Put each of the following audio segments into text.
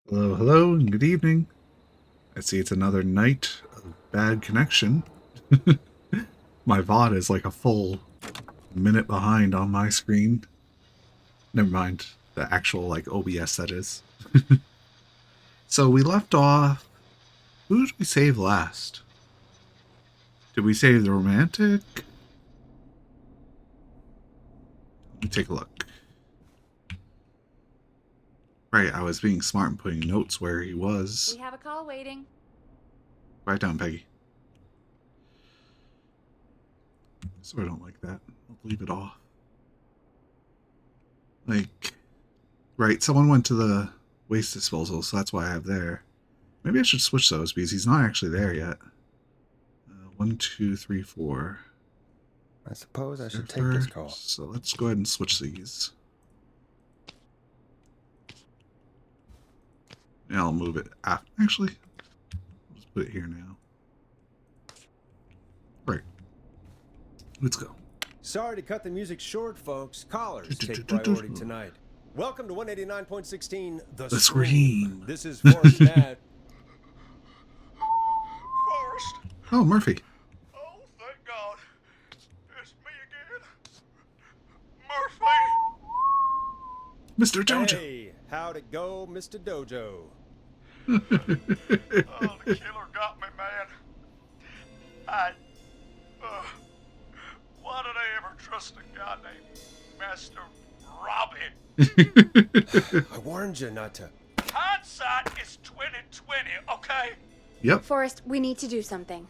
Hello, hello, and good evening. I see it's another night of bad connection. My VOD is like a full minute behind on my screen. Never mind the actual like OBS that is. So we left off. Who did we save last? Did we save the romantic? Let me take a look. Right, I was being smart and putting notes where he was. We have a call waiting. Write down, Peggy. So I don't like that. I'll leave it off. Like, right, someone went to the waste disposal, so that's why I have there. Maybe I should switch those because he's not actually there yet. 1, 2, 3, 4. I suppose I should Surfer. take this call. So let's go ahead and switch these. And I'll move it after. Actually, I'll just put it here now. Right. Let's go. Sorry to cut the music short, folks. Callers take priority tonight. Welcome to 189.16, The Scream. This is Forrest Nat. Forrest! Oh, Murphy. Oh, thank God. It's me again. Murphy! Mr. Dojo. Hey, how'd it go, Mr. Dojo? Oh, the killer got me, man. Why did I ever trust a guy named Master Robin? I warned you not to. Hindsight is 2020, okay? Yep. Forrest, we need to do something.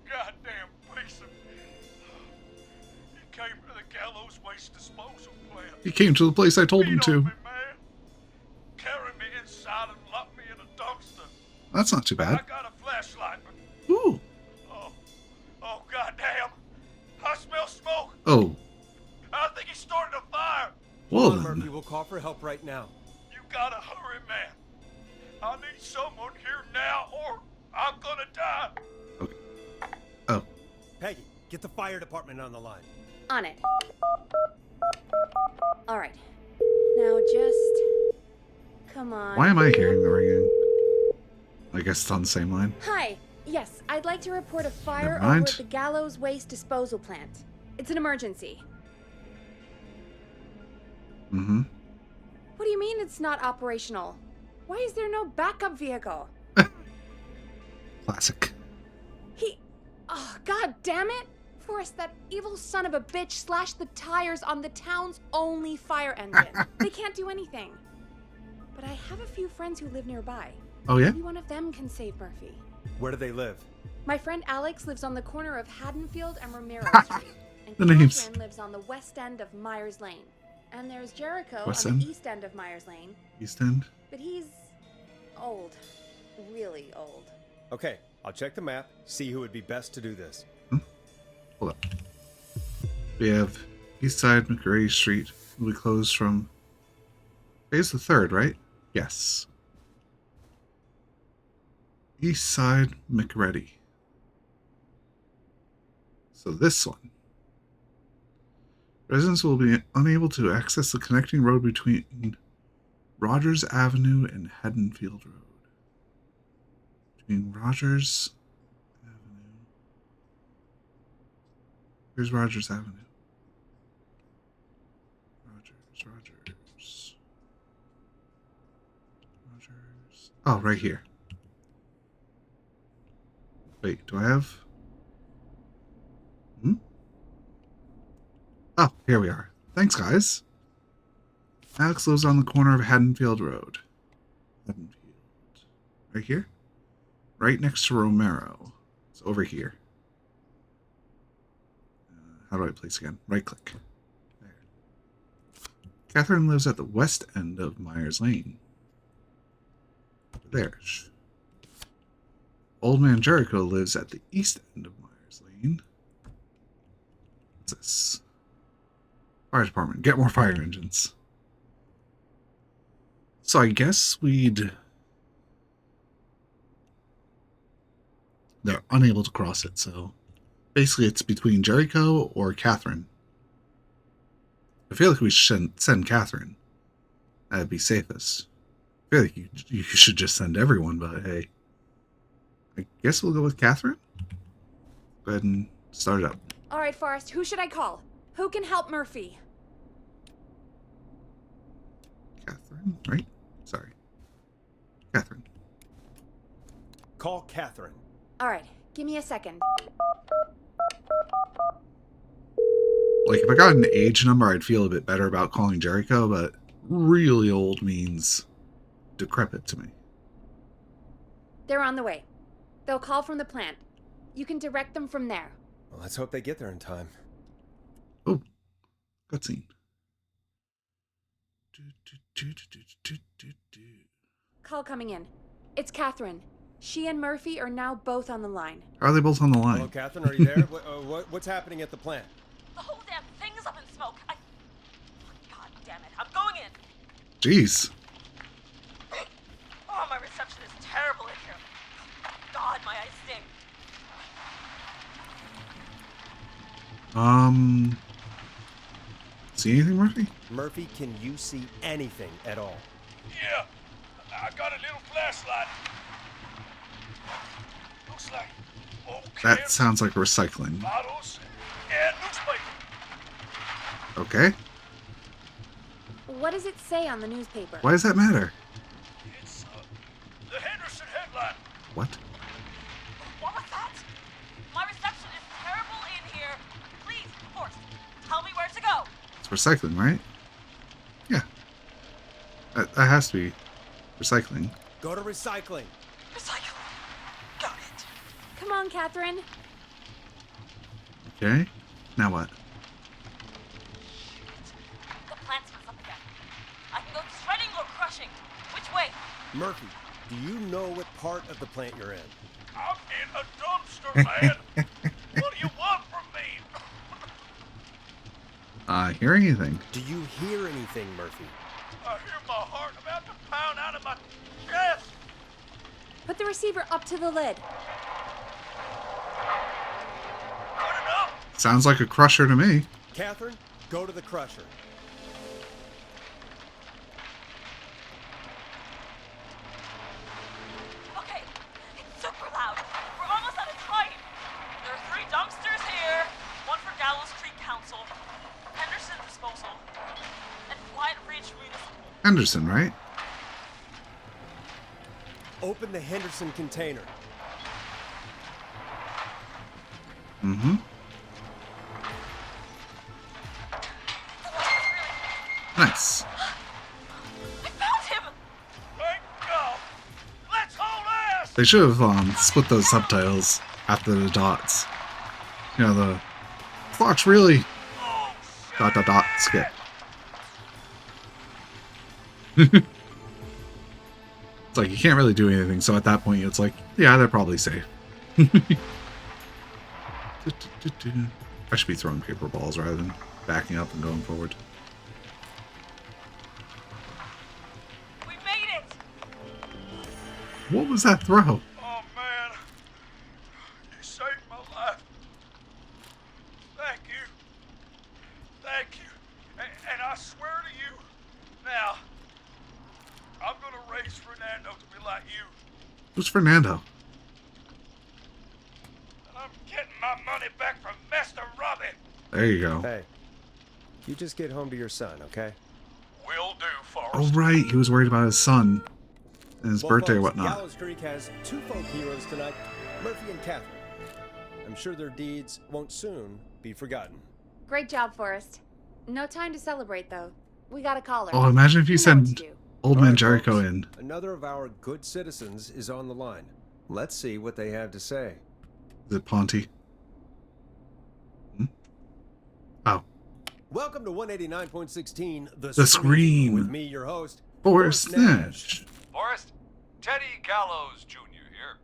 Goddamn piece of... He came to the Gallows Waste Disposal plant. He came to the place I told him Beat on to. me, man. Carried me inside and locked me in a dumpster. That's not too I bad. got a flashlight, but Ooh. oh, goddamn! I smell smoke. Oh. I think he started a fire. Well Come on, Murphy, then. we'll call for help right now. You gotta hurry, man. I need someone here now, or I'm gonna die. Okay. Oh. Peggy, get the fire department on the line. On it. All right. Now just... Come on. Why am I hearing the ringing? I guess it's on the same line. Hi. Yes, I'd like to report a fire Never over mind. at the Gallows Waste Disposal Plant. It's an emergency. Mm-hmm. What do you mean it's not operational? Why is there no backup vehicle? Classic. Oh, god damn it! Forrest, that evil son of a bitch slashed the tires on the town's only fire engine. They can't do anything. But I have a few friends who live nearby. Oh, yeah? Maybe one of them can save Murphy. Where do they live? My friend Alex lives on the corner of Haddonfield and Romero Street. And The names. Catherine lives on the west end of Myers Lane. And there's Jericho West on end? the east end of Myers Lane. East End? But he's old. Really old. Okay, I'll check the map, see who would be best to do this. Hold up. We have East Side McRae Street. We closed from... Today's the 3rd, right? Yes. East Side McReady. So this one. Residents will be unable to access the connecting road between Rogers Avenue and Haddonfield Road. Between Rogers Avenue. Here's Rogers Avenue. Rogers. Oh, right here. Wait, do I have... Oh, here we are. Thanks, guys. Alex lives on the corner of Haddonfield Road. Haddonfield. Right here? Right next to Romero. It's over here. How do I place again? Right click. There. Catherine lives at the west end of Myers Lane. There. Old Man Jericho lives at the east end of Myers Lane. What's this? Fire department. Get more fire engines. So I guess they're unable to cross it, so basically it's between Jericho or Catherine. I feel like we should send Catherine. That'd be safest. feel like you should just send everyone, but hey. I guess we'll go with Catherine. Go ahead and start it up. All right, Forrest, who should I call? Who can help Murphy? Catherine, right? Sorry. Catherine. Call Catherine. All right, give me a second. Like, if I got an age number, I'd feel a bit better about calling Jericho, but really old means decrepit to me. They're on the way. They'll call from the plant. You can direct them from there. Well, let's hope they get there in time. Oh, cutscene. Call coming in. It's Catherine. She and Murphy are now both on the line. How are they both on the line? Hello, Catherine, are you there? What's happening at the plant? The whole damn thing is up in smoke. God damn it. I'm going in. Jeez. Oh, my reception is terrible in here. God, my eyes sting. See anything, Murphy? Murphy, can you see anything at all? Yeah, I got a little flashlight. Looks like old That cans, sounds like recycling. bottles, and newspaper. Okay. What does it say on the newspaper? Why does that matter? It's the Henderson headline. What? What was that? My reception is terrible in here. Please, Forrest, tell me where to go. It's recycling, right? Yeah. That has to be recycling. Go to recycling. Recycle. Got it. Come on, Catherine. Okay. Now what? The plant's messed up again. I can go shredding or crushing. Which way? Murphy, do you know what part of the plant you're in? I'm in a dumpster, man. What do you want from me? Hear anything? Do you hear anything, Murphy? I hear my heart about to pound out of my chest. Put the receiver up to the lid. Good enough. Sounds like a crusher to me. Catherine, go to the crusher. Okay, it's super loud. We're almost out of time. There are 3 dumpsters here. One for Gallows Creek Council, Henderson Disposal, and Quiet Ridge Municipal. Henderson, right? Open the Henderson container. Mm-hmm. Nice. I found him! Thank God. Let's hold ass. They should have split those subtitles after the dots. You know, the clock's really Oh, dot skip. It's like you can't really do anything, so at that point it's like, yeah, they're probably safe. I should be throwing paper balls rather than backing up and going forward. We made it! What was that throw? Oh man, you saved my life. Thank you. Thank you. And I swear to you, now, I'm gonna raise Fernando to be like you. Who's Fernando? And I'm getting my money back from Master Robbie. There you go. Hey, you just get home to your son, okay? Will do, Forrest. Oh, right. He was worried about his son and his Well, birthday or folks, whatnot. Gallows Creek has 2 folk heroes tonight, Murphy and Catherine. I'm sure their deeds won't soon be forgotten. Great job, Forrest. No time to celebrate, though. We got a caller. Oh, imagine if you You know what to send do. Old All Man right, Jericho folks, in. Another of our good citizens is on the line. Let's see what they have to say. Is it Ponty? Oh, Welcome to 189.16 The Scream. With me, your host, Forrest Nash. Forrest, Teddy Gallows Jr. here.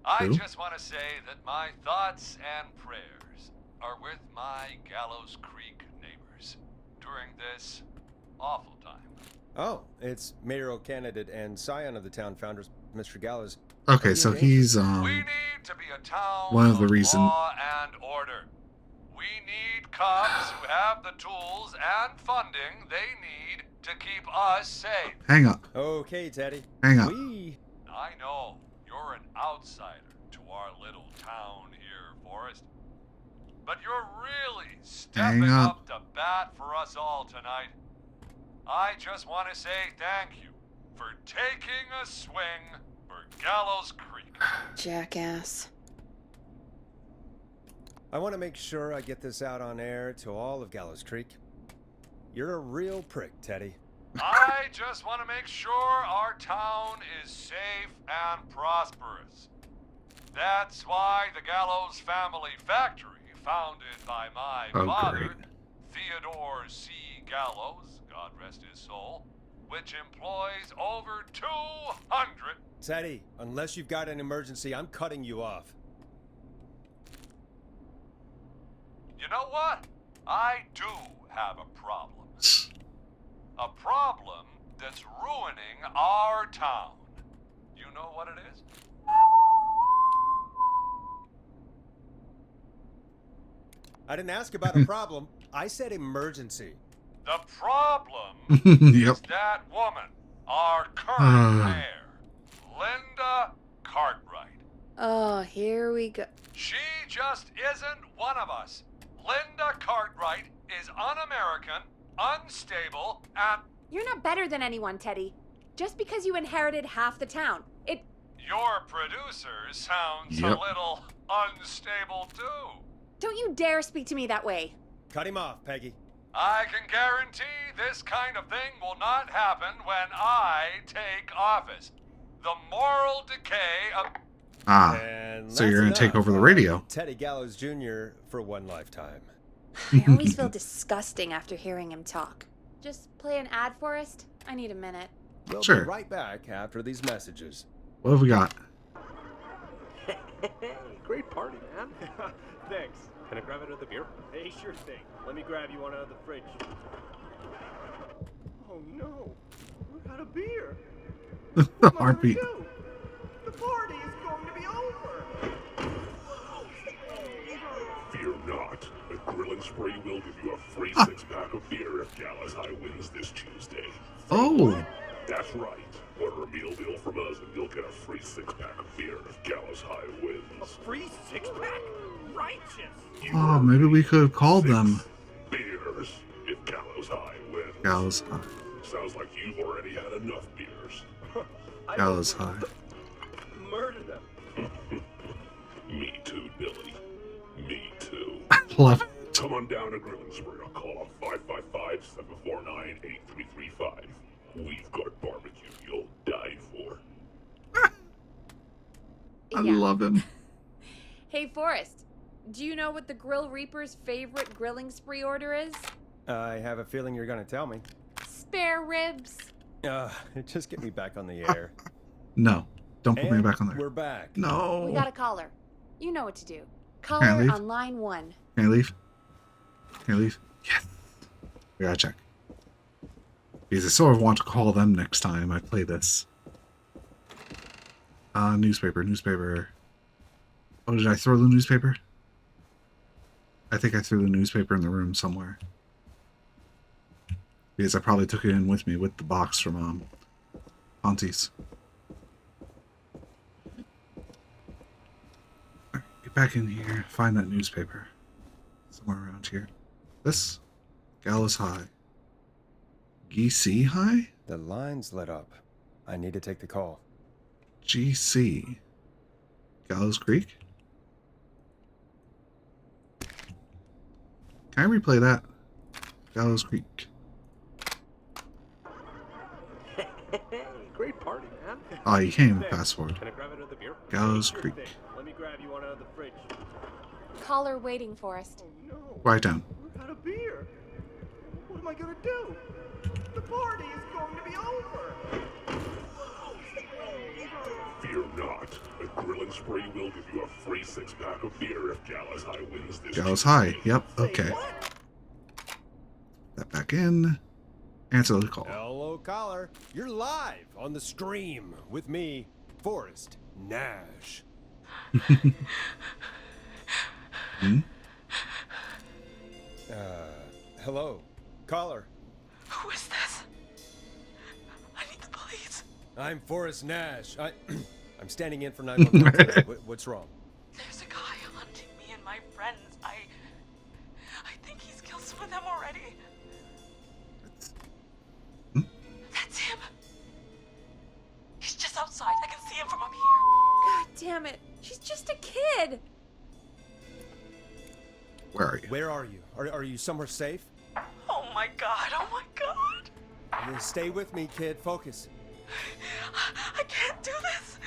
I Who? just want to say that my thoughts and prayers are with my Gallows Creek neighbors during this awful time. Oh, it's mayoral candidate and scion of the town founders, Mr. Gallows. Okay, so he's we need to be a town one of the reason- law and order. We need cops who have the tools and funding they need to keep us safe. Hang up. Okay, Teddy. Hang up. I know you're an outsider to our little town here, Forrest. But you're really stepping Hang up. up to bat for us all tonight. I just want to say thank you for taking a swing for Gallows Creek. Jackass. I want to make sure I get this out on air to all of Gallows Creek. You're a real prick, Teddy. I just want to make sure our town is safe and prosperous. That's why the Gallows Family Factory, founded by my Oh, father, great. Theodore C. Gallows, God rest his soul, which employs over 200. Teddy, unless you've got an emergency, I'm cutting you off. You know what? I do have a problem. A problem that's ruining our town. You know what it is? I didn't ask about a problem. I said emergency. The problem Yep. is that woman, our current mayor, Linda Cartwright. Oh, here we go. She just isn't one of us. Linda Cartwright is un-American, unstable, and You're not better than anyone, Teddy. Just because you inherited half the town. your producer sounds Yep. a little unstable too. Don't you dare speak to me that way. Cut him off, Peggy. I can guarantee this kind of thing will not happen when I take office. The moral decay of... Ah, And so you're that's gonna take enough over the on radio. Teddy Gallows Jr. for one lifetime. I always feel disgusting after hearing him talk. Just play an ad, Forrest. I need a minute. We'll Sure. be right back after these messages. what have we got? Great party, man. Thanks. Can I grab another beer? Hey, sure thing. Let me grab you one out of the fridge. Oh no, we're out of beer. The heartbeat. The party is going to be over. Fear not. The Grilling Spree will give you a free 6-pack of beer if Gallows High wins this Tuesday. Oh, That's right. Order a meal deal from us and you'll get a free 6-pack of beer if Gallows High wins. Free 6-pack? Righteous. You oh, heard maybe me. we could have called 6 them. beers if Gallows High wins. Gallows High. Sounds like you've already had enough beers. Gallows High. Murder them. Me too, Billy. Me too. Love it. Come on down to Grilling Spree or call 555-749-8335. We've got barbecue you'll die for. I Yeah. love him. Hey, Forrest. Do you know what the Grill Reaper's favorite grilling spree order is? I have a feeling you're going to tell me. Spare ribs. Just get me back on the air. No, don't put me And back on there. We're back. No. We got a caller. You know what to do. Can I Caller leave? on line 1. Can I leave? Can I leave? Yes. We gotta check. Because I sort of want to call them next time I play this. Newspaper. Oh, did I throw the newspaper? I think I threw the newspaper in the room somewhere. Because I probably took it in with me with the box from Auntie's. Alright, get back in here. Find that newspaper. Somewhere around here. This? Gallows High. GC High? The line's lit up. I need to take the call. GC. Gallows Creek? Can I replay that? Gallows Creek. Great party, man. Oh, you can't even Thanks. fast forward. Can I grab another beer? Gallows Sure Creek. thing. Let me grab you one out of the fridge. Caller waiting, Forrest. Oh no, Write down. we're out of beer. What am I gonna do? The party is going to be over. Fear not. The Grilling Spree will give you a free 6-pack of beer if Gallows High wins this Gallows Tuesday. High. Yep, Say okay. what? That back in. Answer the call. Hello, caller. You're live on the stream with me, Forrest Nash. Hmm? Hello, caller. Who is this? I'm Forrest Nash. I'm standing in for 911. What's wrong? There's a guy hunting me and my friends. I think he's killed some of them already. That's him. He's just outside. I can see him from up here. God damn it. She's just a kid. Where are you? Where are you? Are you somewhere safe? Oh my god, oh my god. Stay with me, kid. Focus. I can't do this.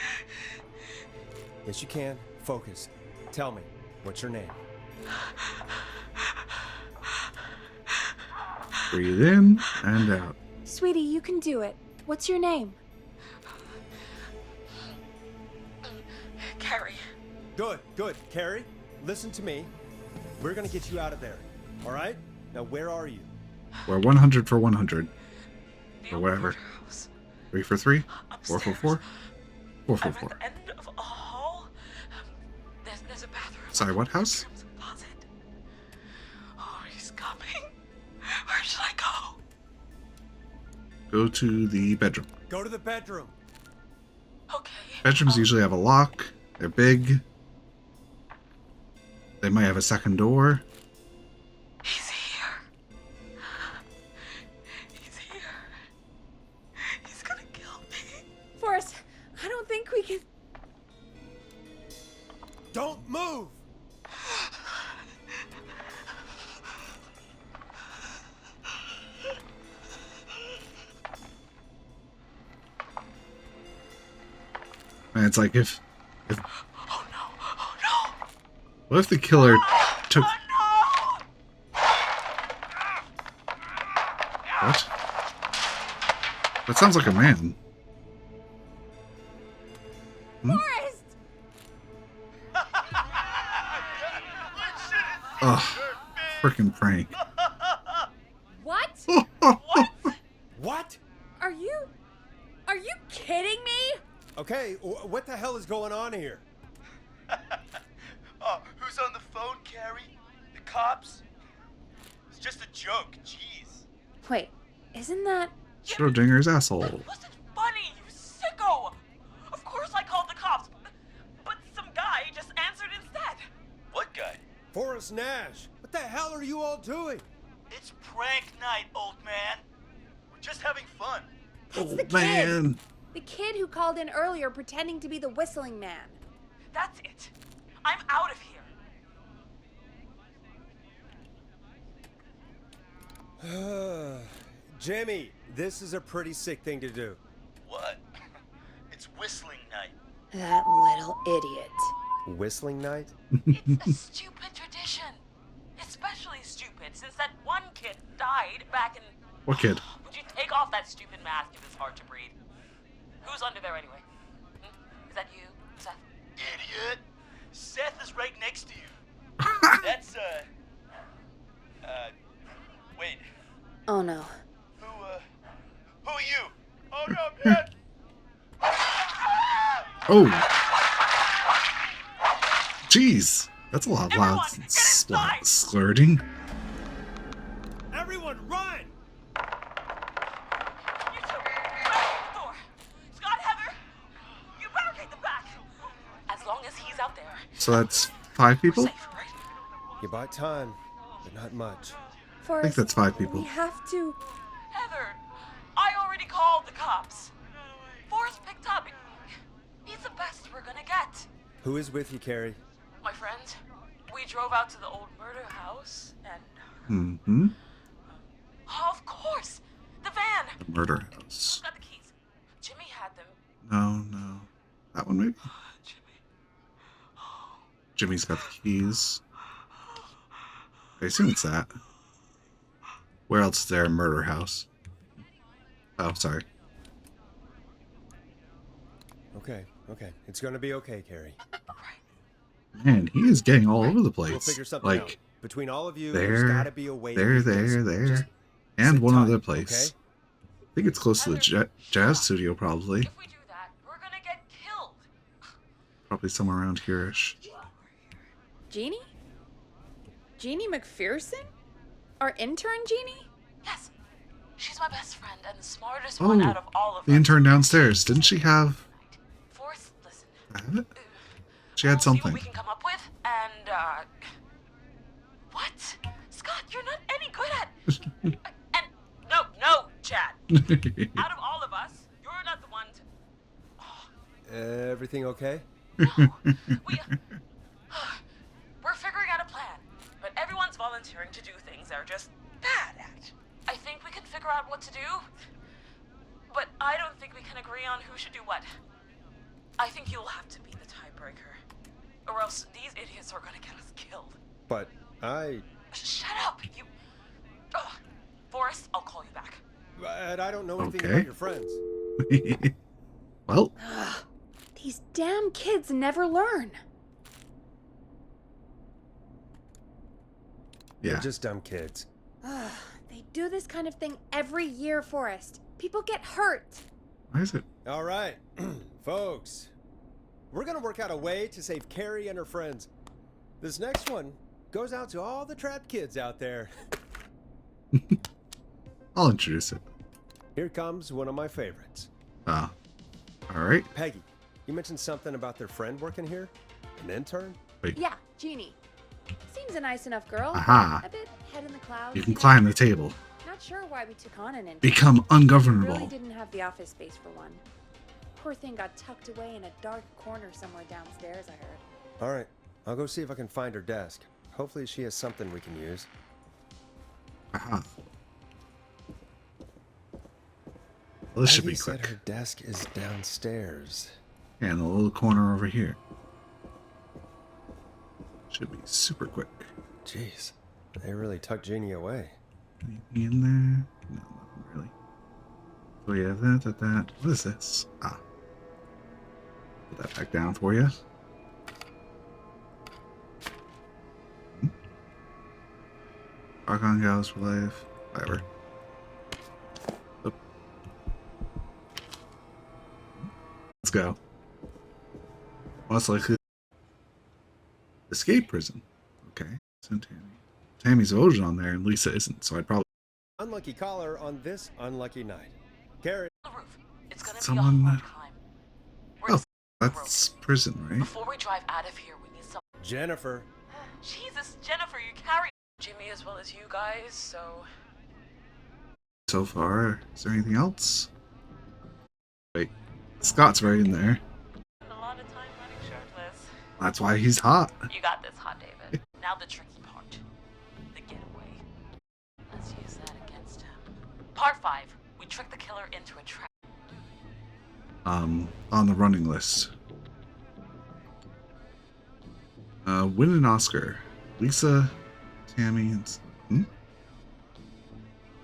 Yes, you can. Focus. Tell me, what's your name? Breathe in and out. Sweetie, you can do it. What's your name? Carrie. Good. Carrie, listen to me. We're gonna get you out of there. All right? Now, where are you? We're 100 for 100. The Or whatever. old house. 3 for 3? 4 for Upstairs. 4? 4 for I'm 4. at the end of a hall. There's a bathroom. Sorry, what house? There's a closet. Oh, he's coming. Where should I go? Go to the bedroom. Go to the bedroom. Okay. Bedrooms usually have a lock. They're big. They might have a second door. He's here. He's here. He's gonna kill me. Forrest, I don't think we can. Don't move. And it's like if Oh no. Oh no. what if the killer took Oh no. what? That sounds like a man. Forrest! Ugh. Freaking prank. What? What? Are you kidding me? Okay, what the hell is going on here? Oh, who's on the phone, Carrie? The cops? It's just a joke, jeez. Wait, isn't that... Schrodinger's asshole. That wasn't funny, you sicko. Of course I called the cops, but some guy just answered instead. What guy? Forrest Nash. What the hell are you all doing? It's prank night, old man. We're just having fun. It's the kid. Man. The kid who called in earlier pretending to be the whistling man. That's it. I'm out of here. Jimmy, this is a pretty sick thing to do. What? It's whistling night. That little idiot. Whistling night? It's a stupid tradition. Especially stupid since that one kid died back in... What kid? Would you take off that stupid mask if it's hard to breathe? Who's under there anyway? Is that you, Seth? Idiot. Seth is right next to you. That's, wait. Oh no. Who are you? Oh no, man! Oh. Jeez. That's a lot of loud Everyone, get inside! slurting. Everyone, run! You two, barricade the door. Scott, Heather, you barricade the back. As long as he's out there, So that's 5 people? we're safe, right? You bought time, but not much. Forrest, that's 5 people. We have to... Heather, I already called the cops. Forrest picked up. He's the best we're gonna get. Who is with you, Carrie? My friend, we drove out to the old murder house, and Mm-hmm. of course, the van. The murder house. Who's got the keys? Jimmy had them. No. That one maybe? Jimmy. Jimmy's got the keys. I assume it's that. Where else is there a murder house? Oh, sorry. Okay. It's gonna be okay, Carrie. Man, he is getting all over the We'll place. figure something out. Like, Between all of you, there, there's gotta be a way to there, do this. there. Just And sit one tight, other place. okay? I think it's close to the jazz studio, probably. If we do that, we're gonna get killed. Probably somewhere around here-ish. Jeannie? Jeannie McPherson? Our intern Jeannie? Yes, She's my best friend and the smartest one out of all of the us. intern downstairs. Didn't she have Forrest, listen. it? She had We'll see what something. we can come up with, and what? Scott, you're not any good at. And no, Chad. Out of all of us, you're not the one to. Everything okay? We're figuring out a plan, but everyone's volunteering to do things they're just bad at. I think we can figure out what to do, but I don't think we can agree on who should do what. I think you'll have to be the tiebreaker, or else these idiots are gonna get us killed. But Shut up, you. Ugh. Forrest, I'll call you back. But I don't know anything Okay. about your friends. Well, These damn kids never learn. They're yeah. just dumb kids. They do this kind of thing every year, Forrest. People get hurt. Why is it? All right, folks. We're gonna work out a way to save Carrie and her friends. This next one goes out to all the trapped kids out there. I'll introduce it. Here comes one of my favorites. All right. Peggy, you mentioned something about their friend working here? An intern? Yeah, Jeannie. Seems a nice enough girl. Aha. A bit head in the clouds. You can know? climb the table. Not sure why we took on an intern. Become Really ungovernable. didn't have the office space for one. Poor thing got tucked away in a dark corner somewhere downstairs, I heard. All right, I'll go see if I can find her desk. Hopefully she has something we can use. Aha. Well, this should be Peggy said quick. her desk is downstairs. And the little corner over here. Should be super quick. Jeez, they really tucked Jeannie away. Anything in there? No, nothing really. So we have that. What is this? Ah. Put that back down for you. Archon Gals for life. Whatever. Oop. Let's go. Most likely escape prison. Okay. Send Tammy. Tammy's voted on there and Lisa isn't, so I'd probably Unlucky caller on this unlucky night. Carrie. The roof. It's gonna Someone- be a hard climb. We're Oh, that's prison, right? Before we drive out of here, we need some. Jennifer. Jesus, Jennifer, you carry Jimmy as well as you guys, so. So far, is there anything else? Wait, Scott's right in there. A lot of time running shirtless. That's why he's hot. You got this, Hot David. Now the tricky part. The getaway. Let's use that against him. Part 5. We trick the killer into a trap. On the running list. Win an Oscar. Lisa, Tammy, and...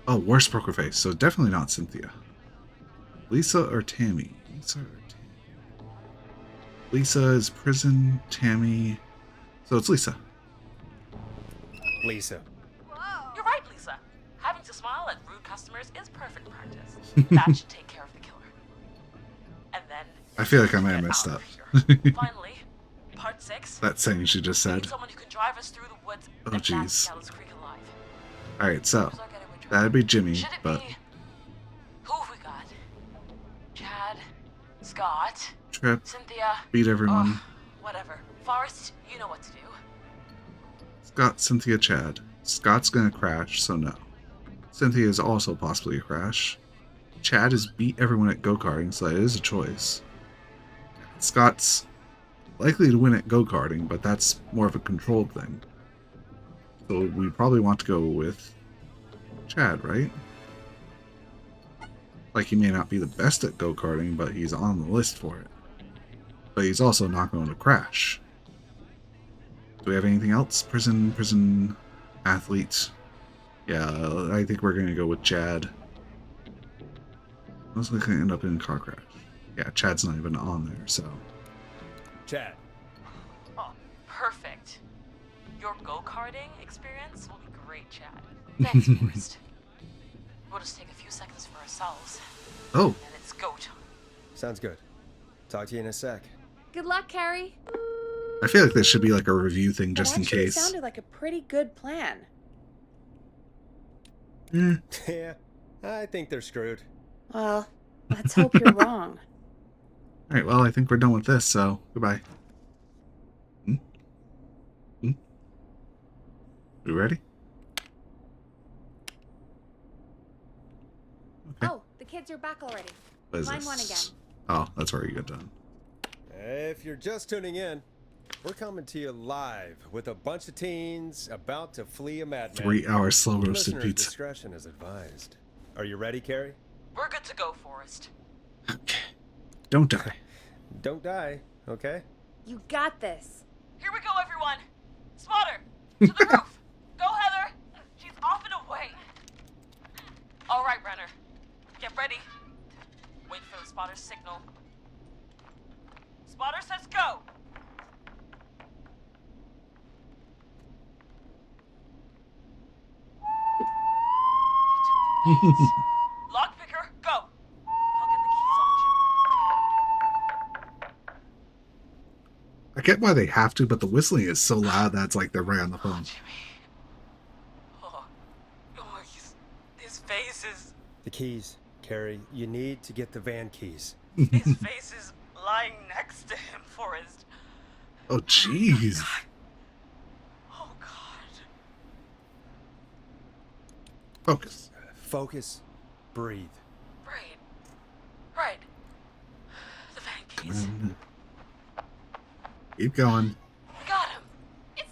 Oh, worst poker face, so definitely not Cynthia. Lisa or Tammy? Lisa or Tammy? Lisa is prison, Tammy... So it's Lisa. Lisa. You're right, Lisa. Having to smile at rude customers is perfect practice. That should take care of the killer. And then... I feel like I might have get messed out up. of here. Finally, part 6. That saying she just We need said. someone who can drive us through the woods Oh, and back to jeez. Gallows Creek alive. Alright, so... Who's our getaway driver? That'd be Jimmy, Should it but... be... Who have we got? Chad, Scott, Trip, Cynthia. beat everyone. Ugh, whatever. Forrest, you know what to do. Scott, Cynthia, Chad. Scott's gonna crash, so no. Cynthia is also possibly a crash. Chad has beat everyone at go-karting, so that is a choice. Scott's likely to win at go-karting, but that's more of a controlled thing. So we probably want to go with Chad, right? Like, he may not be the best at go-karting, but he's on the list for it. But he's also not going to crash. Do we have anything else? Prison athlete. Yeah, I think we're going to go with Chad. Most likely end up in a car crash. Yeah, Chad's not even on there, so... Chad. Oh, perfect. Your go-karting experience will be great, Chad. Thanks, Forrest. We'll just take a few seconds for ourselves. Oh, And it's go time. Sounds good. Talk to you in a sec. Good luck, Carrie. I feel like this should be like a review thing just That in actually case. sounded like a pretty good plan. Eh, Yeah, I think they're screwed. Well, let's hope you're wrong. Alright, well, I think we're done with this, so goodbye. You ready? Okay. Oh, the kids are back already. What is Line this? one again. Oh, that's where you got done. If you're just tuning in, we're coming to you live with a bunch of teens about to flee a madman. 3 hour slow roasted Listener pizza. discretion is advised. Are you ready, Carrie? We're good to go, Forrest. Okay. Don't die. Don't die, okay? You got this. Here we go, everyone. Spotter, to the roof. Go, Heather. She's off and away. All right, Renner. Get ready. Wait for the spotter's signal. Spotter says go. Lockpicker, go. I'll get the keys off Jimmy. I get why they have to, but the whistling is so loud that it's like they're right on the phone. Oh, his face is... The keys, Carrie. You need to get the van keys. His face is lying next to him, Forrest. Oh, jeez. Oh, God. Focus. Focus. Breathe. Right. The van keys. Keep going. We got him. It's...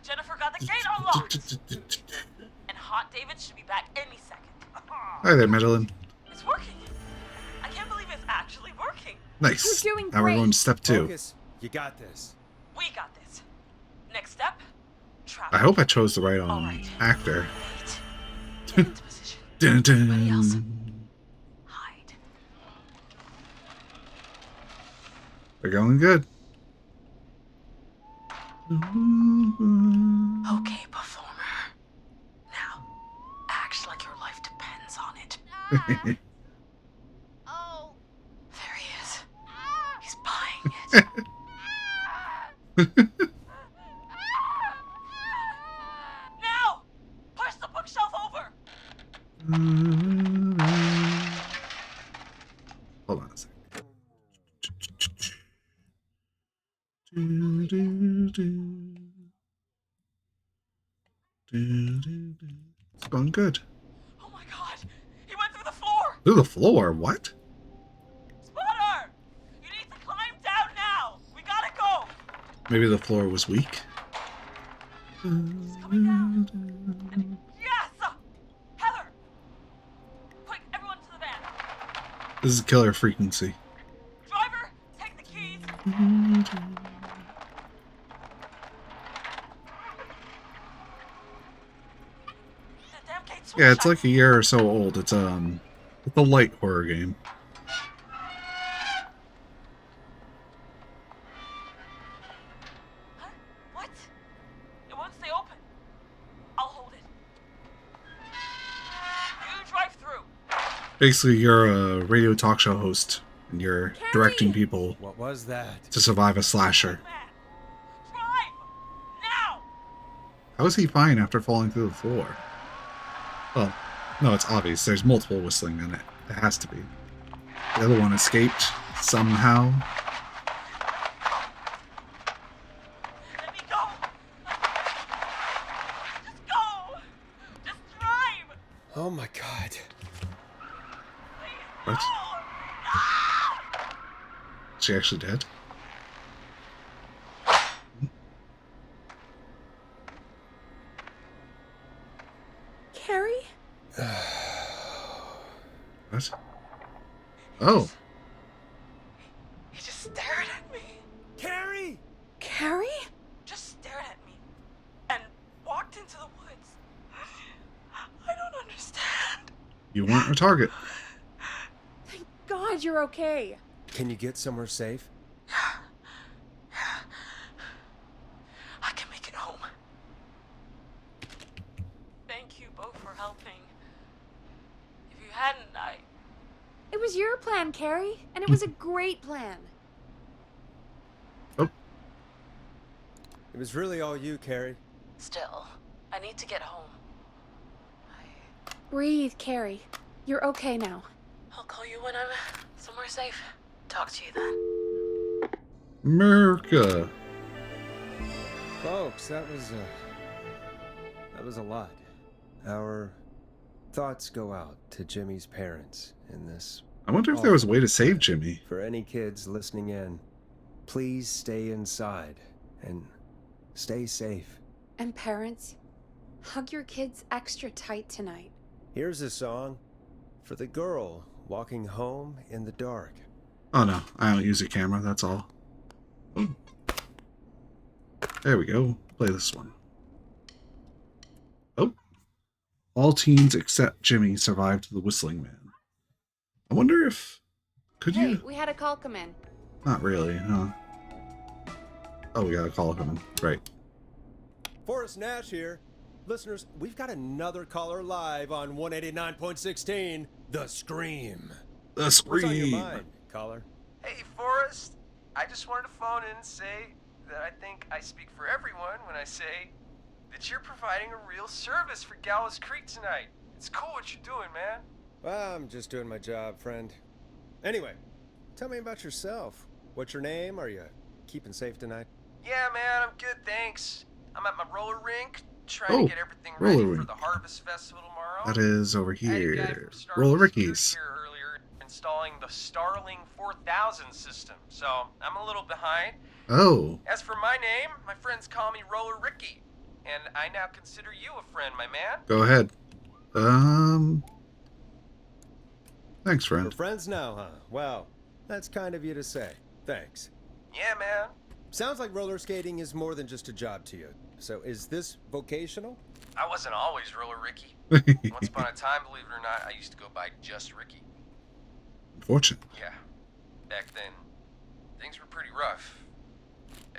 Jennifer got the gate unlocked. And Hot David should be back any second. Hi there, Madeline. It's working. I can't believe it's actually working. Nice. You're doing Now we're great. going to step 2. Focus. You got this. We got this. Next step, trap. I hope I chose the right All right. actor. Wait. Get into position. Dun, Everybody else, dun. hide. They're going good. Okay, performer. Now, act like your life depends on it. Oh. There he is. He's buying it. Now! Push the bookshelf over! Hold on a sec. It's going good. Oh my god! He went through the floor! Through the floor? What? Spotter! You need to climb down now! We gotta go! Maybe the floor was weak. He's coming down! Yes! Heather! Quick, everyone to the van! This is killer frequency. Driver, take the keys! The damn gates were Yeah, it's shut. like a year or so old. It's a light horror game. Huh? What? It won't stay open. I'll hold it. You drive through. Basically, you're a radio talk show host, and you're Carrie! directing people What was that? to survive a slasher. Man, drive! Now! How is he fine after falling through the floor? Well, no, it's obvious. There's multiple whistling in it. It has to be. The other one escaped somehow. Let me go! Just go! Just drive! Oh my god. Please, What? no! Is she actually dead? Carrie? What? Oh, He just stared at me. Carrie! Carrie? Just stared at me. And walked into the woods. I don't understand. you weren't a target. Thank God you're okay. Can you get somewhere safe? I can make it home. Thank you both for helping. If you hadn't, It was your plan, Carrie, and it was a great plan. Oh, It was really all you, Carrie. Still, I need to get home. Breathe, Carrie. You're okay now. I'll call you when I'm somewhere safe. Talk to you then. America. Folks, that was a lot. Our thoughts go out to Jimmy's parents in this. I wonder if there was a way to save Jimmy. For any kids listening in, please stay inside and stay safe. And parents, hug your kids extra tight tonight. Here's a song for the girl walking home in the dark. Oh no, I don't use a camera, that's all. There we go. Play this one. Oh. All teens except Jimmy survived the Whistling Man. I wonder if... Could Hey, you... we had a call come in. Not really, huh? Oh, we got a call coming. Right. Forrest Nash here. Listeners, we've got another caller live on 189.16, The Scream. The What's on your Scream! mind, caller? Hey, Forrest. I just wanted to phone in and say that I think I speak for everyone when I say that you're providing a real service for Gallows Creek tonight. It's cool what you're doing, man. Well, I'm just doing my job, friend. Anyway, tell me about yourself. What's your name? Are you keeping safe tonight? Yeah, man, I'm good, thanks. I'm at my roller rink trying to get everything ready roller for rink. the Harvest Festival tomorrow. That is over I had a guy here. from Starling Roller Security Rickies. here earlier installing the Starling 4000 system, so I'm a little behind. Oh. As for my name, my friends call me Roller Ricky, and I now consider you a friend, my man. Go ahead. Thanks, We're friend. friends now, huh? Well, that's kind of you to say. Thanks. Yeah, man. Sounds like roller skating is more than just a job to you. So is this vocational? I wasn't always Roller Ricky. Once upon a time, believe it or not, I used to go by just Ricky. Unfortunate. Yeah. Back then, things were pretty rough.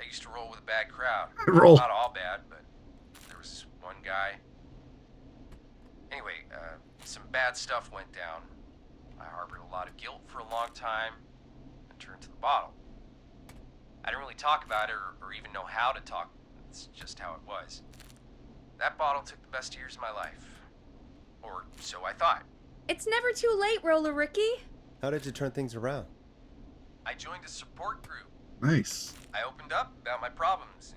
I used to roll with a bad crowd. Roll. Not all bad, but there was this one guy. Anyway, some bad stuff went down. I harbored a lot of guilt for a long time and turned to the bottle. I didn't really talk about it or even know how to talk. It's just how it was. That bottle took the best years of my life. Or so I thought. It's never too late, Roller Ricky. How did you turn things around? I joined a support group. Nice. I opened up about my problems,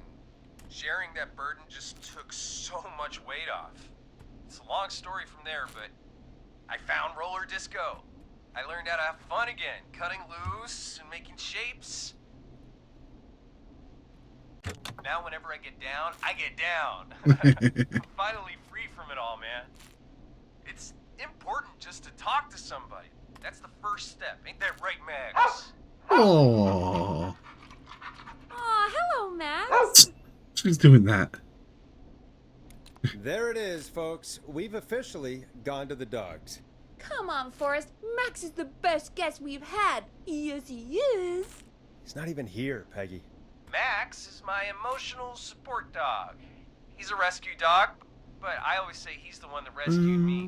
and sharing that burden just took so much weight off. It's a long story from there, but I found roller disco. I learned how to have fun again, cutting loose and making shapes. Now whenever I get down, I get down. I'm finally free from it all, man. It's important just to talk to somebody. That's the first step. Ain't that right, Max? Oh. Aw, hello, Max. She's doing that. There it is, folks. We've officially gone to the dogs. Come on, Forrest. Max is the best guest we've had. Yes, he is. He's not even here, Peggy. Max is my emotional support dog. He's a rescue dog, but I always say he's the one that rescued me.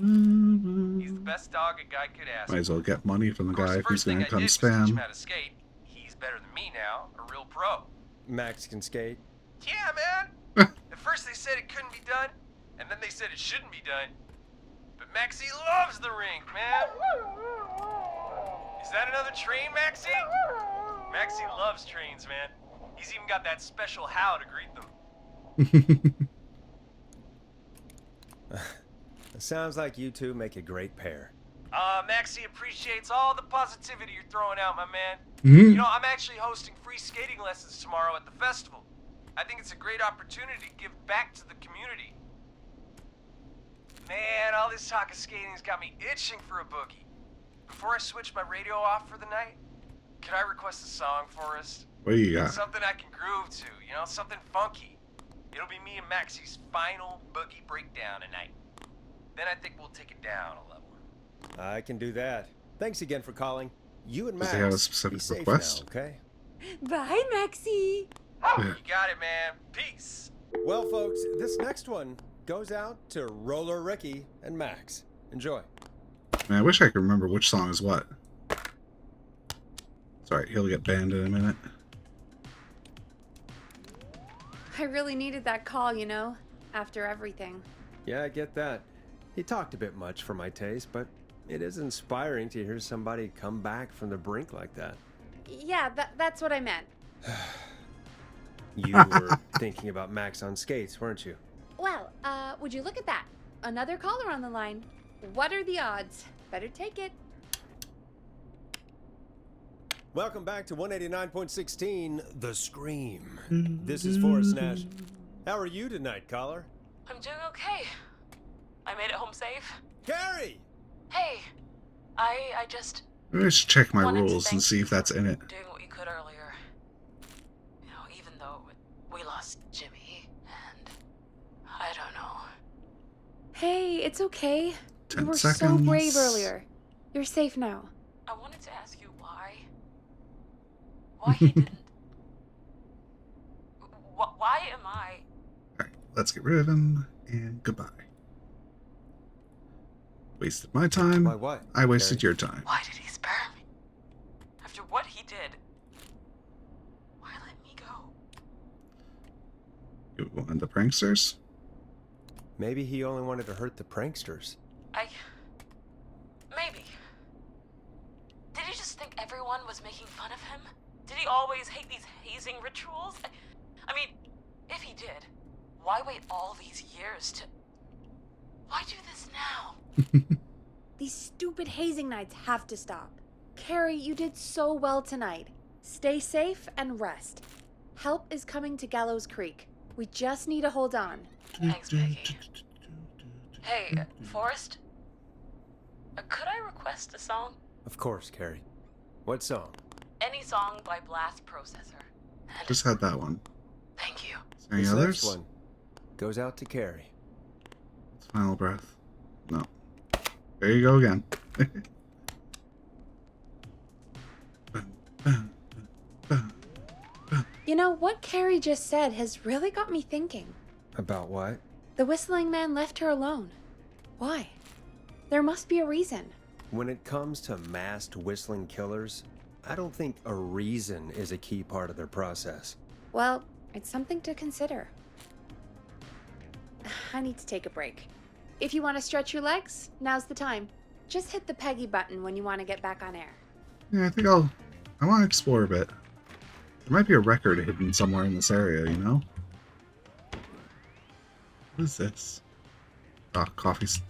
He's the best dog a guy could ask. Might as well get money from the Of course, guy the if he's first thing gonna I come did was teach him spam. how to skate. He's better than me now, a real pro. Max can skate. Yeah, man. At first they said it couldn't be done, and then they said it shouldn't be done. But Maxie loves the rink, man. Is that another train, Maxie? Maxie loves trains, man. He's even got that special how to greet them. Sounds like you two make a great pair. Maxie appreciates all the positivity you're throwing out, my man. Mhm. You know, I'm actually hosting free skating lessons tomorrow at the festival. I think it's a great opportunity to give back to the community. Man, all this talk of skating's got me itching for a boogie. Before I switch my radio off for the night, could I request a song, Forrest? What do you got? Something I can groove to, you know, something funky. It'll be me and Maxie's final boogie breakdown tonight. Then I think we'll take it down a level. I can do that. Thanks again for calling. You and Does Max, he have a specific be safe request? now, okay? Bye, Maxie. You got it, man. Peace. Well, folks, this next one goes out to Roller Ricky and Max. Enjoy. Man, I wish I could remember which song is what. Sorry, he'll get banned in a minute. I really needed that call, you know, after everything. Yeah, I get that. He talked a bit much for my taste, but It is inspiring to hear somebody come back from the brink like that. Yeah, that's what I meant. You were thinking about Max on skates, weren't you? Well, would you look at that? Another caller on the line. What are the odds? Better take it. Welcome back to 189.16, The Scream. This is Forrest Nash. How are you tonight, caller? I'm doing okay. I made it home safe. Carrie! Hey, I just Maybe I should check my wanted to rules and thank see you if that's for in it. doing what you could earlier. You know, even though we lost Jimmy, and I don't know. Hey, it's okay. 10 You were seconds. so brave earlier. You're safe now. I wanted to ask you why he didn't. Why am I? Alright, let's get rid of him, and goodbye. Wasted my time. Why what? I wasted Carrie? your time. Why did he spare me? After what he did, why let me go? You want the pranksters? Maybe he only wanted to hurt the pranksters. Maybe. Did he just think everyone was making fun of him? Did he always hate these hazing rituals? I mean, if he did, why wait all these years to... Why do this now? These stupid hazing nights have to stop. Carrie, you did so well tonight. Stay safe and rest. Help is coming to Gallows Creek. We just need to hold on. Thanks, Peggy. Hey, Forrest? Could I request a song? Of course, Carrie. What song? Any song by Blast Processor. Just had that one. Thank you. Is there any This others? next one goes out to Carrie. It's Final Breath. No. There you go again. You know, what Carrie just said has really got me thinking. About what? The whistling man left her alone. Why? There must be a reason. When it comes to masked whistling killers, I don't think a reason is a key part of their process. Well, it's something to consider. I need to take a break. If you want to stretch your legs, now's the time. Just hit the Peggy button when you want to get back on air. Yeah, I think I want to explore a bit. There might be a record hidden somewhere in this area, you know? What is this? Ah, coffee's...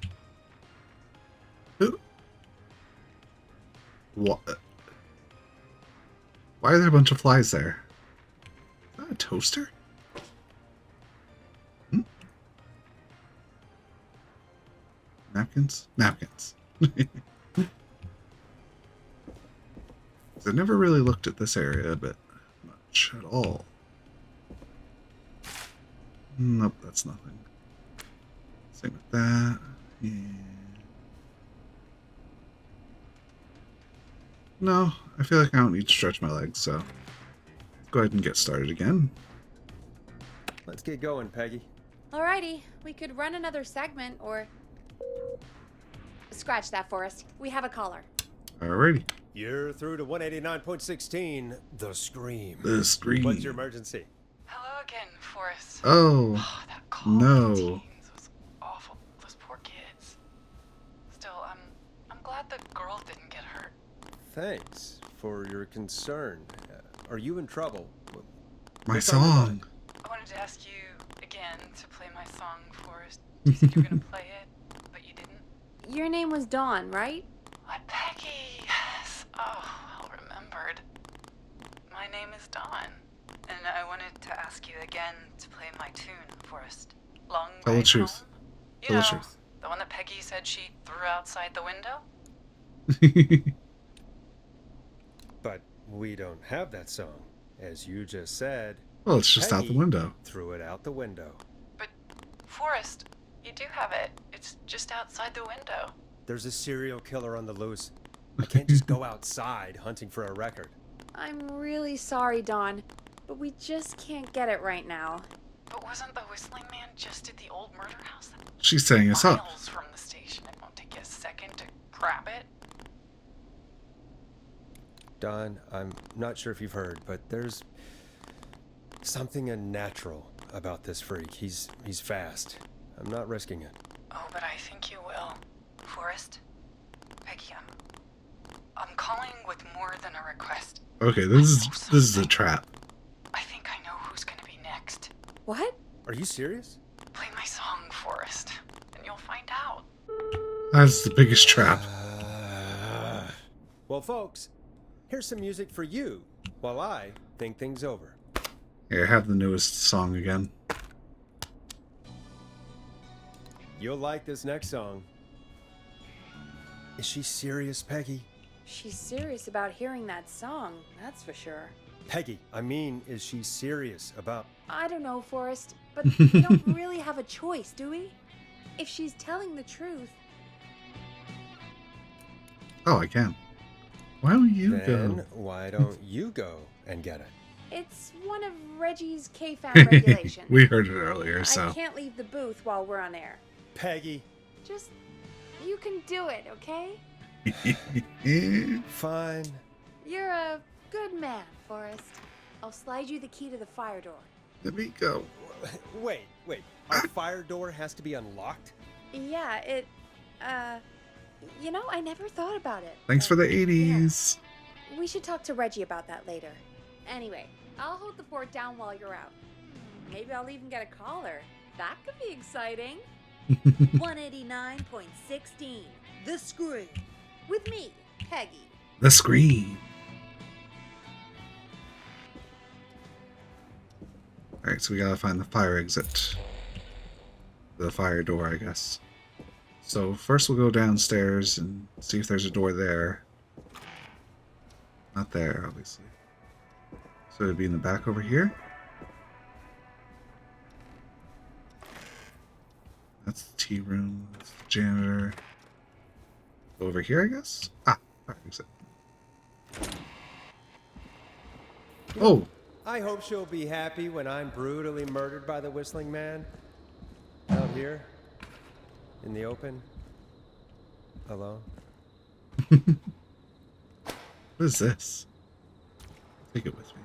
Ooh. What? Why are there a bunch of flies there? Is that a toaster? Hmm? Napkins? Napkins. I never really looked at this area, but much at all. Nope, that's nothing. Same with that. Yeah. No, I feel like I don't need to stretch my legs, so let's go ahead and get started again. Let's get going, Peggy. Alrighty, we could run another segment or... Scratch that, Forrest. We have a caller. Alrighty. You're through to 189.16, The Scream. The Scream. What's your emergency? Hello again, Forrest. Oh, That call no. with the teens was awful. Those poor kids. Still, I'm glad the girl didn't get hurt. Thanks for your concern. Are you in trouble? My What's on your song. mind? I wanted to ask you again to play my song, Forrest. You said you were gonna play it, but you didn't. Your name was Dawn, right? What, Peggy? Yes. Oh, well remembered. My name is Dawn, and I wanted to ask you again to play my tune, Forrest. Long Tell the Ride truth. Home? You Tell the know, truth. the one that Peggy said she threw outside the window? But we don't have that song. As you just said, Well, it's just out the Peggy window. threw it out the window. But, Forrest, you do have it. It's just outside the window. There's a serial killer on the loose. I can't just go outside hunting for a record. I'm really sorry, Dawn, but we just can't get it right now. But wasn't the whistling man just at the old murder house? She's setting us up. Miles from the station. It won't take you a second to grab it. Don, I'm not sure if you've heard, but there's something unnatural about this freak. He's fast. I'm not risking it. Oh, but I think you will. Forrest, I'm calling with more than a request. Okay, this is a trap. I think I know who's gonna be next. What? Are you serious? Play my song, Forrest, and you'll find out. That's the biggest trap. Well, folks, here's some music for you while I think things over. Here, have the newest song again. You'll like this next song. Is she serious, Peggy? She's serious about hearing that song, that's for sure. Peggy, I mean, is she serious about... I don't know, Forrest, but we don't really have a choice, do we? If she's telling the truth... Oh, I can. Why don't you Then go? why don't you go and get it? It's one of Reggie's K-Fam regulations. We heard it earlier, so. I can't leave the booth while we're on air. Peggy. Just... you can do it, okay? Fine. You're a good man, Forrest. I'll slide you the key to the fire door. Let me go. Wait. Our fire door has to be unlocked? Yeah, it... you know, I never thought about it. Thanks for the 80s. Yeah. We should talk to Reggie about that later. Anyway, I'll hold the fort down while you're out. Maybe I'll even get a caller. That could be exciting. 189.16, The Scream. With me, Peggy. The Scream. Alright, so we gotta find the fire exit. The fire door, I guess. So first we'll go downstairs and see if there's a door there. Not there, obviously. So it'd be in the back over here. That's the tea room. That's the janitor. Over here, I guess? Ah, fire exit. Oh! I hope she'll be happy when I'm brutally murdered by the Whistling Man. Out here. In the open. Alone. What is this? Take it with me.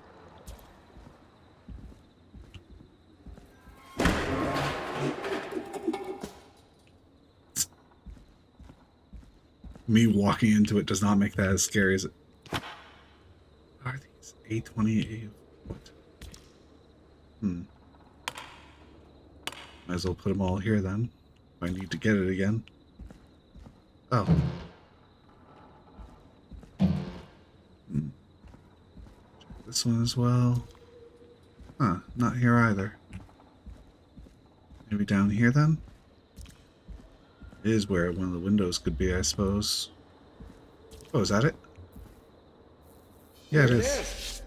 Me walking into it does not make that as scary as it. What are these? A28? What? Might as well put them all here then. If I need to get it again. Oh. Check this one as well. Huh, not here either. Maybe down here then? Is where one of the windows could be, I suppose. Oh, is that it? Yeah, it is.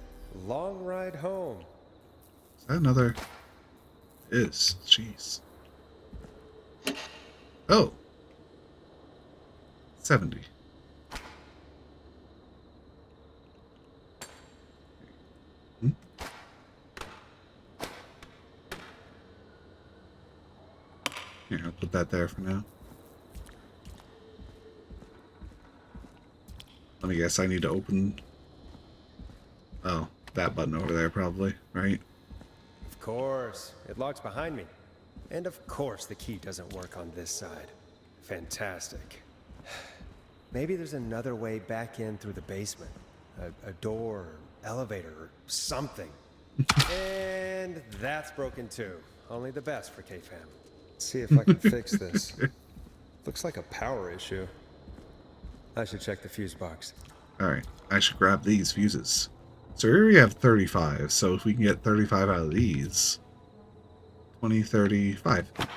Long ride home. Is that another? It is. Jeez. Oh. 70. Here, I'll put that there for now. Let me guess, I need to open... Oh, that button over there probably, right? Of course. It locks behind me. And of course the key doesn't work on this side. Fantastic. Maybe there's another way back in through the basement. A door, elevator, or something. And that's broken too. Only the best for K-Fam. See if I can fix this. Looks like a power issue. I should check the fuse box. Alright, I should grab these fuses. So here we have 35, so if we can get 35 out of these... 20, 35. I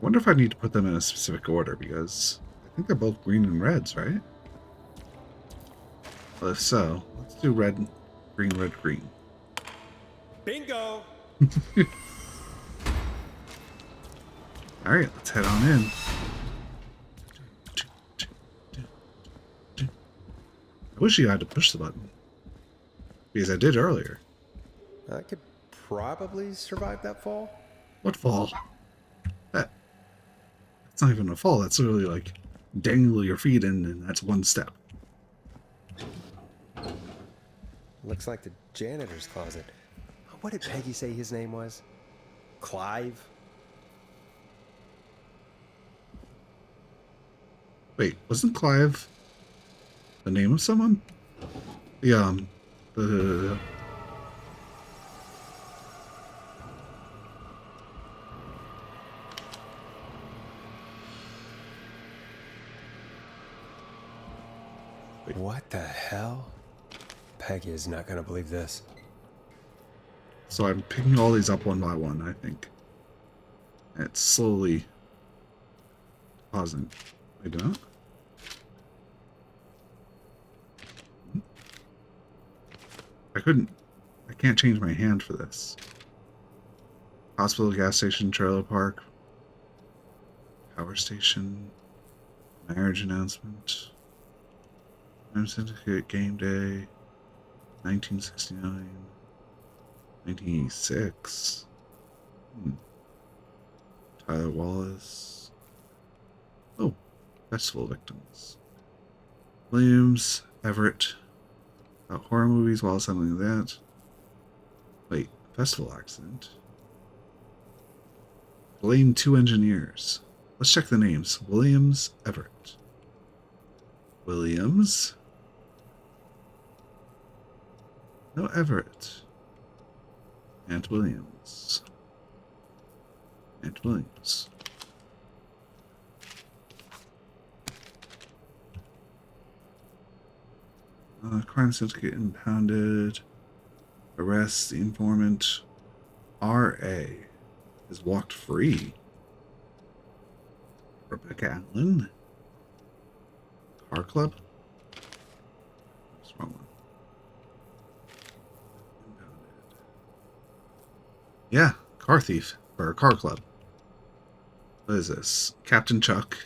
wonder if I need to put them in a specific order, because I think they're both green and reds, right? Well, if so, let's do red, green, red, green. Bingo! Alright, let's head on in. I wish you had to push the button. Because I did earlier. I could probably survive that fall. What fall? That's not even a fall, that's literally like dangle your feet in and that's one step. Looks like the janitor's closet. What did Peggy say his name was? Clive? Wait, wasn't Clive the name of someone? The What the hell? Peggy is not gonna believe this. So I'm picking all these up one by one, I think. And it's slowly pausing. Maybe not. I can't change my hand for this. Hospital, gas station, trailer park, power station, marriage announcement, Crime Syndicate, game day, 1969, 1986. Tyler Wallace. Oh, festival victims. Williams, Everett. Horror movies while assembling that. Wait, festival accident. Blame 2 engineers. Let's check the names. Williams, Everett. Williams. No Everett. Aunt Williams. Aunt Williams. Crime Syndicate impounded. Arrest the informant. R.A. has walked free. Rebecca Allen. Car Club? What's wrong one? Impounded. Yeah, car thief. Or car club. What is this? Captain Chuck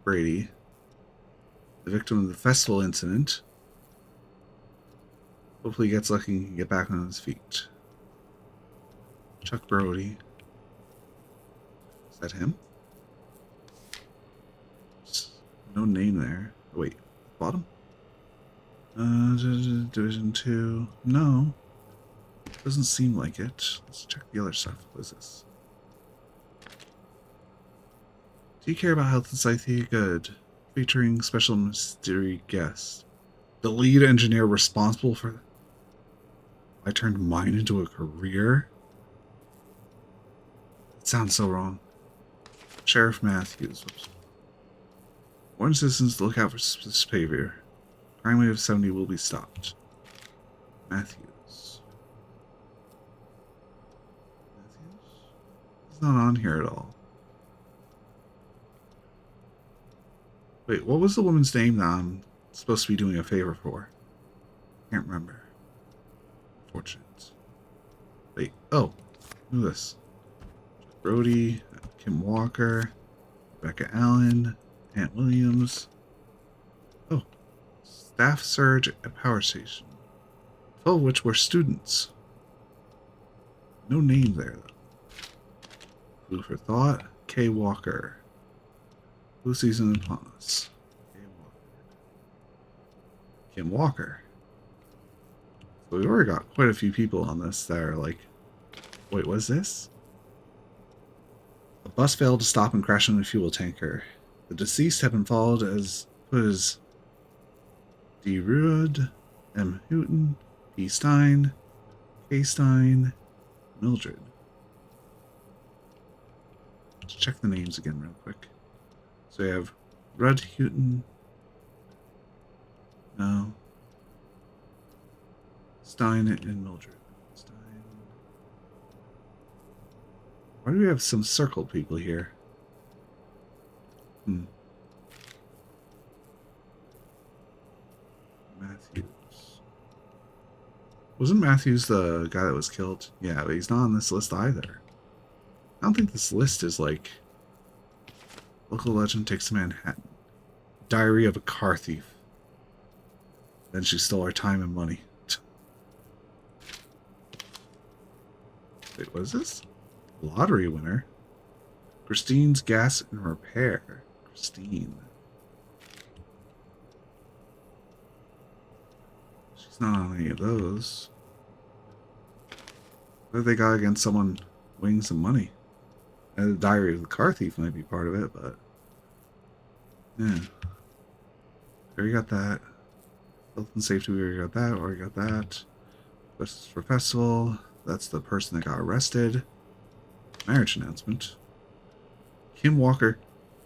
Brady. The victim of the festival incident. Hopefully he gets lucky and can get back on his feet. Chuck Brody. Is that him? No name there. Oh, wait, bottom? Division 2. No. Doesn't seem like it. Let's check the other stuff. What is this? Do you care about health and safety? Good. Featuring special mystery guest. The lead engineer responsible for... I turned mine into a career? It sounds so wrong. Sheriff Matthews. Whoops. Warn citizens to look out for suspicious behavior. Crime wave 70 will be stopped. Matthews. He's not on here at all. Wait, what was the woman's name that I'm supposed to be doing a favor for? Can't remember. Fortunate. Wait, oh, who's this? Brody, Kim Walker, Rebecca Allen, Aunt Williams. Oh, staff surge at power station. 12 of which were students. No name there, though. Food for thought, Kay Walker. Blue season upon us. Kay Walker. Kim Walker. So we've already got quite a few people on this that are like, wait, what's this? A bus failed to stop and crashed into a fuel tanker. The deceased had been followed as D. Rudd, M. Houghton, P. Stein, K. Stein, Mildred. Let's check the names again real quick. So we have Rudd, Houghton. No. Stein and Mildred. Stein. Why do we have some circle people here? Matthews. Wasn't Matthews the guy that was killed? Yeah, but he's not on this list either. I don't think this list is like... Local legend takes to Manhattan. Diary of a car thief. Then she stole our time and money. Wait, what is this? Lottery winner? Christine's Gas and Repair. Christine. She's not on any of those. What have they got against someone winning some money? And the Diary of the Car Thief might be part of it, but... yeah. We already got that. Health and safety, we already got that. Already got that. Justice for festival. That's the person that got arrested. Marriage announcement. Kim Walker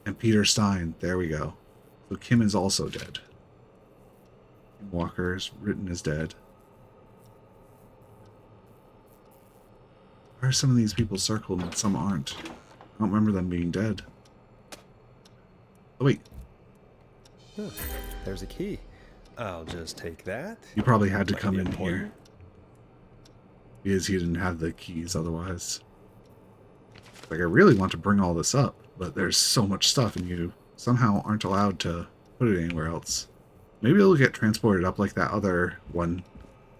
and Peter Stein. There we go. So Kim is also dead. Kim Walker is written as dead. Why are some of these people circled and some aren't? I don't remember them being dead. Oh, wait. Huh. There's a key. I'll just take that. You probably had to Might come be in important. here. Because you didn't have the keys otherwise. Like, I really want to bring all this up, but there's so much stuff and you somehow aren't allowed to put it anywhere else. Maybe it'll get transported up like that other one.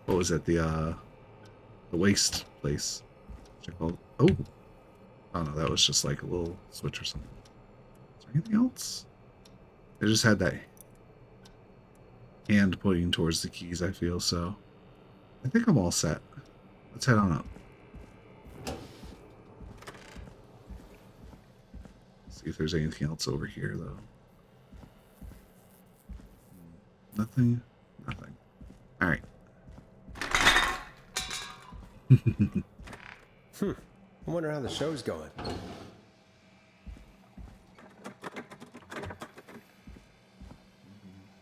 What was it? The waste place. What's it called? Oh! Oh no, that was just like a little switch or something. Is there anything else? They just had that hand pointing towards the keys, I feel, so I think I'm all set. Let's head on up. See if there's anything else over here, though. Nothing. Nothing. All right. I wonder how the show's going.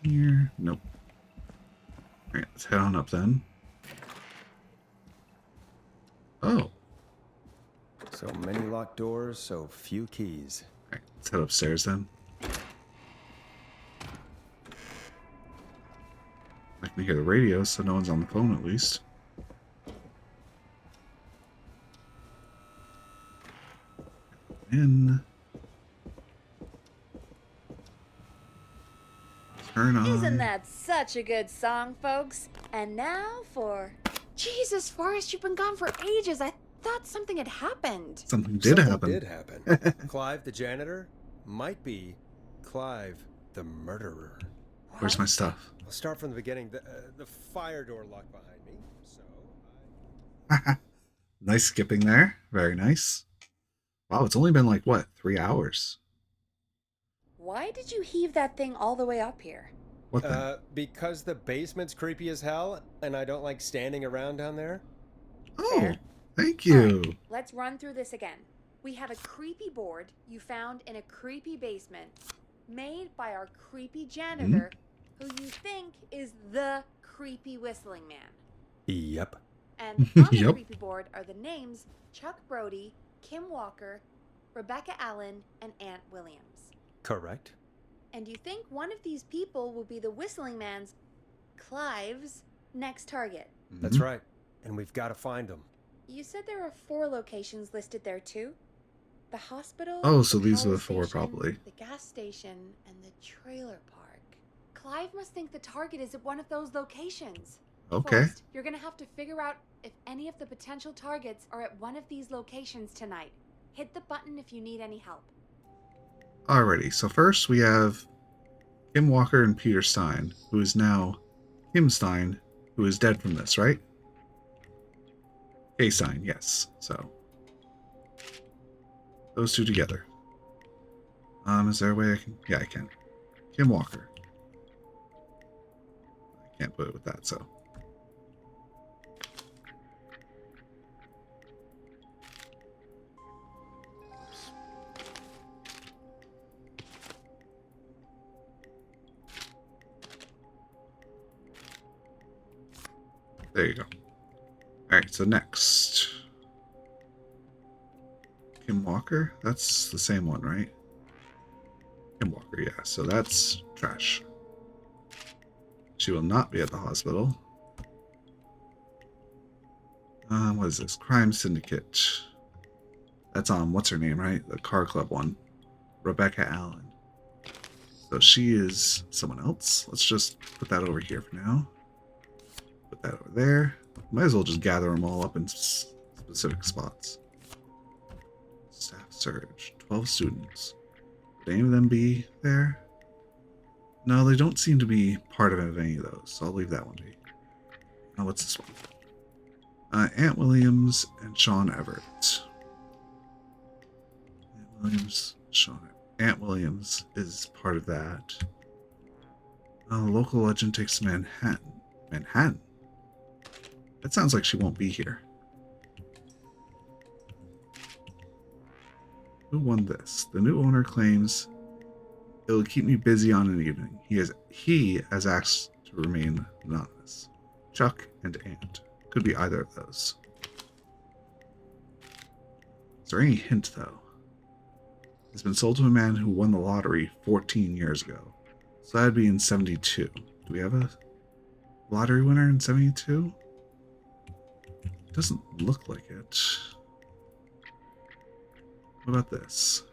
Here. Nope. All right, let's head on up then. Oh. So many locked doors, so few keys. All right, let's head upstairs then. I can hear the radio, so no one's on the phone at least. In. Turn on. Isn't that such a good song, folks? And now for... Jesus, Forrest, you've been gone for ages. I thought something had happened. Something did happen. Did happen. Clive the janitor might be Clive the murderer. Where's my stuff? I'll start from the beginning. The fire door locked behind me, so Nice skipping there. Very nice. Wow, it's only been like, what, 3 hours? Why did you heave that thing all the way up here? What the? Because the basement's creepy as hell, and I don't like standing around down there. Oh, Fair. thank you. Alright, let's run through this again. We have a creepy board you found in a creepy basement, made by our creepy janitor, who you think is the creepy whistling man. Yep. And on the Yep. creepy board are the names Chuck Brody, Kim Walker, Rebecca Allen, and Aunt Williams. Correct. And you think one of these people will be the whistling man's, Clive's, next target. That's right. And we've got to find them. You said there are 4 locations listed there too? The hospital, Oh, so these are power the 4 station, probably. the gas station, and the trailer park. Clive must think the target is at one of those locations. Okay. Forrest, you're gonna have to figure out if any of the potential targets are at one of these locations tonight. Hit the button if you need any help. Alrighty, so first we have Kim Walker and Peter Stein, who is now Kim Stein, who is dead from this, right? K Stein, yes. So those two together. Is there a way I can? Yeah, I can. Kim Walker. I can't put it with that, so. There you go. Alright, so next. Kim Walker? That's the same one, right? Kim Walker, yeah. So that's trash. She will not be at the hospital. What is this? Crime Syndicate. That's what's her name, right? The car club one. Rebecca Allen. So she is someone else. Let's just put that over here for now. Put that over there. Might as well just gather them all up in specific spots. Staff surge. 12 students. Would any of them be there? No, they don't seem to be part of any of those, so I'll leave that one be. Now, what's this one? Aunt Williams and Sean Everett. Aunt Williams, Sean. Aunt Williams is part of that. Local legend takes to Manhattan. Manhattan? That sounds like she won't be here. Who won this? The new owner claims it will keep me busy on an evening. He has asked to remain anonymous. Chuck and Ant. Could be either of those. Is there any hint, though? It's been sold to a man who won the lottery 14 years ago. So that'd be in 72. Do we have a lottery winner in 72? Doesn't look like it. What about this?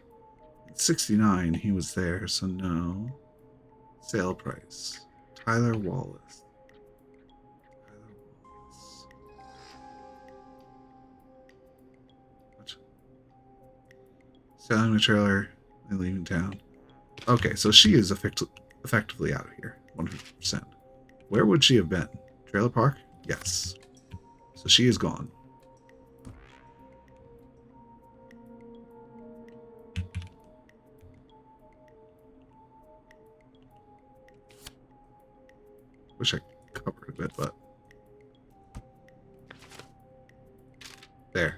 In 69, he was there, so no. Sale price. Tyler Wallace. What? Selling the trailer and leaving town. Okay, so she is effectively out of here. 100%. Where would she have been? Trailer park? Yes. So she is gone. Wish I covered a bit, but there.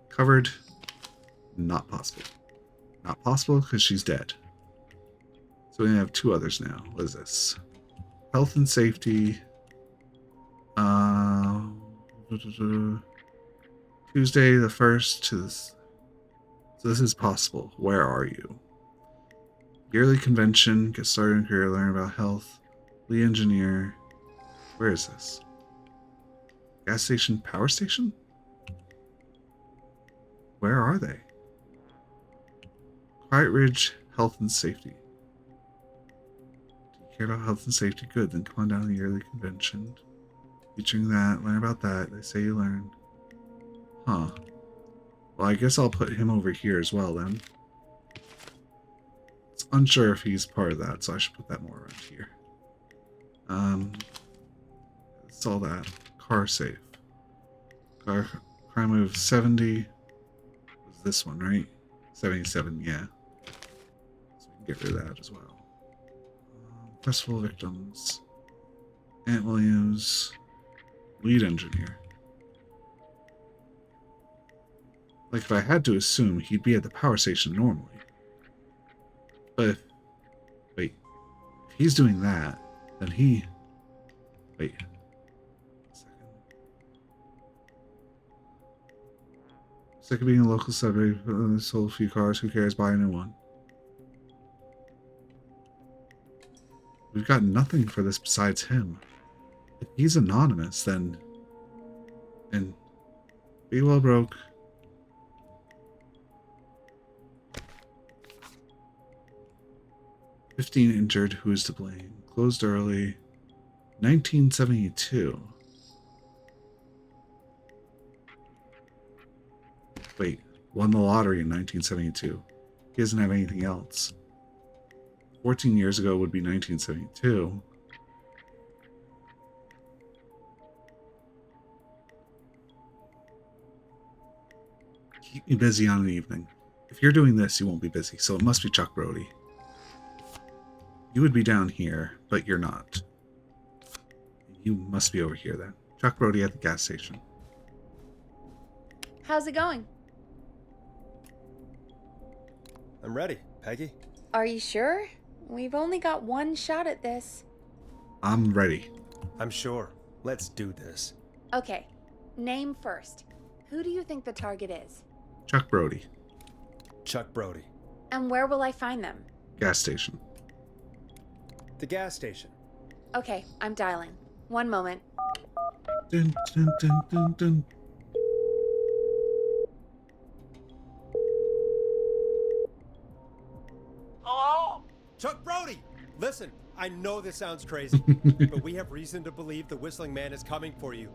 Covered. Not possible. Not possible because she's dead. So we have two others now. What is this? Health and safety. Tuesday the 1st to this. So this is possible. Where are you? Yearly convention. Get started in career. Learn about health. Lead engineer. Where is this? Gas station, power station? Where are they? Quiet Ridge, health and safety. Do you care about health and safety? Good, then come on down to the yearly convention. Featuring that, learn about that. They say you learned. Huh. Well, I guess I'll put him over here as well then. It's unsure if he's part of that, so I should put that more around here. It's all that. Car safe. Crime move 70. Was this one, right? 77, yeah. So we can get rid of that as well. Festival victims. Ant Williams. Lead engineer. Like, if I had to assume, he'd be at the power station normally. But if... Wait. If he's doing that, then he... Wait. A second. Sick of being a local celebrity, sold a few cars, who cares, buy a new one. We've got nothing for this besides him. If he's anonymous, then... And... Be well broke. "15 injured, who is to blame? Closed early. 1972. Wait, won the lottery in 1972. He doesn't have anything else. 14 years ago would be 1972. Keep me busy on an evening. If you're doing this, you won't be busy, so it must be Chuck Brody. You would be down here, but you're not. You must be over here then. Chuck Brody at the gas station. How's it going? I'm ready, Peggy. Are you sure? We've only got one shot at this. I'm ready. I'm sure. Let's do this. Okay, name first. Who do you think the target is? Chuck Brody. Chuck Brody. And where will I find them? Gas station. The gas station. Okay, I'm dialing. One moment. Dun, dun, dun, dun, dun. Hello? Chuck Brody! Listen, I know this sounds crazy, but we have reason to believe the Whistling Man is coming for you.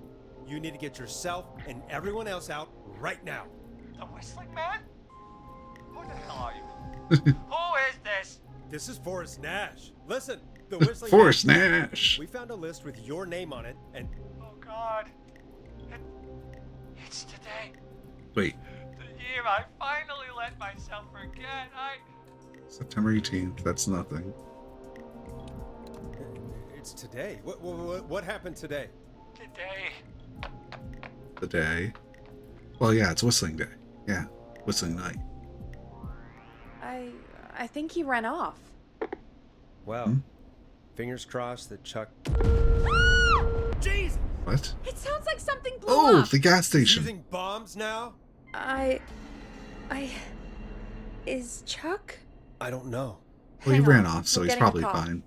You need to get yourself and everyone else out right now. The Whistling Man? Who the hell are you? Who is this? This is Forrest Nash. Listen, the Whistling Forrest Man. Nash. We found a list with your name on it, and Oh God. It's today. Wait. The year I finally let myself forget. September 18th. That's nothing. What's today? What happened today? Today. The day. Well, yeah, it's Whistling Day. Yeah, Whistling Night. I think he ran off. Well, fingers crossed that Chuck... Jeez! What? It sounds like something blew Oh, up. the gas station. Using bombs now? Is Chuck? I don't know. Well, he Hang ran on, off, so we're he's getting a probably call. fine.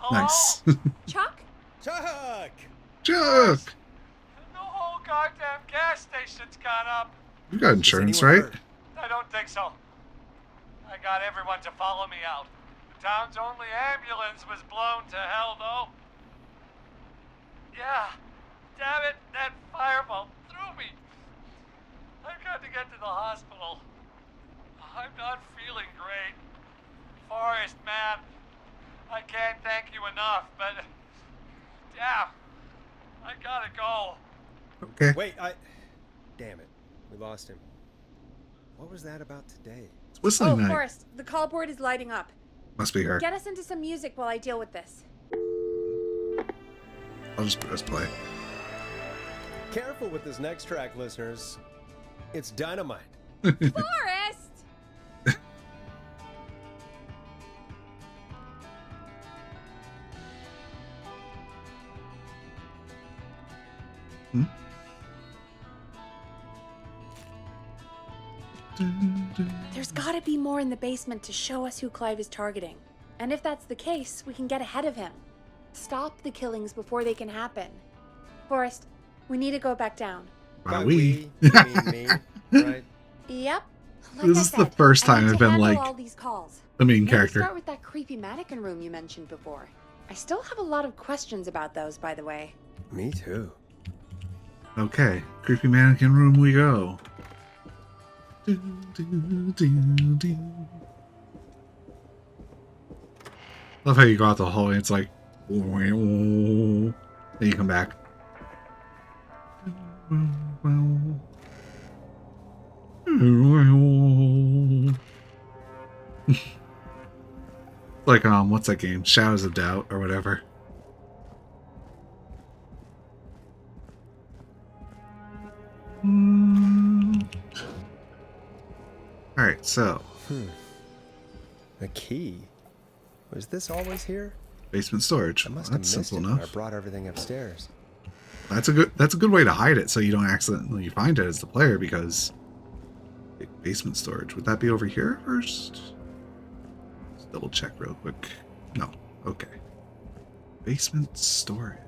Hello? Nice. Chuck? Chuck! Chuck! The whole goddamn gas station's gone up. You got insurance, anyone right? hurt? I don't think so. I got everyone to follow me out. The town's only ambulance was blown to hell, though. Yeah. Damn it, that fireball threw me. I've got to get to the hospital. I'm not feeling great. Forrest, man, I can't thank you enough, but... Damn. I gotta go. Okay. Wait, Damn it. We lost him. What was that about today? It's Whistling Oh, Night. Forrest, the call board is lighting up. Must be her. Get us into some music while I deal with this. I'll just press play. Careful with this next track, listeners. It's dynamite. Forrest! There's gotta be more in the basement to show us who Clive is targeting. And if that's the case, we can get ahead of him. Stop the killings before they can happen. Forrest, we need to go back down. Wow, By we. you mean me, right? Yep. Like This I is the said, first I time need I've to been handle like all these calls. the main Maybe character. start with that creepy mannequin room you mentioned before. I still have a lot of questions about those, by the way. Me too. Okay, creepy mannequin room we go. Love how you go out the hallway. It's like, then you come back. Like what's that game? Shadows of Doubt or whatever. Alright, so The key. Was this always here? basement storage. I must That's have missed simple it when I enough. brought everything upstairs. That's a good way to hide it so you don't accidentally find it as the player, because basement storage. Would that be over here first? Let's double check real quick. No. Okay. Basement storage.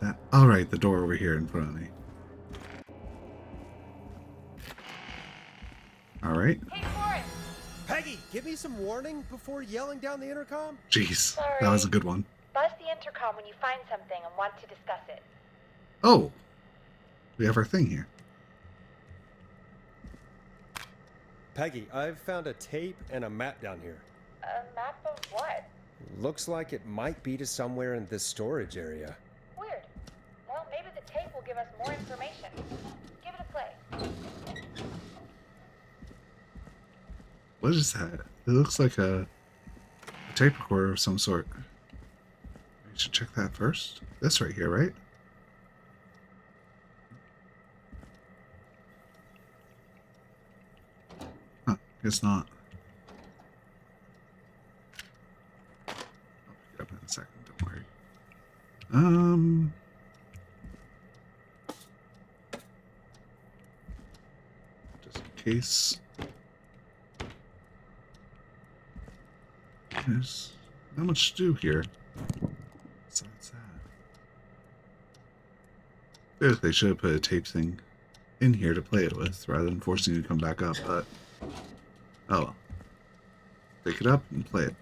That. All right, the door over here in front of me. All right. Hey, Forrest! Peggy, give me some warning before yelling down the intercom. Jeez, that was a good one. Buzz the intercom when you find something and want to discuss it. Oh, we have our thing here. Peggy, I've found a tape and a map down here. A map of what? Looks like it might be to somewhere in this storage area. Weird. Well, maybe the tape will give us more information. Give it a play. What is that? It looks like a tape recorder of some sort. We should check that first. This right here, right? Huh, guess not. I'll pick it up in a second, don't worry. Just in case. There's not much to do here. Besides that. They should have put a tape thing in here to play it with, rather than forcing you to come back up, but... Oh well. Pick it up and play it.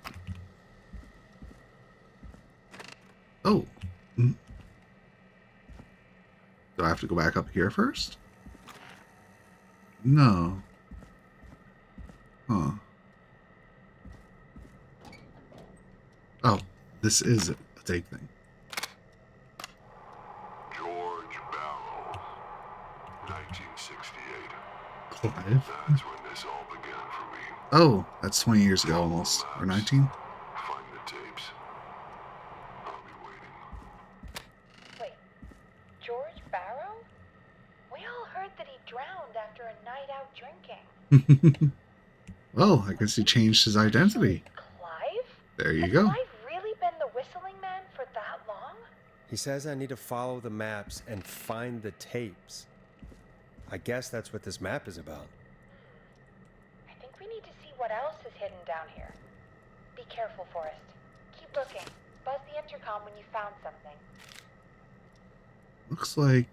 Oh. Do I have to go back up here first? No. Huh. Oh, this is a tape thing. George Barrow, 1968. Clive? That's when this all began for me. Oh, that's 20 years ago almost. Or 19? George Barrow? We all heard that he drowned after a night out drinking. Well, I guess he changed his identity. Clive? There you Has go. Clive really been the whistling man for that long? He says I need to follow the maps and find the tapes. I guess that's what this map is about. I think we need to see what else is hidden down here. Be careful, Forrest. Keep looking. Buzz the intercom when you found something. Looks like...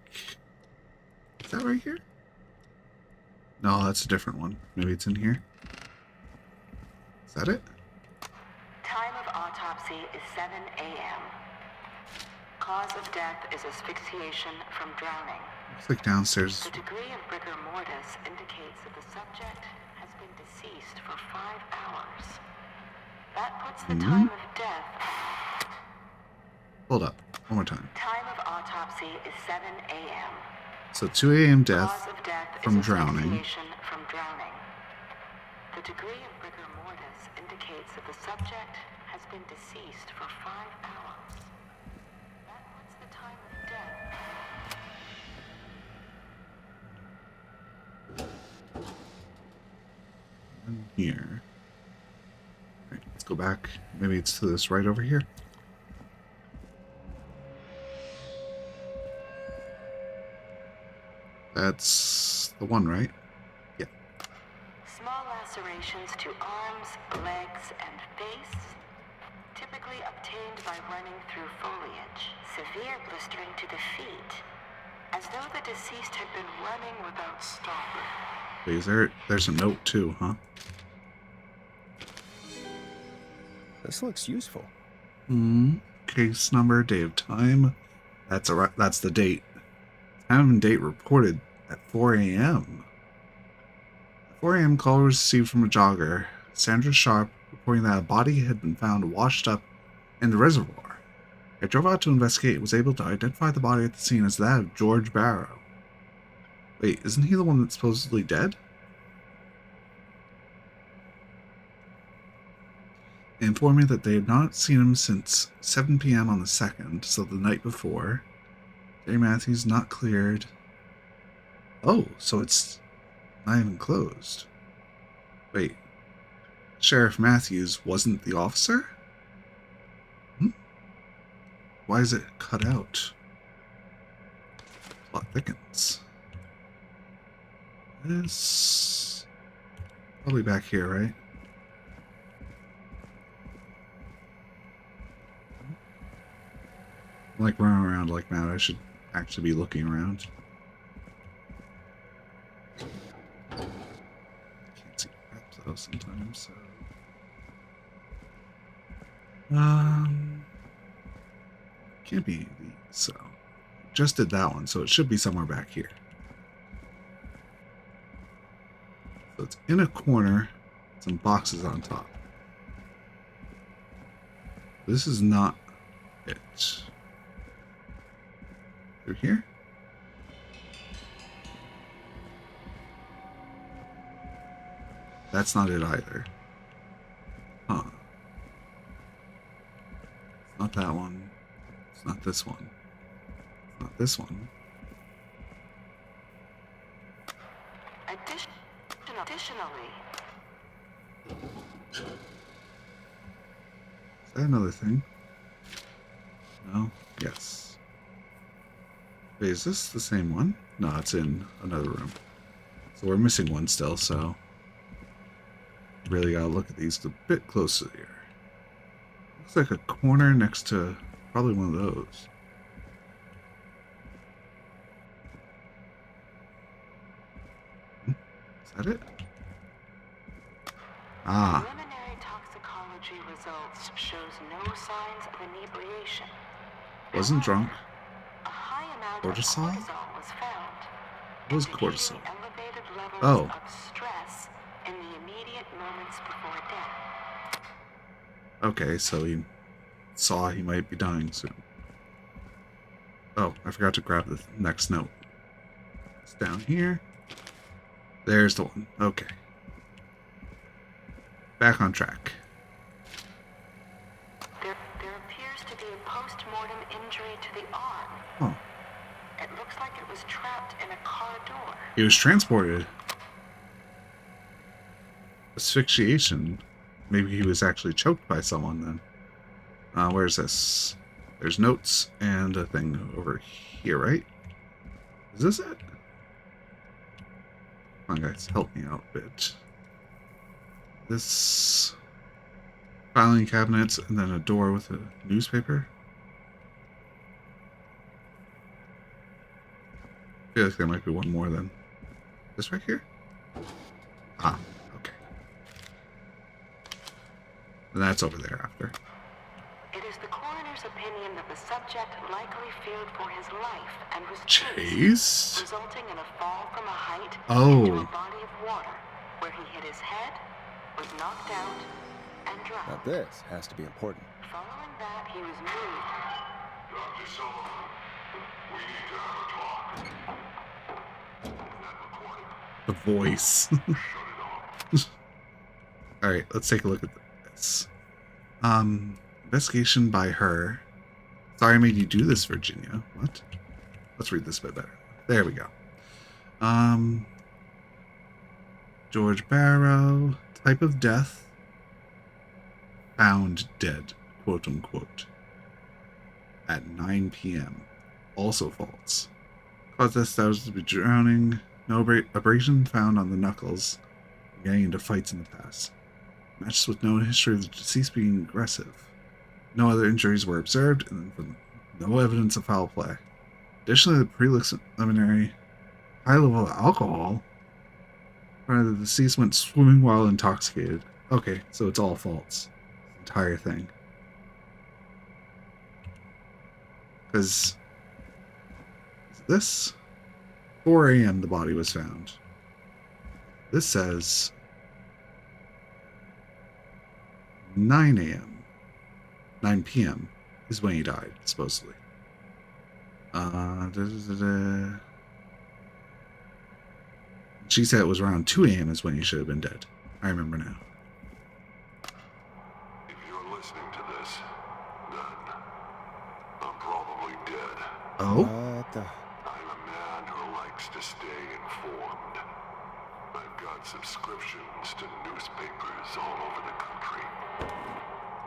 Is that right here? No, that's a different one. Maybe it's in here. Is that it? Time of autopsy is 7 a.m. Cause of death is asphyxiation from drowning. Looks like downstairs. The degree of rigor mortis indicates that the subject has been deceased for 5 hours. That puts the time of death... Hold up. One more time. Time of autopsy is 7 a.m. So 2 a.m. death Cause of death from is drowning. asphyxiation from drowning. The degree of rigor mortis indicates that the subject has been deceased for 5 hours. That puts the time of death... In here. Right, let's go back. Maybe it's to this right over here. That's the one, right? Yeah. Small lacerations to arms, legs, and face, typically obtained by running through foliage. Severe blistering to the feet, as though the deceased had been running without stopping. Wait, there's a note too, huh? This looks useful. Case number, date of time. That's the date. Time and date reported at 4 a.m. A 4 a.m. call was received from a jogger, Sandra Sharp, reporting that a body had been found washed up in the reservoir. I drove out to investigate and was able to identify the body at the scene as that of George Barrow. Wait, isn't he the one that's supposedly dead? They informed me that they had not seen him since 7 p.m. on the 2nd, so the night before. Jerry Matthews not cleared. Oh, so it's not even closed. Wait. Sheriff Matthews wasn't the officer? Why is it cut out? Plot thickens. This... Probably back here, right? I'm like running around like mad. I should actually be looking around. Can't see crap though sometimes, so... Can't be these, so... Just did that one, so it should be somewhere back here. So it's in a corner, some boxes on top. This is not it. Through here? That's not it either. Huh. It's not that one. It's not this one. It's not this one. Additionally, Is that another thing? No? Yes. Wait, is this the same one? No, it's in another room. So we're missing one still, so... Really gotta look at these a bit closer here. Looks like a corner next to probably one of those. Is that it? Ah. preliminary toxicology results shows no signs of inebriation. Wasn't drunk. A high amount Cortisol? of cortisol was found. What was indicating cortisol? Elevated levels Oh. of stress in the immediate moments before death. Okay, so he saw he might be dying soon. Oh, I forgot to grab the next note. It's down here. There's the one. Okay. Back on track. There appears to be a post-mortem injury to the arm. Oh. At in a car door. He was transported. Asphyxiation. Maybe he was actually choked by someone then. Where's this? There's notes and a thing over here, right? Is this it? Come on, guys, help me out a bit. This filing cabinets and then a door with a newspaper. I feel like there might be one more then. This right here? Ah, okay. And that's over there after. It is the coroner's opinion that the subject likely feared for his life and was chased, resulting in a fall from a height into a Oh. body of water, where he hit his head, was knocked out, and drowned. Now this has to be important. Following that, he was moved. Dr. Sullivan, we need to have a talk. The voice. Alright, let's take a look at this. Investigation by her. Sorry I made you do this, Virginia. What? Let's read this a bit better. There we go. George Barrow. Type of death. Found dead, quote unquote. At 9 p.m. Also false. Cause death status to be drowning. No abrasion found on the knuckles. Getting into fights in the past. Matches with no history of the deceased being aggressive. No other injuries were observed, and no evidence of foul play. Additionally, the preliminary high level of alcohol. The deceased went swimming while intoxicated. Okay, so it's all false. The entire thing. Because this 4 a.m. the body was found. This says 9 a.m. 9 p.m. is when he died, supposedly. She said it was around 2 a.m. is when he should have been dead. I remember now. If you're listening to this, then I'm probably dead. Oh? What the? I'm a man who likes to stay informed. I've got subscriptions to newspapers all over the country.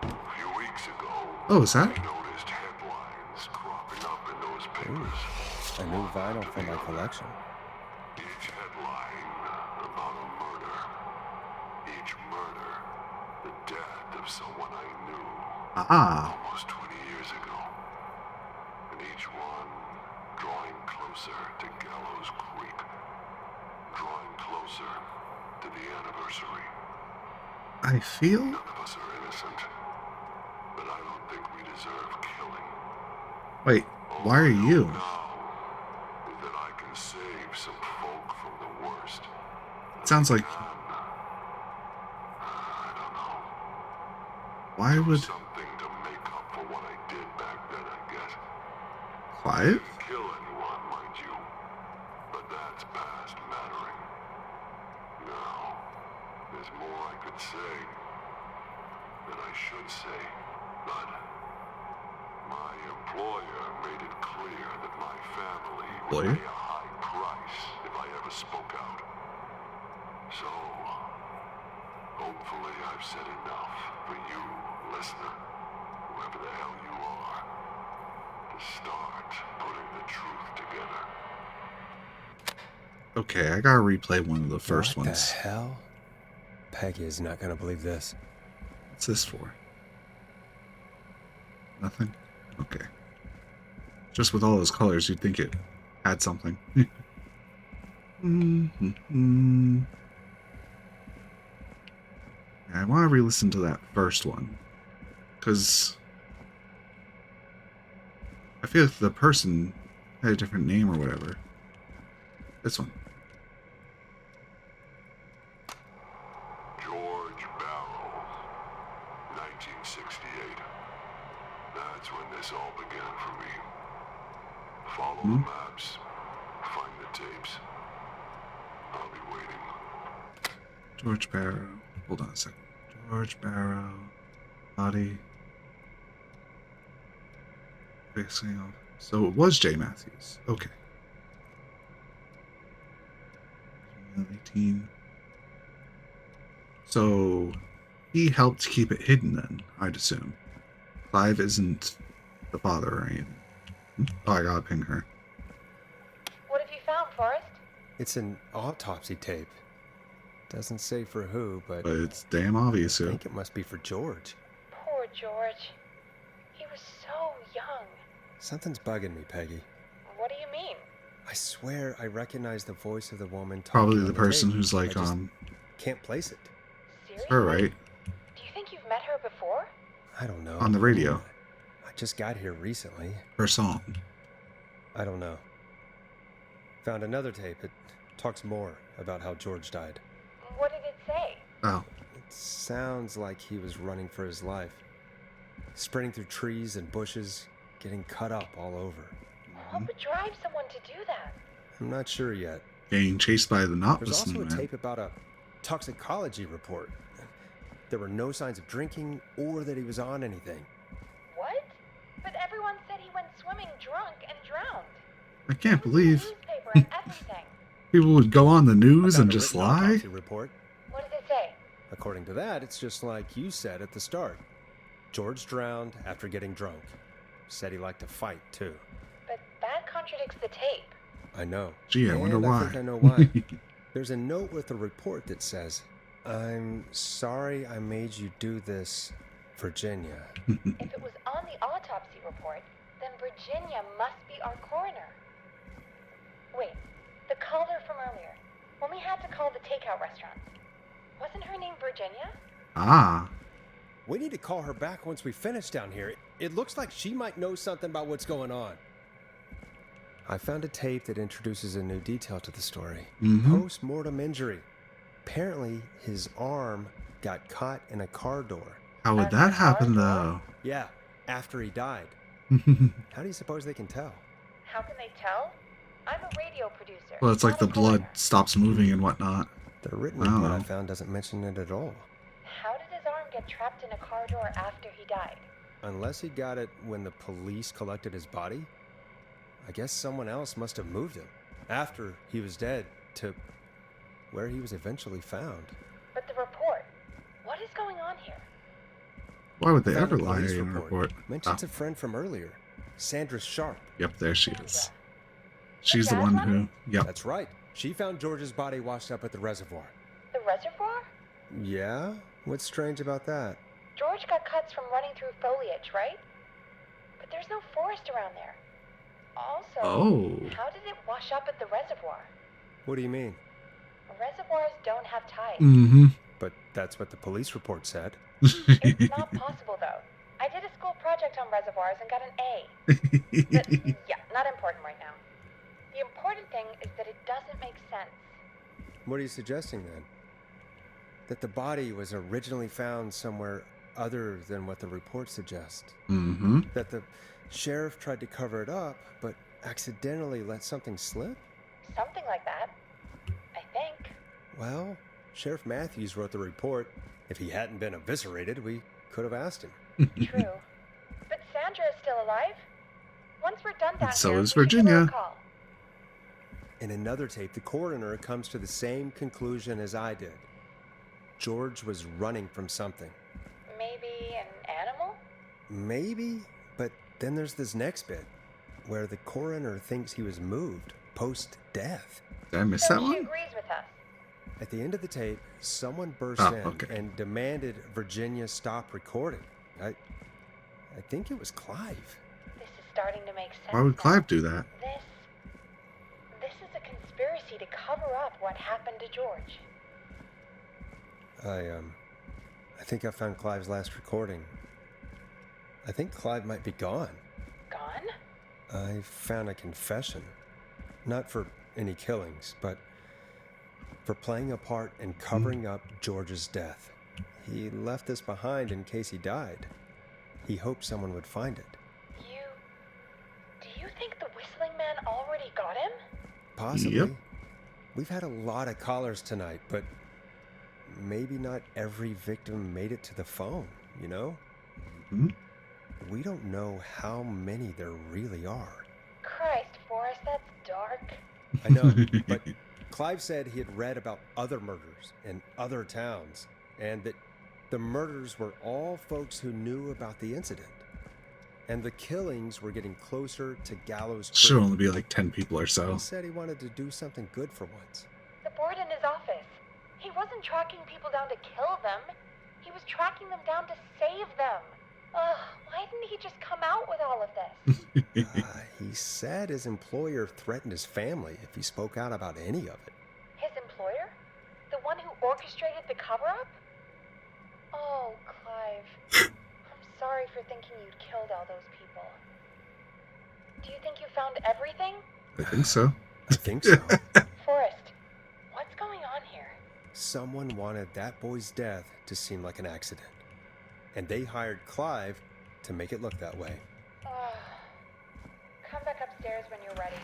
A few weeks ago, Oh, is that? I noticed headlines cropping up in those papers. A new vinyl for my collection. Each headline about a murder. Each murder, the death of someone I knew Ah. almost 20 years ago. And each one drawing closer to Gallows Creek. Drawing closer to the anniversary. I feel. None of us are innocent. But I don't think we deserve killing. Wait, why are you? That I can save some folk from the worst. It sounds like. I don't know. Why would Something to make up for what I did back then, I guess. Clive? Didn't kill anyone, mind you. But that's past mattering. Now, there's more I could say. That I should say. But my employer made it clear that my family would Employer? pay a high price if I ever spoke out. So, hopefully I've said enough for you, listener, whoever the hell you are, to start putting the truth together. Okay, I gotta replay one of the first What ones. the hell? Peggy is not gonna believe this. What's this for? Nothing? Okay. Just with all those colors, you'd think it had something. I want to re-listen to that first one. Because I feel like the person had a different name or whatever. This one. George Barrow, 1968. That's when this all began for me. Follow the maps, find the tapes. I'll be waiting. George Barrow. Hold on a second. George Barrow. Body. Fixing off. So it was Jay Matthews. Okay. 18. So he helped keep it hidden then, I'd assume. Clive isn't the father or anything. Oh, I gotta ping her. What have you found, Forrest? It's an autopsy tape. Doesn't say for who, but it's damn obvious I who. think it must be for George. Poor George. He was so young. Something's bugging me, Peggy. What do you mean? I swear I recognize the voice of the woman talking Probably on the person tape. who's like, I just can't place it. Seriously? her, right? Do you think you've met her before? I don't know. On the radio. I just got here recently. Her song. I don't know. Found another tape. It talks more about how George died. What did it say? Oh. It sounds like he was running for his life. Sprinting through trees and bushes, getting cut up all over. What would drive someone to do that? I'm not sure yet. Getting chased by the not There's listening also a man. tape about a toxicology report. There were no signs of drinking or that he was on anything. What? But everyone said he went swimming drunk and drowned. I can't believe Newspaper and everything. people would go on the news Found and a just written lie. autopsy report. What did it say? According to that, it's just like you said at the start. George drowned after getting drunk. Said he liked to fight, too. But that contradicts the tape. I know. Gee, I wonder And why. I think I know why. There's a note with the report that says, "I'm sorry I made you do this, Virginia." If it was on the autopsy report, then Virginia must be our coroner. Wait, the caller from earlier, when we had to call the takeout restaurant, wasn't her name Virginia? Ah. We need to call her back once we finish down here. It looks like she might know something about what's going on. I found a tape that introduces a new detail to the story. Post-mortem injury. Apparently, his arm got caught in a car door. How would that happen, though? Yeah, after he died. How do you suppose they can tell? How can they tell? I'm a radio producer. Well, it's like not the a coroner. blood stops moving and whatnot. The written I don't report I know. found doesn't mention it at all. How did his arm get trapped in a car door after he died? Unless he got it when the police collected his body, I guess someone else must have moved him after he was dead to where he was eventually found. But the report, what is going on here? Why would they Found ever a lie police in a report? Mentions a friend from earlier, Sandra Sharp. Yep, there she is. She's the one who. Yep. That's right. She found George's body washed up at the reservoir. The reservoir? Yeah? What's strange about that? George got cuts from running through foliage, right? But there's no forest around there. Also, Oh. how did it wash up at the reservoir? What do you mean? Reservoirs don't have tides. Mm-hmm. But that's what the police report said. It's not possible, though. I did a school project on reservoirs and got an A. But, yeah, not important right now. The important thing is that it doesn't make sense. What are you suggesting then? That the body was originally found somewhere other than what the report suggests? Mm-hmm. That the sheriff tried to cover it up, but accidentally let something slip? Something like that. I think. Well, Sheriff Matthews wrote the report. If he hadn't been eviscerated, we could have asked him. True. But Sandra is still alive. Once we're done down So here, is we should give her a Virginia. call. In another tape, the coroner comes to the same conclusion as I did. George was running from something. Maybe an animal? Maybe, but then there's this next bit where the coroner thinks he was moved post-death. Did I miss So that she one? agrees with us. At the end of the tape, someone burst Oh, in okay. and demanded Virginia stop recording. I think it was Clive. This is starting to make sense. Why would now. Clive do that? This is a conspiracy to cover up what happened to George. I think I found Clive's last recording. I think Clive might be gone. Gone? I found a confession. Not for any killings, but for playing a part in covering up George's death. He left this behind in case he died. He hoped someone would find it. Do you think the Whistling Man already got him? Possibly. Yep. We've had a lot of callers tonight, but maybe not every victim made it to the phone, you know? Hmm? We don't know how many there really are. Christ, Forrest, that's dark. I know, but Clive said he had read about other murders in other towns, and that the murders were all folks who knew about the incident. And the killings were getting closer to Gallows Creek. Should only be like 10 people or so. He said he wanted to do something good for once. The board in his office. He wasn't tracking people down to kill them. He was tracking them down to save them. Ugh, why didn't he just come out with all of this? He said his employer threatened his family if he spoke out about any of it. His employer? The one who orchestrated the cover-up? Oh, Clive. I'm sorry for thinking you'd killed all those people. Do you think you found everything? I think so. I think so. Forrest, what's going on here? Someone wanted that boy's death to seem like an accident. And they hired Clive to make it look that way. Come back upstairs when you're ready.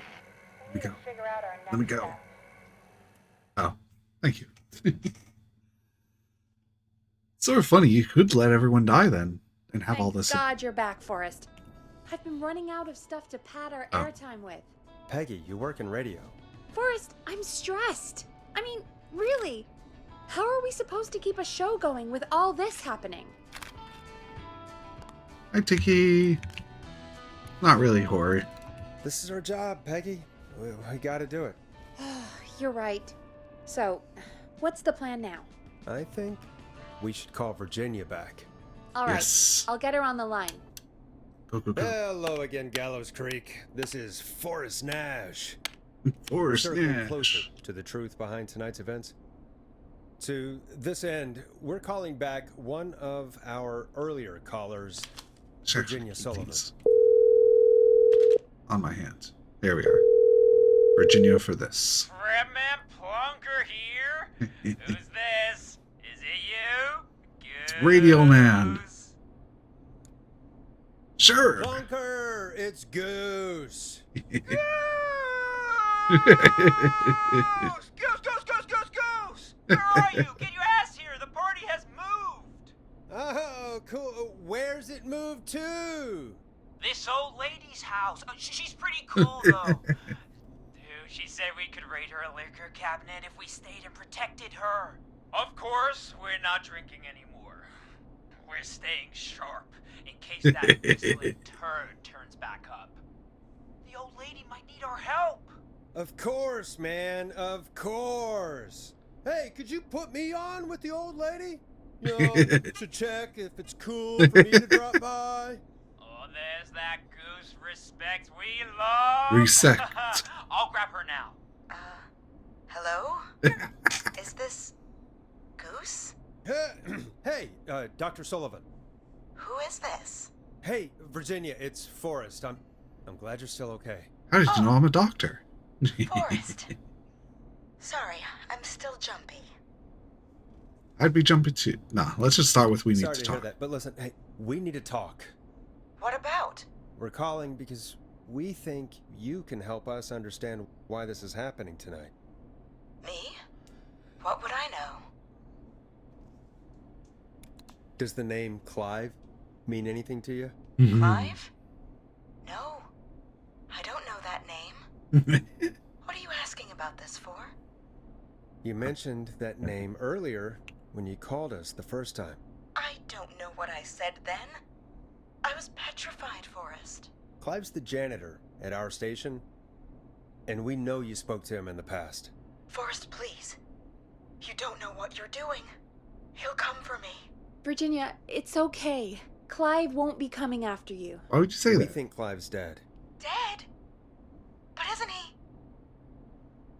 Let me go. Figure out our next Let me go. step. Oh, thank you. It's sort of funny. You could let everyone die then and have all this. God, you're back, Forrest. I've been running out of stuff to pad our airtime with. Peggy, you work in radio. Forrest, I'm stressed. I mean, really. How are we supposed to keep a show going with all this happening? Hi, Tiki. Not really horror. This is our job, Peggy. We gotta do it. You're right. So, what's the plan now? I think we should call Virginia back. All right, Yes. I'll get her on the line. Go, go, go. Hello again, Gallows Creek. This is Forrest Nash. Forrest We're circling Nash. closer to the truth behind tonight's events. To this end, we're calling back one of our earlier callers, Sure. Virginia Sullivan. Please. On my hands. There we are. Virginia for this. Redman Plunker here. Who's this? Is it you? It's Radio Man. Sure. Plunker, it's Goose. Goose! Where are you? Get your ass here. The party has moved. Oh, cool. Where's it moved to? This old lady's house. Oh, she's pretty cool, though. Dude, she said we could raid her liquor cabinet if we stayed and protected her. Of course, we're not drinking anymore. We're staying sharp in case that whistling turd turns back up. The old lady might need our help. Of course, man. Of course. Hey, could you put me on with the old lady? You know, to check if it's cool for me to drop by. Oh, there's that Goose respect we love. Respect. I'll grab her now. Hello? Is this Goose? Hey, Dr. Sullivan. Who is this? Hey, Virginia, it's Forrest. I'm glad you're still okay. How did you know I'm a doctor? Forrest. Sorry, I'm still jumpy. I'd be jumping too. Nah, let's just start with we need Sorry to to hear talk. that, but listen, hey, we need to talk. What about? We're calling because we think you can help us understand why this is happening tonight. Me? What would I know? Does the name Clive mean anything to you? Clive? No. I don't know that name. What are you asking about this for? You mentioned that name earlier when you called us the first time. I don't know what I said then. I was petrified, Forrest. Clive's the janitor at our station, and we know you spoke to him in the past. Forrest, please. You don't know what you're doing. He'll come for me. Virginia, it's okay. Clive won't be coming after you. Why would you say We that? think Clive's dead. Dead? But isn't he?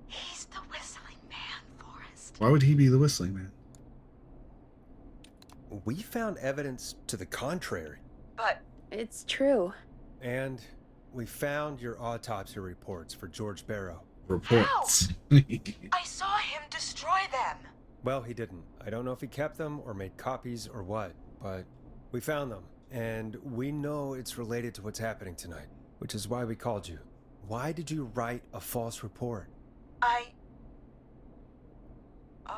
He's the whistling man, Forrest. Why would he be the whistling man? We found evidence to the contrary. But It's true. And we found your autopsy reports for George Barrow. Reports. I saw him destroy them. Well, he didn't. I don't know if he kept them or made copies or what, but we found them. And we know it's related to what's happening tonight, which is why we called you. Why did you write a false report? All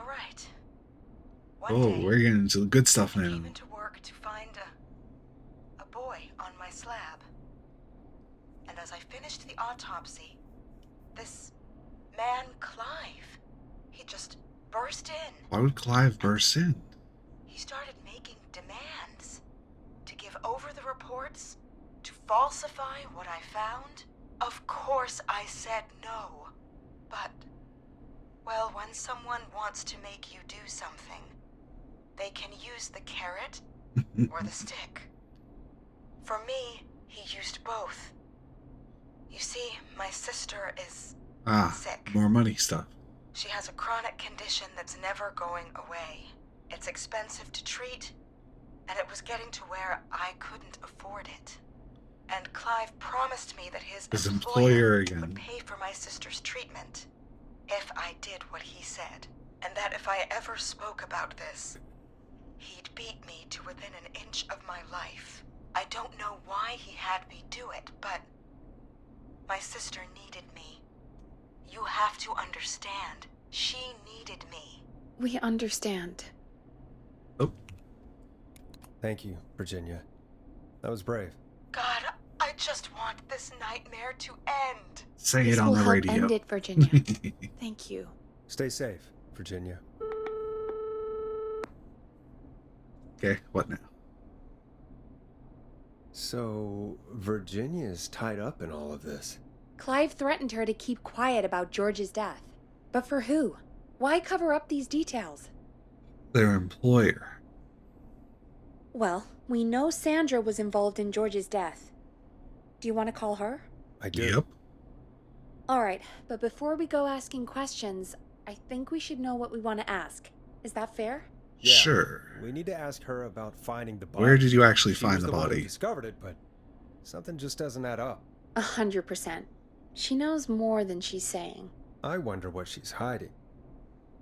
right. Oh, we're getting into the good stuff I now. came into work to find a boy on my slab. And as I finished the autopsy, this man, Clive, he just burst in. Why would Clive burst in? He started making demands to give over the reports, to falsify what I found. Of course I said no. But, well, when someone wants to make you do something, they can use the carrot or the stick. For me, he used both. You see, my sister is sick. More money stuff. She has a chronic condition that's never going away. It's expensive to treat, and it was getting to where I couldn't afford it. And Clive promised me that his employer would again. pay for my sister's treatment if I did what he said, and that if I ever spoke about this, he'd beat me to within an inch of my life. I don't know why he had me do it, but my sister needed me. You have to understand. She needed me. We understand. Oh. Thank you, Virginia. That was brave. God, I just want this nightmare to end. Say This it on will the help radio. end it, Virginia. Thank you. Stay safe, Virginia. Okay, what now? So, Virginia's tied up in all of this. Clive threatened her to keep quiet about George's death. But for who? Why cover up these details? Their employer. Well, we know Sandra was involved in George's death. Do you want to call her? I do. Yep. Alright, but before we go asking questions, I think we should know what we want to ask. Is that fair? Yeah, Sure. We need to ask her about finding the body. Where did you actually She find was the one who body? discovered it, but something just doesn't add up. 100%. She knows more than she's saying. I wonder what she's hiding.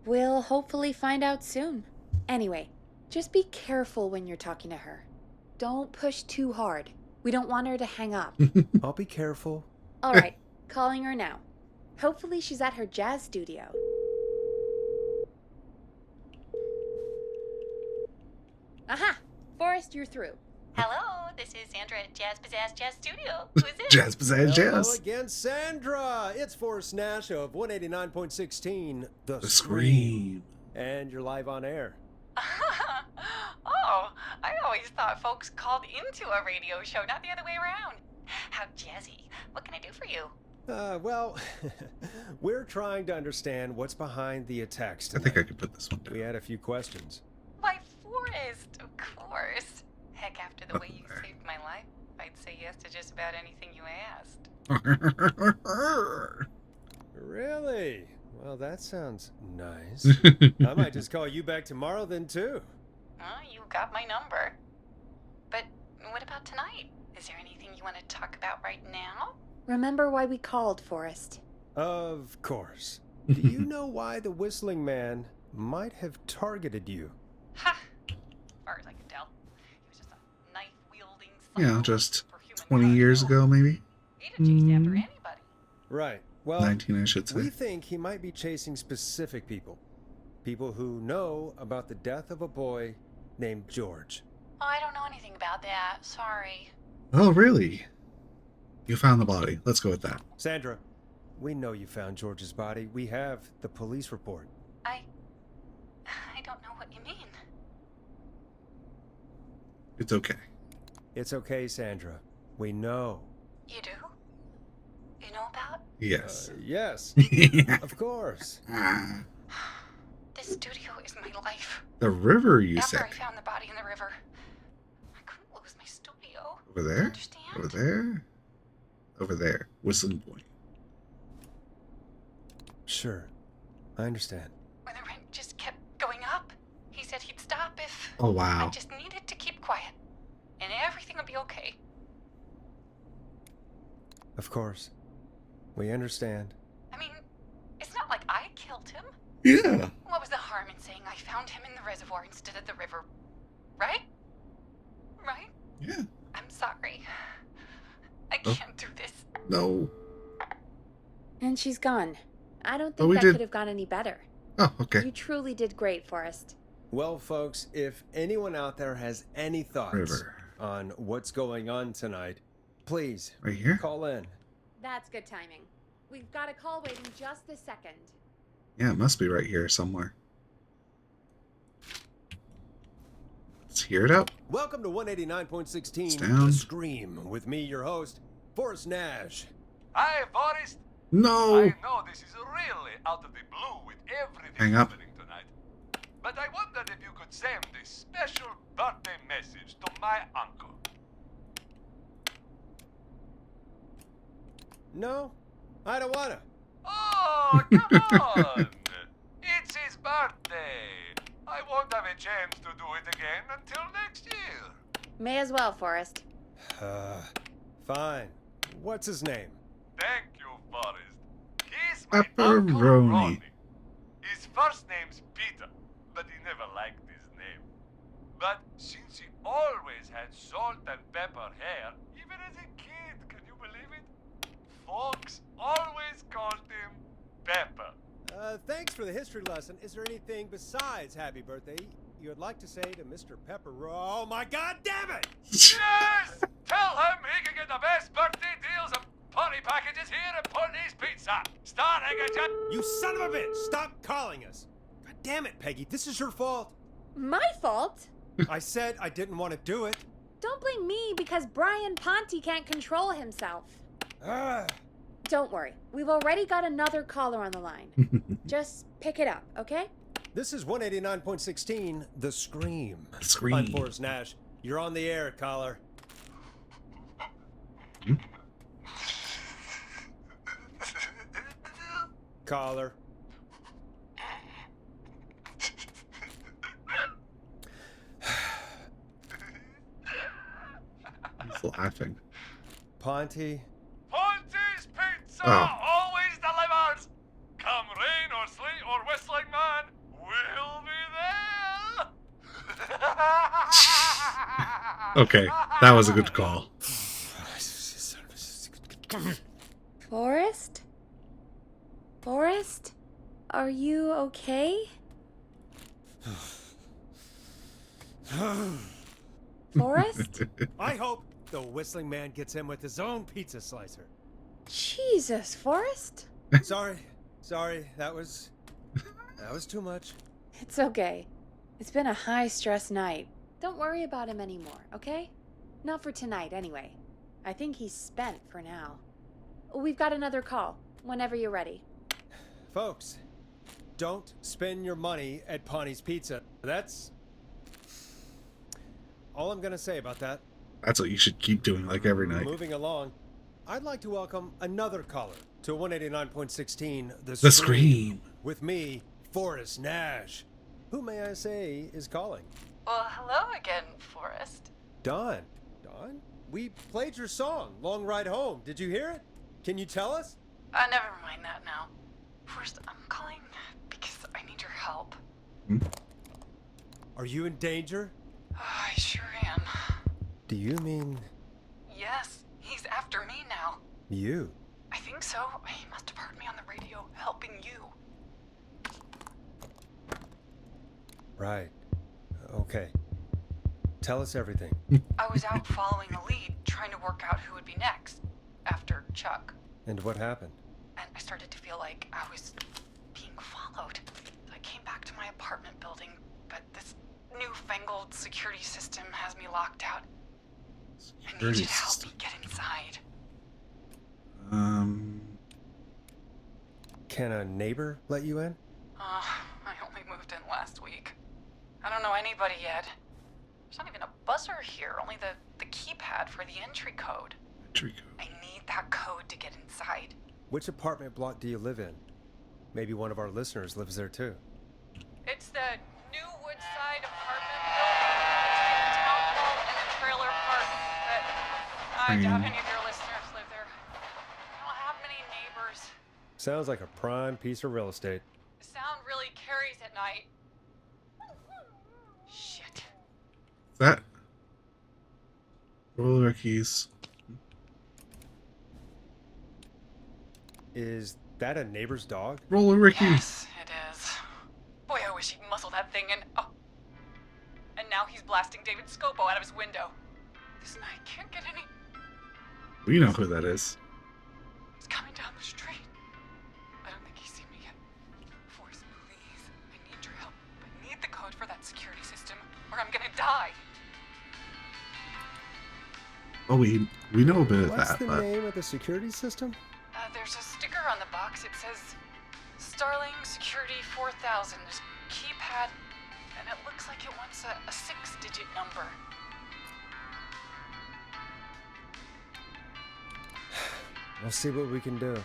We'll hopefully find out soon. Anyway, just be careful when you're talking to her. Don't push too hard. We don't want her to hang up. I'll be careful. Alright, calling her now. Hopefully she's at her jazz studio. Aha! Forrest, you're through. Hello, this is Sandra at Jazz Pizzazz Jazz Studio. Who's it? Jazz Pizzazz Hello Jazz. again, Sandra. It's Forrest Nash of 189.16, The Scream. And you're live on air. Oh, I always thought folks called into a radio show, not the other way around. How jazzy. What can I do for you? Well, we're trying to understand what's behind the attacks I tonight. think I could put this one down. We had a few questions. Why, Forrest, of course. Heck, after the way you saved my life, I'd say yes to just about anything you asked. Really? Well, that sounds nice. I might just call you back tomorrow then, too. You got my number. But what about tonight? Is there anything you want to talk about right now? Remember why we called, Forrest. Of course. Do you know why the Whistling Man might have targeted you? Ha! As far as I can tell, he was just a knife-wielding Yeah, just 20 years ago, maybe? He'd have chased after anybody. Right. Well, 19, I should we say. think he might be chasing specific people. People who know about the death of a boy named George. Oh, I don't know anything about that. Sorry. Oh, really? You found the body. Let's go with that. Sandra, we know you found George's body. We have the police report. I don't know what you mean. It's okay. It's okay, Sandra. We know. You do? You know about? Yes. Yes. Of course. This studio is my life. The river, you After said. I found the body in the river, I couldn't lose my studio. Over there? Understand? Over there? Over there. Whistling Point. Sure. I understand. When the rent just kept going up, he said he'd stop if Oh, wow. I just needed to keep quiet. And everything would be okay. Of course. We understand. I mean, it's not like I killed him. Yeah. What was the harm in saying I found him in the reservoir instead of the river? Right? Right? Yeah. I'm sorry. I Oh. can't do this. No. And she's gone. I don't Oh, think we that did- could have gone any better. Oh, okay. You truly did great, Forrest. Well, folks, if anyone out there has any thoughts River. on what's going on tonight, please Right here? call in. That's good timing. We've got a call waiting just this second. Yeah, it must be right here somewhere. Let's hear it out. Welcome to 189.16 down. The Scream with me, your host, Forrest Nash. Hi, Forrest. No! I know this is really out of the blue with everything Hang up. happening tonight. But I wondered if you could send this special birthday message to my uncle. No, I don't wanna. Oh, come on! It's his birthday. I won't have a chance to do it again until next year. May as well, Forrest. Fine. What's his name? Thank you, Forrest. He's my Uncle Pepperoni. Ronnie. His first name's Peter, but he never liked his name. But since he always had salt and pepper hair, even as a kid, can you believe it? Folks always called him Pepper. Thanks for the history lesson. Is there anything besides happy birthday you would like to say to Mr. Pepper? Oh my god damn it! Yes! Tell him he can get the best birthday deals and party packages here at Putney's Pizza. Starting at You son of a bitch! Stop calling us! God damn it, Peggy, this is your fault. My fault? I said I didn't want to do it. Don't blame me because Brian Ponte can't control himself. Don't worry. We've already got another caller on the line. Just pick it up, okay? This is 189.16 The Scream. Scream. I'm Forrest Nash. You're on the air, caller. Caller. He's laughing. Ponte. Ponte's Pizza Oh. always delivers. Come rain or sleet or whistling man, we'll be there. Okay, that was a good call. Forrest? Forrest? Are you okay? Forrest? I hope the whistling man gets him with his own pizza slicer. Jesus, Forrest? Sorry, that was too much. It's okay. It's been a high-stress night. Don't worry about him anymore, okay? Not for tonight, anyway. I think he's spent for now. We've got another call, whenever you're ready. Folks, don't spend your money at Ponte's Pizza. That's all I'm gonna say about that. That's what you should keep doing, like every night. Moving along, I'd like to welcome another caller to 189.16 The Scream. With me, Forrest Nash. Who may I say is calling? Well, hello again, Forrest. Don. Don? We played your song, Long Ride Home. Did you hear it? Can you tell us? Never mind that now. First, I'm calling because I need your help. Are you in danger? I sure am. Do you mean Yes, he's after me now. you? I think so. He must have heard me on the radio helping you. Right. Okay. Tell us everything. I was out following a lead, trying to work out who would be next, after Chuck. And what happened? And I started to feel like I was being followed. I came back to my apartment building, but this newfangled security system has me locked out. I need you to help me get inside. Can a neighbor let you in? I only moved in last week. I don't know anybody yet. There's not even a buzzer here, only the keypad for the entry code. Entry code. I need that code to get inside. Which apartment block do you live in? Maybe one of our listeners lives there too. It's the new Woodside apartment building between the town hall and the trailer park. But I doubt any of your listeners live there. I don't have many neighbors. Sounds like a prime piece of real estate. The sound really carries at night. Shit. That roller keys. Is that a neighbor's dog? Roller Ricky. Yes, it is. Boy, I wish he'd muzzle that thing and and now he's blasting David Scopo out of his window. This night can't get any. We know who that is. He's coming down the street. I don't think he's seen me yet. Forrest, die. Oh, we know a bit of What's that, the but name of the security system? There's a sticker on the box. It says Starling Security 4000. There's a keypad, and it looks like it wants a 6-digit number. We'll see what we can do.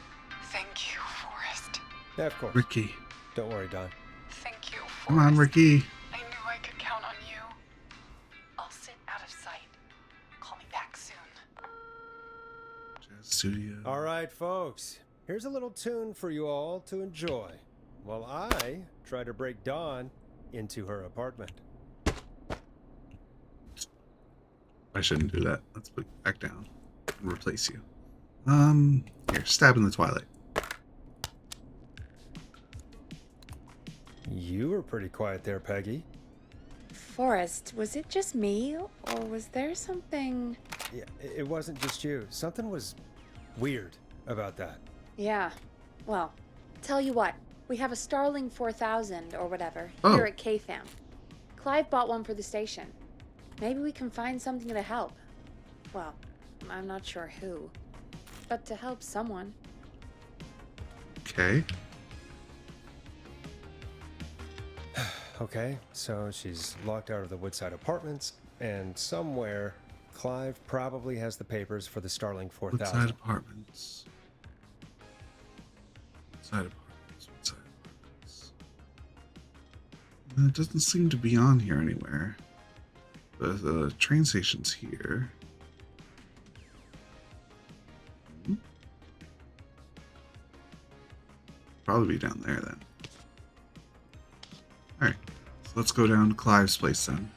Thank you, Forrest. Yeah, of course. Ricky. Don't worry, Don. Thank you, Forrest. Come on, Ricky. I knew I could count on you. I'll sit out of sight. Call me back soon. Jazz Studio. All right, folks. Here's a little tune for you all to enjoy while I try to break Dawn into her apartment. I shouldn't do that. Let's put you back down and replace you. Here, stab in the twilight. You were pretty quiet there, Peggy. Forrest, was it just me, or was there something? Yeah, it wasn't just you. Something was weird about that. Yeah. Well, tell you what, we have a Starling 4000 or whatever Oh. here at KFAM. Clive bought one for the station. Maybe we can find something to help. Well, I'm not sure who, but to help someone. Okay. Okay, so she's locked out of the Woodside Apartments, and somewhere Clive probably has the papers for the Starling 4000. Woodside Apartments. Woodside Apartments. Woodside Apartments. It doesn't seem to be on here anywhere. The train station's here. Probably be down there then. Alright, so let's go down to Clive's place then.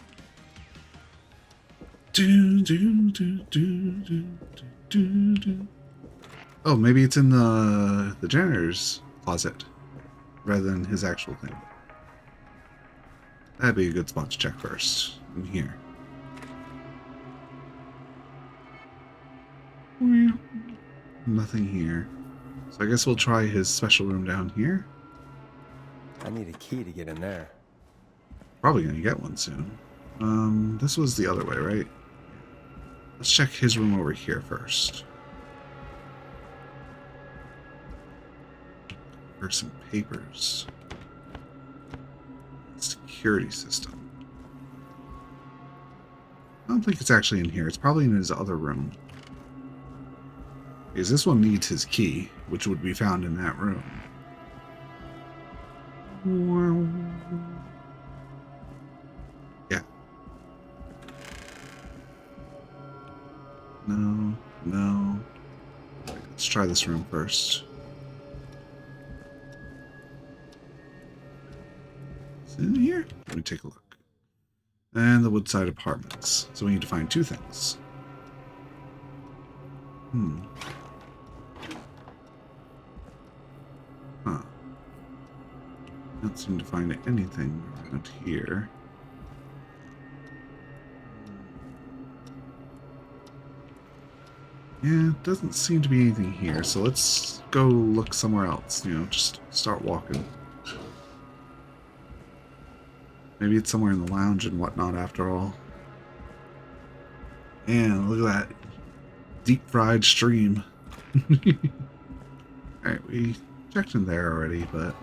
Oh, maybe it's in the janitor's closet rather than his actual thing. That'd be a good spot to check first. In here. Nothing here. So I guess we'll try his special room down here. I need a key to get in there. Probably gonna get one soon. This was the other way, right? Let's check his room over here first. For some papers. Security system. I don't think it's actually in here. It's probably in his other room. Because this one needs his key, which would be found in that room. Yeah. No. Let's try this room first. Is it in here? Let me take a look. And the Woodside Apartments. So we need to find two things. Huh. Don't seem to find anything around here. Yeah, it doesn't seem to be anything here, so let's go look somewhere else, just start walking. Maybe it's somewhere in the lounge and whatnot after all. And look at that deep fried stream. Alright, we checked in there already, but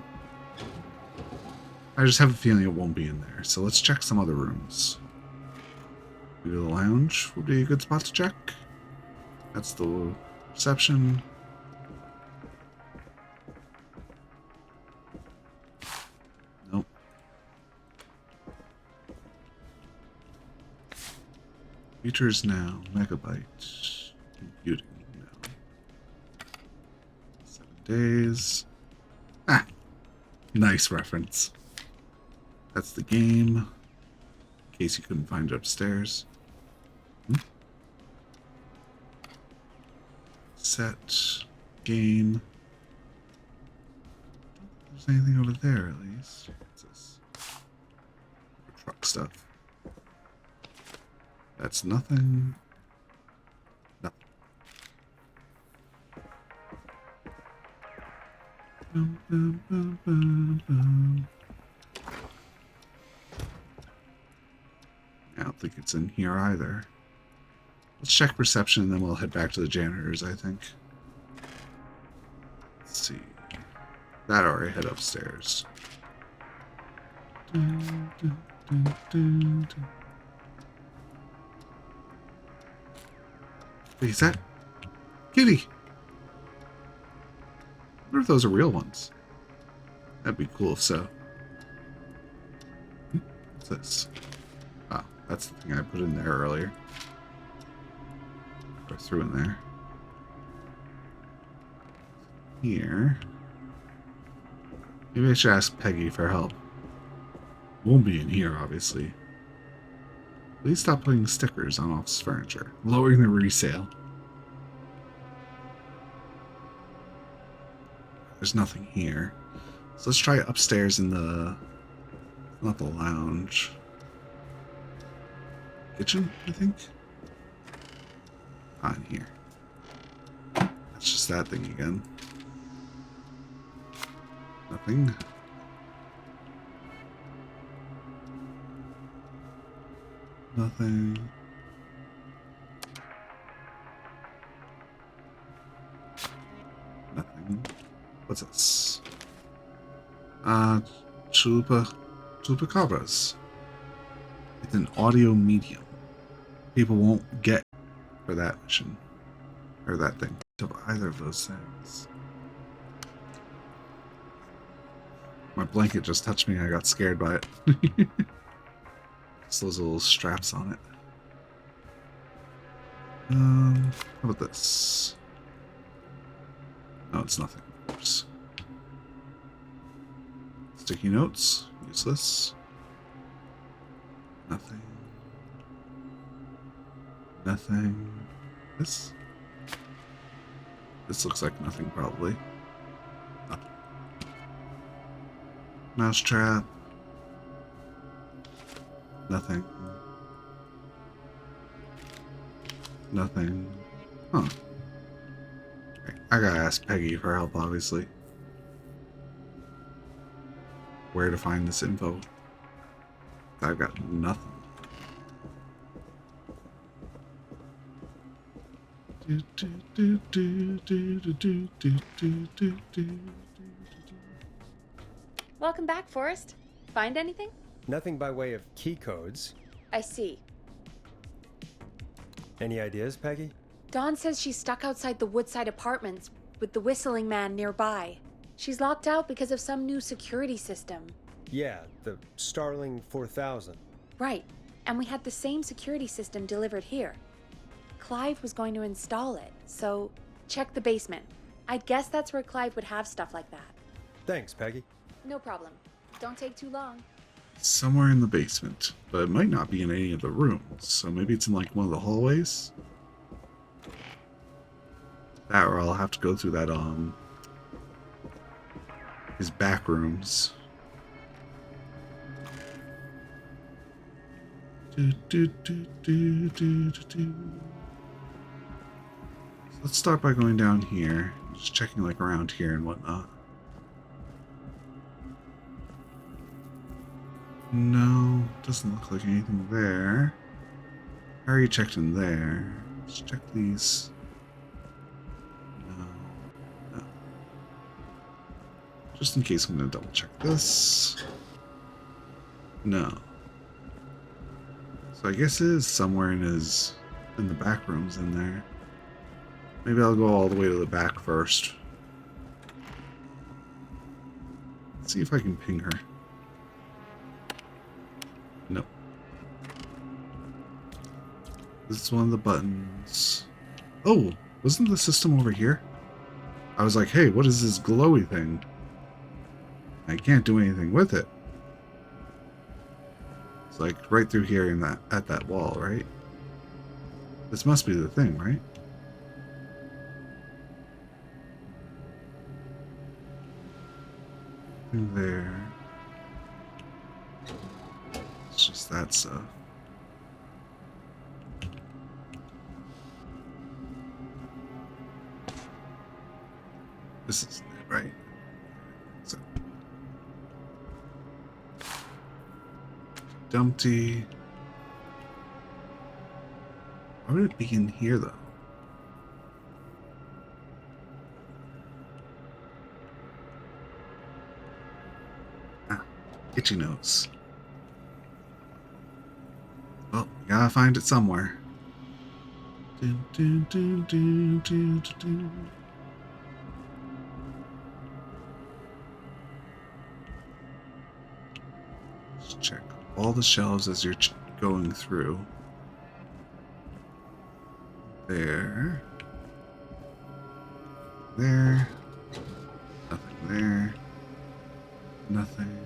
I just have a feeling it won't be in there. So let's check some other rooms. Maybe the lounge would be a good spot to check. That's the reception. Nope. Features now. Megabyte. Computing now. 7 days. Ah! Nice reference. That's the game. In case you couldn't find it upstairs. Set. Game. There's anything over there at least. What's this? Truck stuff. That's nothing. Nothing. Bum, bum, bum, bum, bum. Now think it's in here either. Let's check perception and then we'll head back to the janitors, I think. Let's see. That or I head upstairs. Wait, is that Kitty? I wonder if those are real ones. That'd be cool if so. What's this? Oh, that's the thing I put in there earlier. Or threw in there. Here. Maybe I should ask Peggy for help. Won't be in here, obviously. Please stop putting stickers on office furniture. Lowering the resale. There's nothing here. So let's try upstairs in the... not the lounge. Kitchen, I think? Ah, in here. That's just that thing again. Nothing. Nothing. Nothing. What's this? Chupacabras. It's an audio medium. People won't get for that mission. Or that thing. Of either of those things. My blanket just touched me and I got scared by it. Just those little straps on it. How about this? No, it's nothing, of course. Sticky notes, useless. Nothing. Nothing. This looks like nothing, probably. Nothing. Mousetrap. Nothing. Nothing. Huh. Okay, I gotta ask Peggy for help, obviously. Where to find this info? I've got nothing. Welcome back, Forrest. Find anything? Nothing by way of key codes. I see. Any ideas, Peggy? Dawn says she's stuck outside the Woodside Apartments with the whistling man nearby. She's locked out because of some new security system. Yeah, the Starling 4000. Right, and we had the same security system delivered here. Clive was going to install it, so check the basement. I'd guess that's where Clive would have stuff like that. Thanks, Peggy. No problem. Don't take too long. Somewhere in the basement, but it might not be in any of the rooms, so maybe it's in like one of the hallways? That, or I'll have to go through that, his back rooms. So let's start by going down here, just checking like around here and whatnot. No, doesn't look like anything there. I already checked in there. Let's check these. No. Just in case, I'm gonna double check this. No. So I guess it is somewhere in the back rooms in there. Maybe I'll go all the way to the back first. Let's see if I can ping her. Nope. This is one of the buttons. Oh, wasn't the system over here? I was like, hey, what is this glowy thing? I can't do anything with it. It's like right through here in that at that wall, right? This must be the thing, right? Through there. It's just that stuff. This isn't it, right? So. Dumpty. Why would it be in here, though? Ah, itchy nose. Well, we gotta find it somewhere. Dun, dun, dun, dun, dun, dun, dun. Just check all the shelves as you're going through. There. There. Nothing there. Nothing.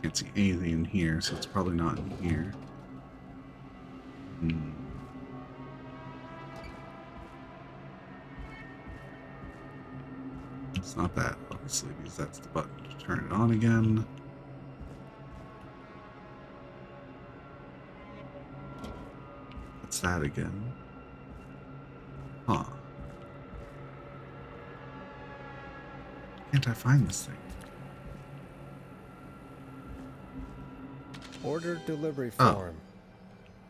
Can't see anything in here, so it's probably not in here. It's not that, obviously, because that's the button to turn it on again. What's that again? Huh. Can't I find this thing? Order delivery form.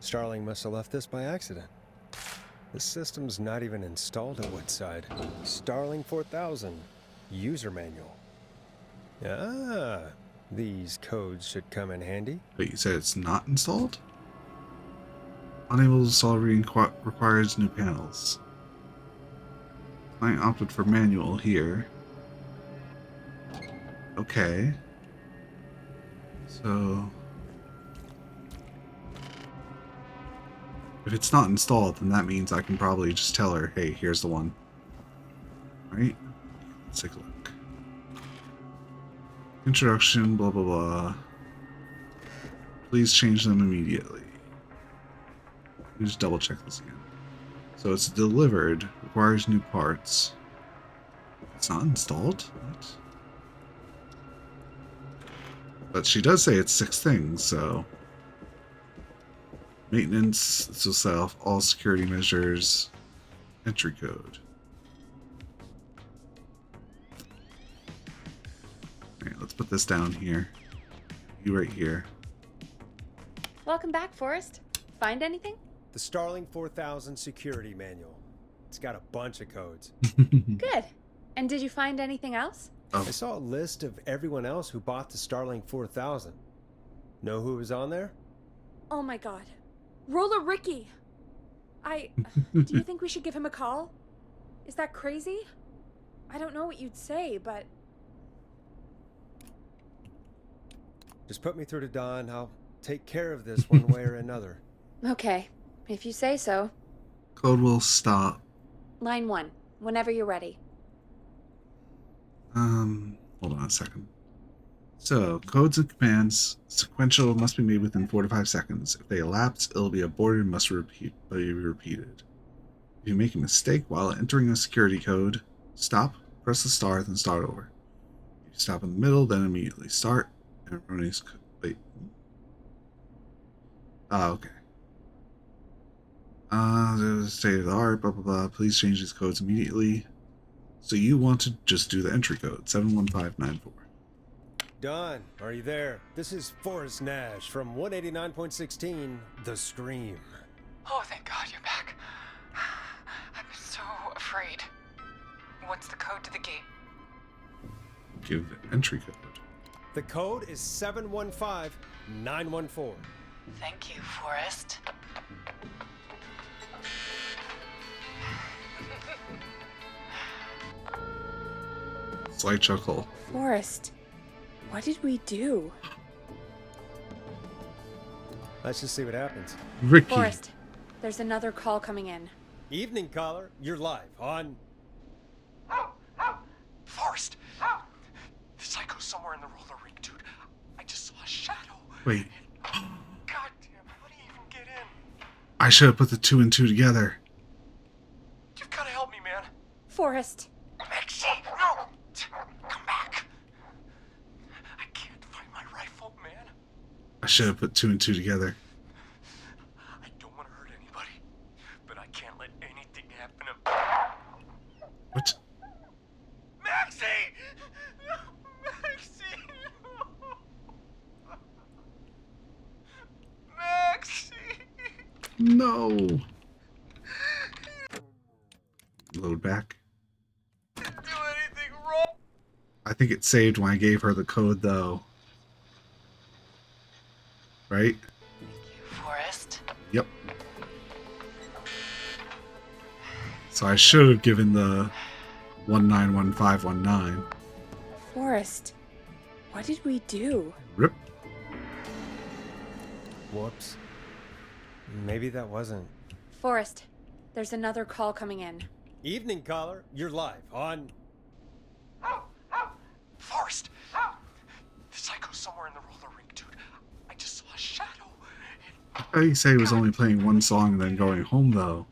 Starling must have left this by accident. The system's not even installed at Woodside. Starling 4000. User manual. Ah, these codes should come in handy. But you said it's not installed? Unable to install requires new panels. Client opted for manual here. Okay. So... if it's not installed, then that means I can probably just tell her, hey, here's the one. Right? Let's take a look. Introduction, blah, blah, blah. Please change them immediately. Let me just double check this again. So it's delivered, requires new parts. It's not installed? What? But she does say it's 6 things, so... maintenance, this will set off all security measures. Entry code. Alright, let's put this down here. You right here. Welcome back, Forrest. Find anything? The Starling 4000 security manual. It's got a bunch of codes. Good. And did you find anything else? I saw a list of everyone else who bought the Starling 4000. Know who was on there? Oh my god. Roller Ricky! Do you think we should give him a call? Is that crazy? I don't know what you'd say, but... just put me through to Don. I'll take care of this one way or another. Okay, if you say so. Code will stop. Line 1, whenever you're ready. Hold on a second. So, codes and commands, sequential must be made within 4 to 5 seconds. If they elapse, it'll be aborted and must be repeated. If you make a mistake while entering a security code, stop, press the star, then start over. If you stop in the middle, then immediately start. And erroneous code. Wait. Okay. State of the art, blah, blah, blah. Please change these codes immediately. So you want to just do the entry code, 71594. Don, are you there? This is Forrest Nash from 189.16, The Scream. Oh, thank God you're back. I'm so afraid. What's the code to the gate? Give entry code. The code is 715914. Thank you, Forrest. Slight chuckle. Forrest, what did we do? Let's just see what happens. Ricky. Forrest, there's another call coming in. Evening, caller. You're live on... Forrest! The psycho's somewhere in the roller rink, dude. I just saw a shadow. Wait. God damn, how do you even get in? I should have put the 2 and 2 together. You've gotta help me, man. Forrest. Maxie, no! Come back. I can't find my rifle, man. I should have put 2 and 2 together. I don't want to hurt anybody, but I can't let anything happen to... What? Maxie! No. Load back. Didn't do anything wrong. I think it saved when I gave her the code, though. Right? Forrest. Yep. So I should have given the 191519. Forrest, what did we do? Rip. Whoops. Maybe that wasn't. Forrest, there's another call coming in. Evening caller, you're live on. Forrest! The psycho's somewhere in the roller rink, dude. I just saw a shadow. I thought you said he was only playing one song and then going home, though.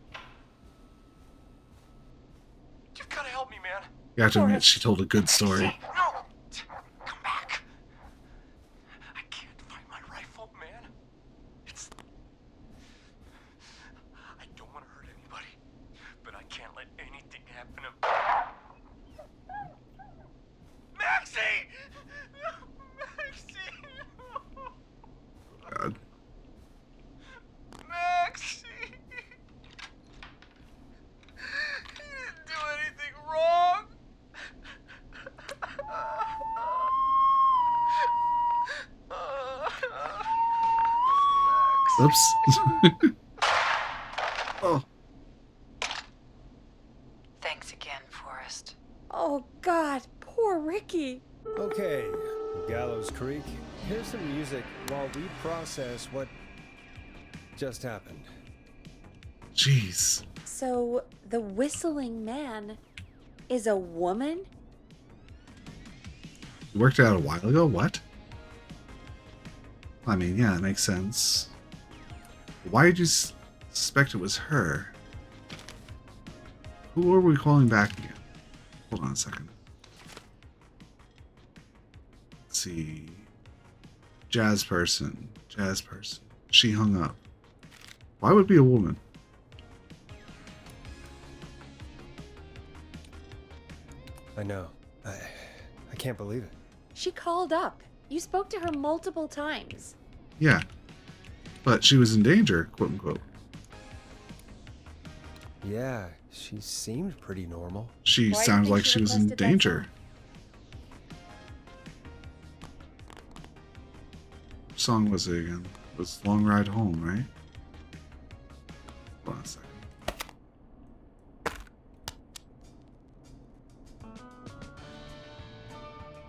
You've got to help me, man. You have to admit, she told a good story. No! Come back. I can't find my rifle, man. I don't want to hurt anybody, but I can't let anything happen to Maxie! Maxie! God. Maxie! He didn't do anything wrong! Oops. Oh. Thanks again, Forrest. Oh, God, poor Ricky. Okay, Gallows Creek. Here's some music while we process what just happened. Jeez. So, the whistling man is a woman? You worked it out a while ago? What? I mean, yeah, it makes sense. Why did you suspect it was her? Who are we calling back again? Hold on a second. Let's see. Jazz person. Jazz person. She hung up. Why would it be a woman? I know. I can't believe it. She called up. You spoke to her multiple times. Yeah. But she was in danger, quote unquote. Yeah, she seemed pretty normal. She Why do you sounds think like she she was in requested that danger. What song was it again? It was Long Ride Home, right? Hold on a second.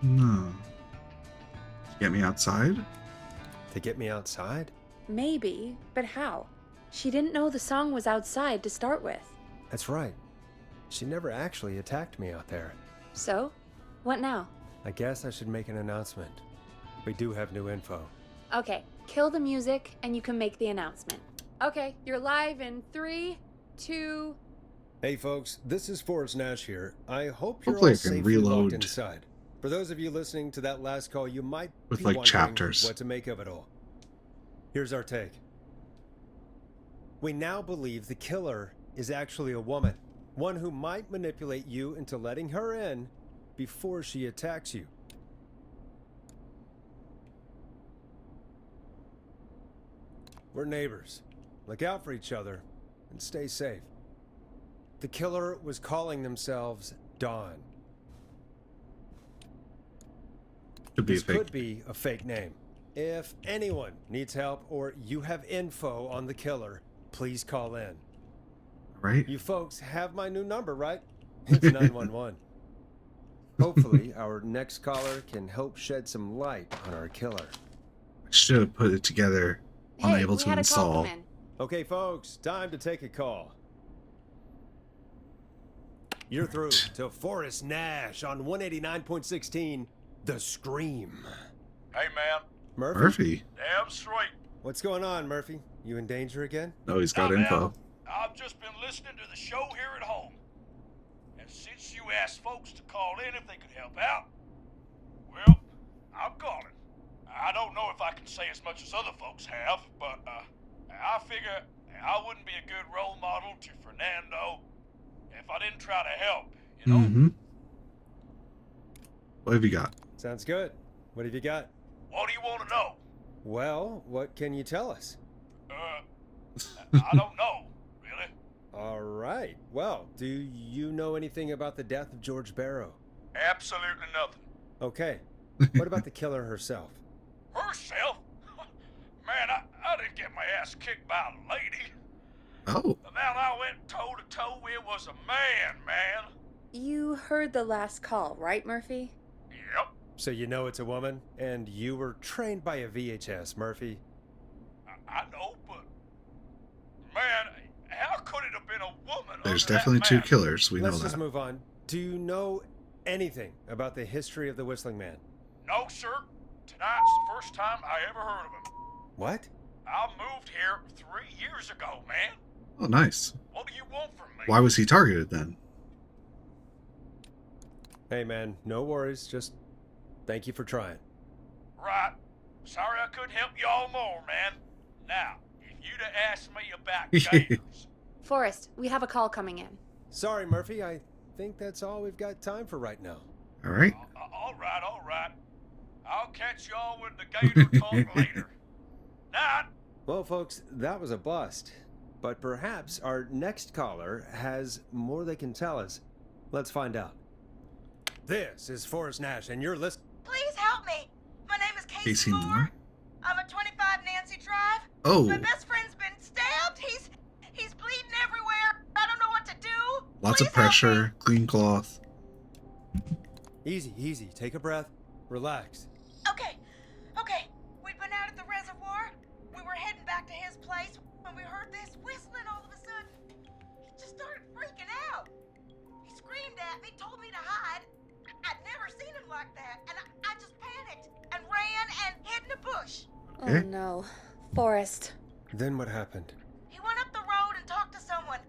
No. Get me outside? To get me outside? Maybe, but how? She didn't know the song was outside to start with. That's right. She never actually attacked me out there. So, what now? I guess I should make an announcement. We do have new info. Okay, kill the music and you can make the announcement. Okay, you're live in 3, 2... Hey folks, this is Forrest Nash here. I hope you're Hopefully all I can safely locked reload inside. For those of you listening to that last call, you might with be like wondering chapters. what to make of it all. Here's our take. We now believe the killer is actually a woman. One who might manipulate you into letting her in before she attacks you. We're neighbors. Look out for each other and stay safe. The killer was calling themselves Dawn. Could be This a fake. could be a fake name. If anyone needs help or you have info on the killer, please call in. Right? You folks have my new number, right? It's 911. Hopefully, our next caller can help shed some light on our killer. I should have put it together. Unable to install. Okay, folks, time to take a call. You're through to Forrest Nash on 189.16, The Scream. Hey, man. Murphy? Damn straight. What's going on, Murphy? You in danger again? No, he's got Now, info. I've just been listening to the show here at home. And since you asked folks to call in if they could help out, well, I'm calling. I don't know if I can say as much as other folks have, but I figure I wouldn't be a good role model to Fernando if I didn't try to help, you know? Mm-hmm. What have you got? Sounds good. What have you got? What do you want to know? Well, what can you tell us? I don't know, really. All right. Well, do you know anything about the death of George Barrow? Absolutely nothing. Okay. What about the killer herself? Herself? Man, I didn't get my ass kicked by a lady. Oh. The man I went toe to toe with was a man. You heard the last call, right, Murphy? Yep. So you know it's a woman, and you were trained by a VHS, Murphy. I know, but man, how could it have been a woman? There's under that definitely two man? killers. We know Let's just that. move on. Do you know anything about the history of the Whistling Man? No, sir. Tonight's the first time I ever heard of him. What? I moved here 3 years ago, man. Oh, nice. What do you want from me? Why was he targeted then? Hey, man, no worries. Just thank you for trying. Right. Sorry I couldn't help you all more, man. Now, if you'd have asked me about gators, Forrest, we have a call coming in. Sorry, Murphy. I think that's all we've got time for right now. All right. all right. I'll catch y'all with the gator talk later. Night. Well, folks, that was a bust. But perhaps our next caller has more they can tell us. Let's find out. This is Forrest Nash, and you're listening. Please help me. My name is Casey, Casey Moore. Moore? I'm at 25 Nancy Drive. Oh. My best friend's been stabbed. He's bleeding everywhere. I don't know what to do. Lots Please of pressure, clean cloth. Easy. Take a breath. Relax. Okay. We'd been out at the reservoir. We were heading back to his place when we heard this whistling all of a sudden. He just started freaking out. He screamed at me, told me to hide. I'd never seen him like that, and I just panicked and ran and hid in a bush. Oh no. Forrest. Then what happened? He went up the road and talked to someone.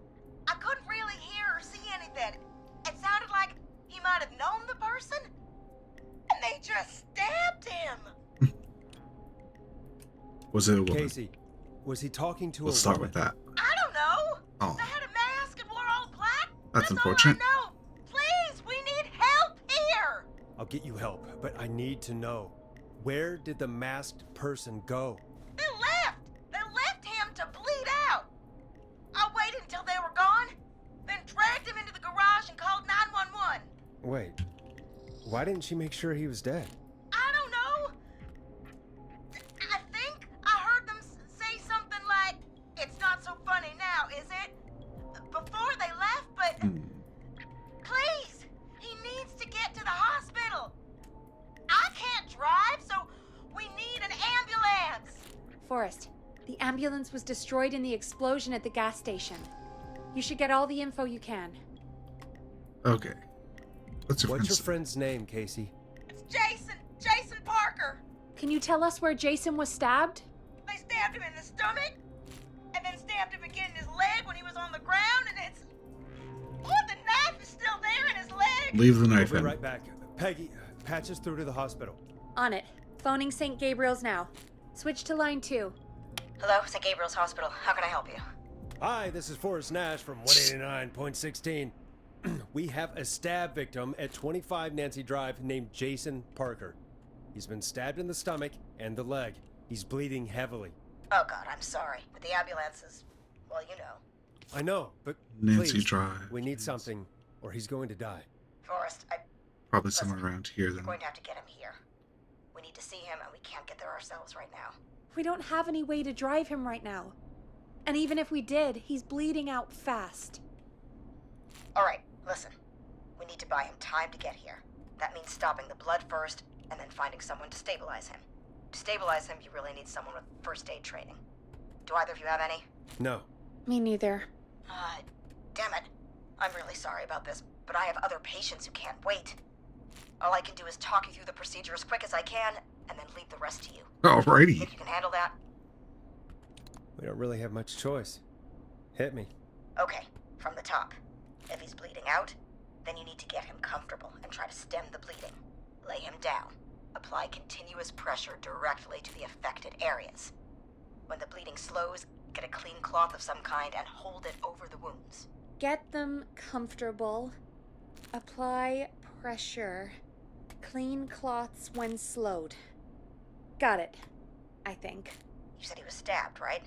I couldn't really hear or see anything. It sounded like he might have known the person, and they just stabbed him. Was it a woman? Casey, was he talking to Let's a start woman? with that. I don't know. Oh. They had a mask and wore all black. That's all unfortunate. I know. Please, we need help here. I'll get you help, but I need to know. Where did the masked person go? They left. They left him to bleed out. I waited until they were gone, then dragged him into the garage and called 911. Wait, why didn't she make sure he was dead? I don't know. I think I heard them say something like, "It's not so funny now, is it?" before they left, but please, he needs to get to the hospital. I can't drive, so we need an ambulance. Forrest, the ambulance was destroyed in the explosion at the gas station. You should get all the info you can. Okay. What's your What's friend's your friend's name, Casey? It's Jason Parker. Can you tell us where Jason was stabbed? They stabbed him in the stomach, and then stabbed him again in his leg when he was on the ground, and it's... Oh, the knife is still there in his leg. Leave the We'll knife be in. right back. Peggy, patch us through to the hospital. On it. Phoning St. Gabriel's now. Switch to line 2. Hello, St. Gabriel's Hospital. How can I help you? Hi, this is Forrest Nash from 189.16. We have a stab victim at 25 Nancy Drive named Jason Parker. He's been stabbed in the stomach and the leg. He's bleeding heavily. Oh, God, I'm sorry. But the ambulance is... well, you know. I know, but Nancy please, Drive. we need something, or he's going to die. Forrest, Probably somewhere around here we're then. going to have to get him here. We need to see him, and we can't get there ourselves right now. We don't have any way to drive him right now. And even if we did, he's bleeding out fast. All right, listen. We need to buy him time to get here. That means stopping the blood first, and then finding someone to stabilize him. To stabilize him, you really need someone with first aid training. Do either of you have any? No. Me neither. Damn it. I'm really sorry about this, but I have other patients who can't wait. All I can do is talk you through the procedure as quick as I can, and then leave the rest to you. Alrighty. Think you can handle that? We don't really have much choice. Hit me. Okay, from the top. If he's bleeding out, then you need to get him comfortable and try to stem the bleeding. Lay him down. Apply continuous pressure directly to the affected areas. When the bleeding slows, get a clean cloth of some kind and hold it over the wounds. Get them comfortable. Apply pressure. Clean cloths when slowed. Got it. I think. You said he was stabbed, right?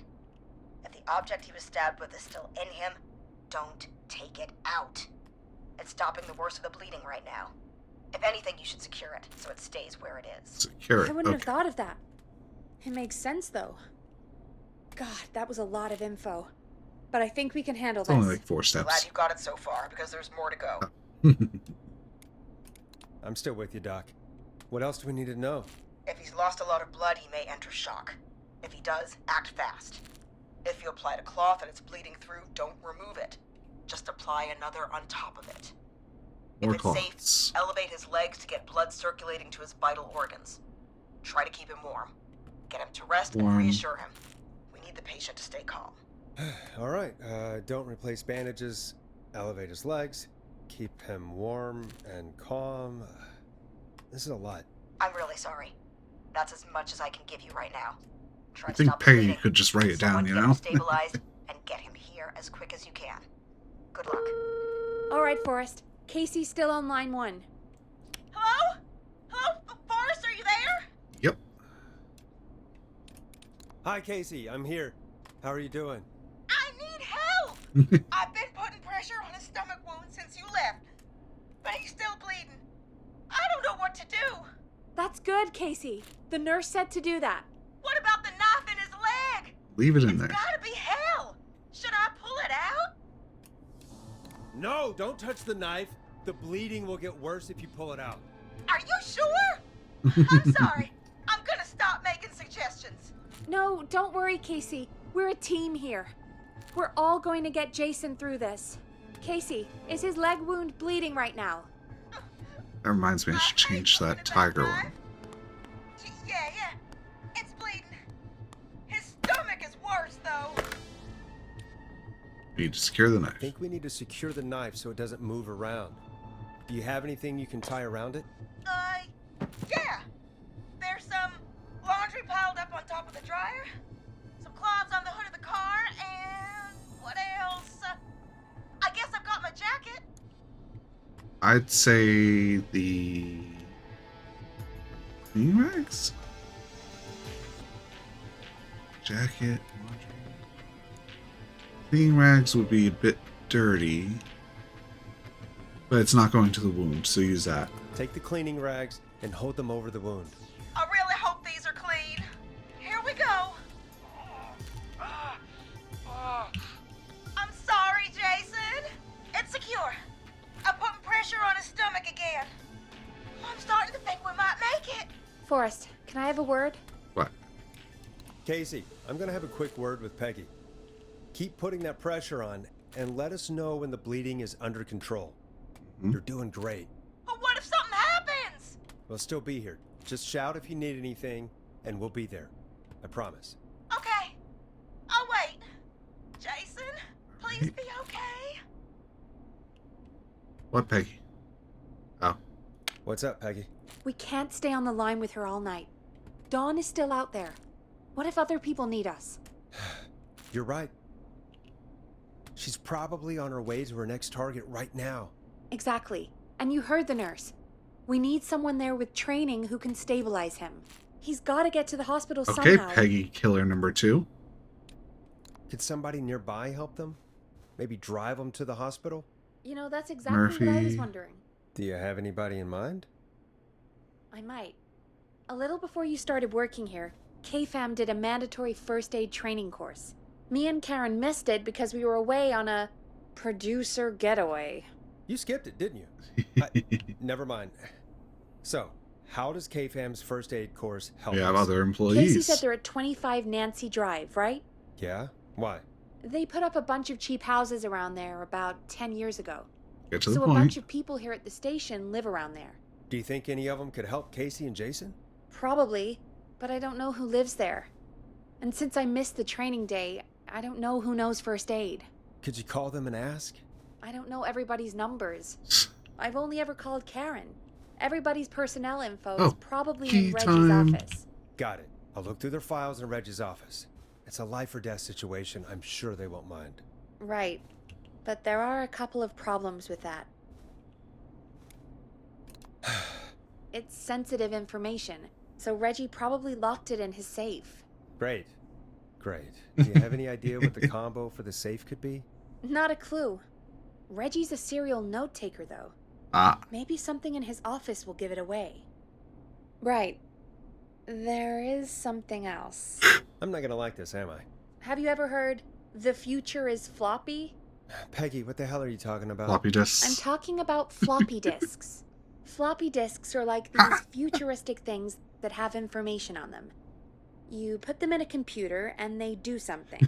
If the object he was stabbed with is still in him, don't take it out. It's stopping the worst of the bleeding right now. If anything, you should secure it so it stays where it is. Secure it. I wouldn't have Okay. thought of that. It makes sense, though. God, that was a lot of info. But I think we can handle It's this. only like 4 Glad steps. you got it so far, because there's more to go. I'm still with you, Doc. What else do we need to know? If he's lost a lot of blood, he may enter shock. If he does, act fast. If you applied a cloth and it's bleeding through, don't remove it. Just apply another on top of it. More If it's cloths. safe, elevate his legs to get blood circulating to his vital organs. Try to keep him warm. Get him to rest and Warm. reassure him. We need the patient to stay calm. All right, don't replace bandages, elevate his legs, keep him warm and calm. This is a lot. I'm really sorry. That's as much as I can give you right now. Try I to think stop the Peggy bleeding. could just write it Someone down, you get him know? stabilized and get him here as quick as you can. Good luck. All right, Forrest. Casey's still on line 1. Hello? Hello? Forrest, are you there? Yep. Hi, Casey. I'm here. How are you doing? I need help! I've been putting pressure on his stomach wound since you left. But he's still bleeding. I don't know what to do. That's good, Casey. The nurse said to do that. What about the knife in his leg? Leave it in there. Gotta be hell. Should I pull it out? No, don't touch the knife. The bleeding will get worse if you pull it out. Are you sure? I'm sorry. I'm gonna stop making suggestions. No, don't worry, Casey. We're a team here. We're all going to get Jason through this. Casey, is his leg wound bleeding right now? That reminds me, I should change that tiger one. Yeah. It's bleeding. His stomach is worse, though. You need to secure the I knife. think we need to secure the knife so it doesn't move around. Do you have anything you can tie around it? Yeah. There's some laundry piled up on top of the dryer, some cloths on the hood of the car, and what else? I guess I've got my jacket. I'd say the clean rags? Jacket, laundry. Clean rags would be a bit dirty, but it's not going to the wound, so use that. Take the cleaning rags and hold them over the wound. I really hope these are clean. Here we go. I'm sorry, Jason. It's secure. I'm putting pressure on his stomach again. I'm starting to think we might make it. Forrest, can I have a word? What? Casey, I'm gonna have a quick word with Peggy. Keep putting that pressure on and let us know when the bleeding is under control. You're doing great. But what if something happens? We'll still be here. Just shout if you need anything, and we'll be there. I promise. Okay. I'll wait. Jason, please be okay. What, Peggy? Oh. What's up, Peggy? We can't stay on the line with her all night. Dawn is still out there. What if other people need us? You're right. She's probably on her way to her next target right now. Exactly. And you heard the nurse. We need someone there with training who can stabilize him. He's got to get to the hospital Okay, somehow. Peggy killer number 2. Could somebody nearby help them? Maybe drive them to the hospital? You know, that's exactly what I was Murphy. wondering. Do you have anybody in mind? I might. A little before you started working here, KFAM did a mandatory first aid training course. Me and Karen missed it because we were away on a producer getaway. You skipped it, didn't you? Never mind. So, how does KFAM's first aid course help We have us? other employees. Casey said they're at 25 Nancy Drive, right? Yeah? Why? They put up a bunch of cheap houses around there about 10 years ago. Get to the So a point. bunch of people here at the station live around there. Do you think any of them could help Casey and Jason? Probably, but I don't know who lives there. And since I missed the training day, I don't know who knows first aid. Could you call them and ask? I don't know everybody's numbers. I've only ever called Karen. Everybody's personnel info is probably in key Reggie's time. office. Got it. I'll look through their files in Reggie's office. It's a life or death situation. I'm sure they won't mind. Right. But there are a couple of problems with that. It's sensitive information, so Reggie probably locked it in his safe. Great. Great. Do you have any idea what the combo for the safe could be? Not a clue. Reggie's a serial note taker, though. Ah. Maybe something in his office will give it away. Right. There is something else. I'm not gonna like this, am I? Have you ever heard, the future is floppy? Peggy, what the hell are you talking about? Floppy disks. I'm talking about floppy disks. Floppy disks are like these futuristic things that have information on them. You put them in a computer and they do something.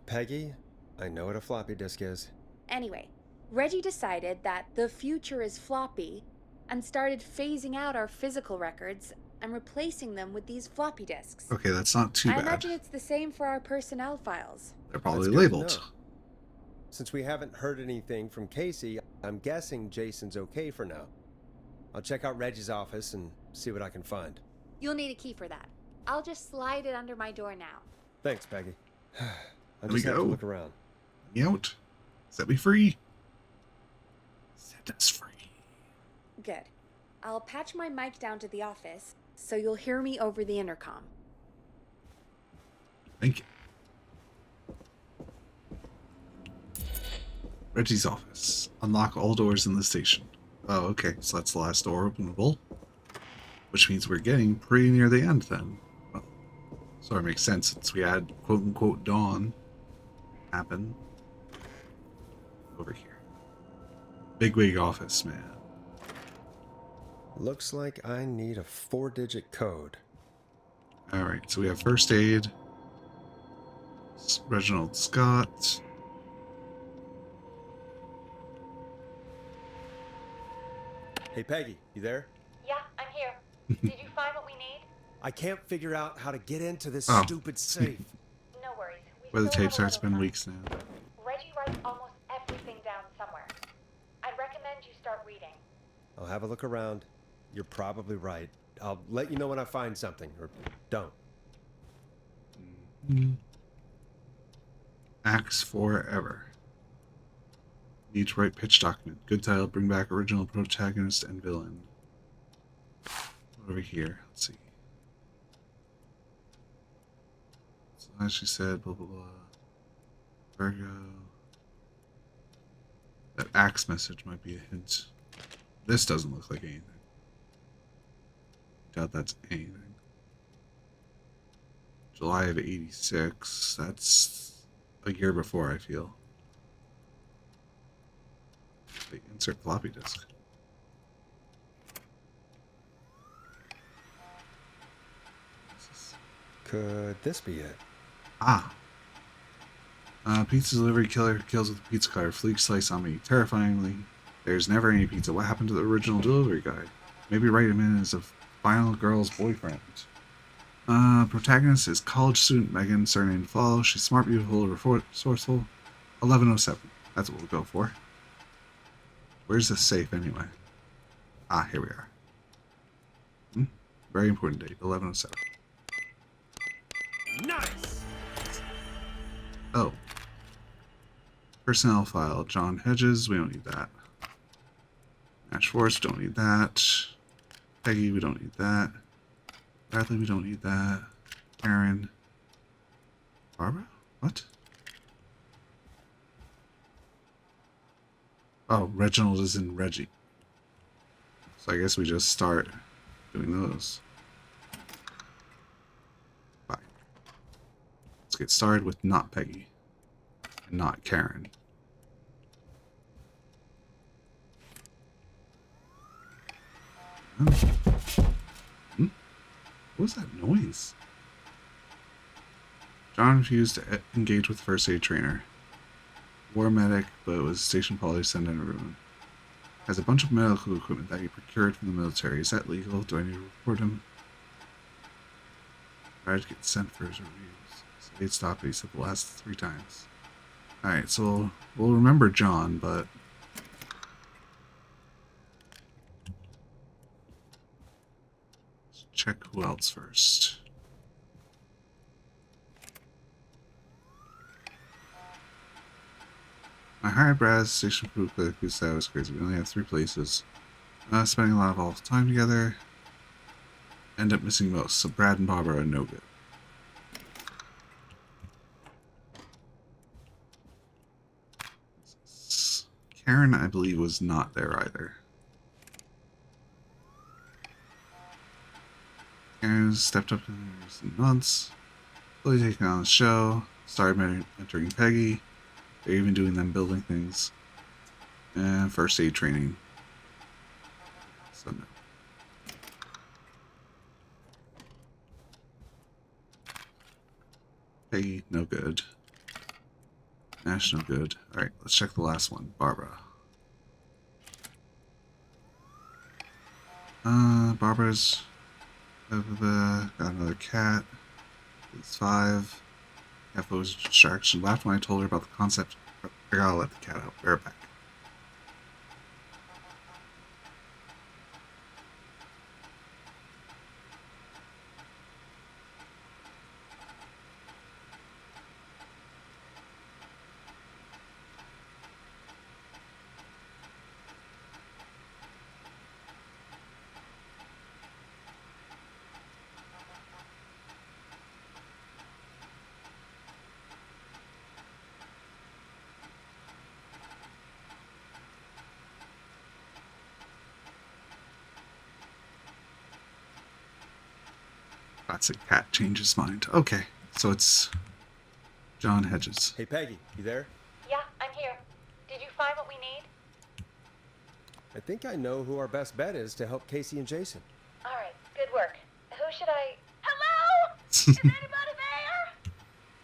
Peggy, I know what a floppy disk is. Anyway, Reggie decided that the future is floppy and started phasing out our physical records and replacing them with these floppy disks. Okay, that's not too I bad. imagine it's the same for our personnel files. They're probably That's good to labeled. know. Since we haven't heard anything from Casey, I'm guessing Jason's okay for now. I'll check out Reggie's office and see what I can find. You'll need a key for that. I'll just slide it under my door now. Thanks, Peggy. I There we just have to go. look around. Let me out. Set me free. Set us free. Good. I'll patch my mic down to the office, so you'll hear me over the intercom. Thank you. Reggie's office. Unlock all doors in the station. Oh, okay. So that's the last door openable. Which means we're getting pretty near the end then. Well, sort of makes sense since we had quote-unquote dawn happen. Over here. Bigwig office, man. Looks like I need a 4-digit code. Alright, so we have first aid. Reginald Scott. Hey, Peggy, you there? Yeah, I'm here. Did you find what we need? I can't figure out how to get into this Oh. stupid safe. No worries. Where the tape starts, been weeks now. Reggie writes almost everything down somewhere. I'd recommend you start reading. I'll have a look around. You're probably right. I'll let you know when I find something, or don't. Axe forever. Need to write pitch document. Good title, bring back original protagonist and villain. Over here, let's see. So as she said, blah blah blah. Virgo. That axe message might be a hint. This doesn't look like anything. Doubt that's anything. July of '86. That's a year before, I feel. They insert floppy disk. Could this be it? Ah. Pizza delivery killer kills with a pizza cutter. Fleek slice on me. Terrifyingly. There's never any pizza. What happened to the original delivery guy? Maybe write him in as a final girl's boyfriend. Protagonist is college student Megan, surname Follow. She's smart, beautiful, resourceful. 1107. That's what we'll go for. Where's the safe anyway? Ah, here we are. Very important date, 1107. Nice! Oh. Personnel file. John Hedges, we don't need that. Ash Force, don't need that. Peggy, we don't need that. Bradley, we don't need that. Aaron. Barbara? What? Oh, Reginald is in Reggie. So I guess we just start doing those. Bye. Let's get started with not Peggy. And not Karen. Oh. What was that noise? John refused to engage with first aid trainer. War medic, but it was station policy to send in a room. Has a bunch of medical equipment that he procured from the military. Is that legal? Do I need to report him? Tried to get sent for his reviews. So they'd stop it. He said the last 3 times. Alright, so we'll remember John, but let's check who else first. I hired Brad as station crew quick because that was crazy. We only have 3 places. Spending a lot of time together. End up missing most, so Brad and Barbara are no good. Karen, I believe, was not there either. Karen stepped up in recent months, fully taking on the show, started mentoring Peggy. They're even doing them building things. And first aid training. So no. Peggy, no good. Nash, no good. Alright, let's check the last one. Barbara. Barbara's got another cat. It's 5. Cat was distraction. Laughed when I told her about the concept. I gotta let the cat out. Bear it back. Classic cat changes mind. Okay, so it's John Hedges. Hey, Peggy, you there? Yeah, I'm here. Did you find what we need? I think I know who our best bet is to help Casey and Jason. All right, good work. Who should I... Hello? Is anybody there?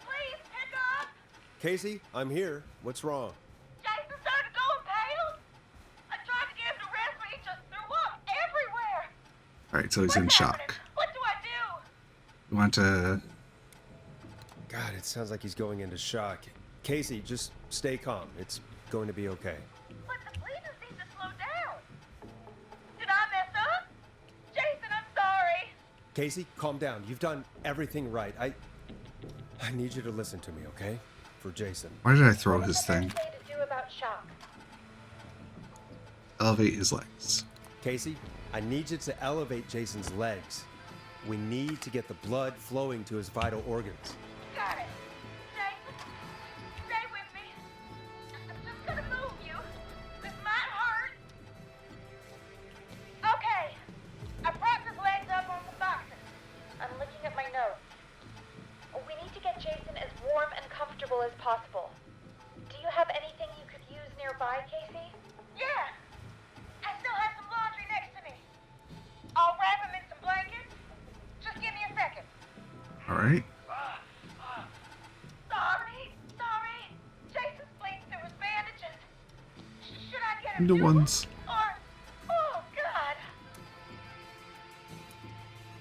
Please pick up. Casey, I'm here. What's wrong? Jason started going pale. I tried to get him to rest, but he just threw up everywhere. Alright, so he's in shock. What do I do? You want to... God, it sounds like he's going into shock. Casey, just stay calm. It's going to be okay. But the bleeding seems to slow down. Did I mess up? Jason, I'm sorry. Casey, calm down. You've done everything right. I need you to listen to me, okay? For Jason. Why did I throw his thing? What to do about shock? Elevate his legs. Casey, I need you to elevate Jason's legs. We need to get the blood flowing to his vital organs. Got it. Jason, stay with me. I'm just gonna move you. This might hurt. Okay. I propped his legs up on the boxes. I'm looking at my notes. We need to get Jason as warm and comfortable as possible. Do you have anything you could use nearby, Casey? Yeah. I still have some laundry next to me. I'll wrap him in some blankets. Just give me a second. Alright. Sorry. Jason's bleeding through his bandages. Should I get him Into new ones. oh, God.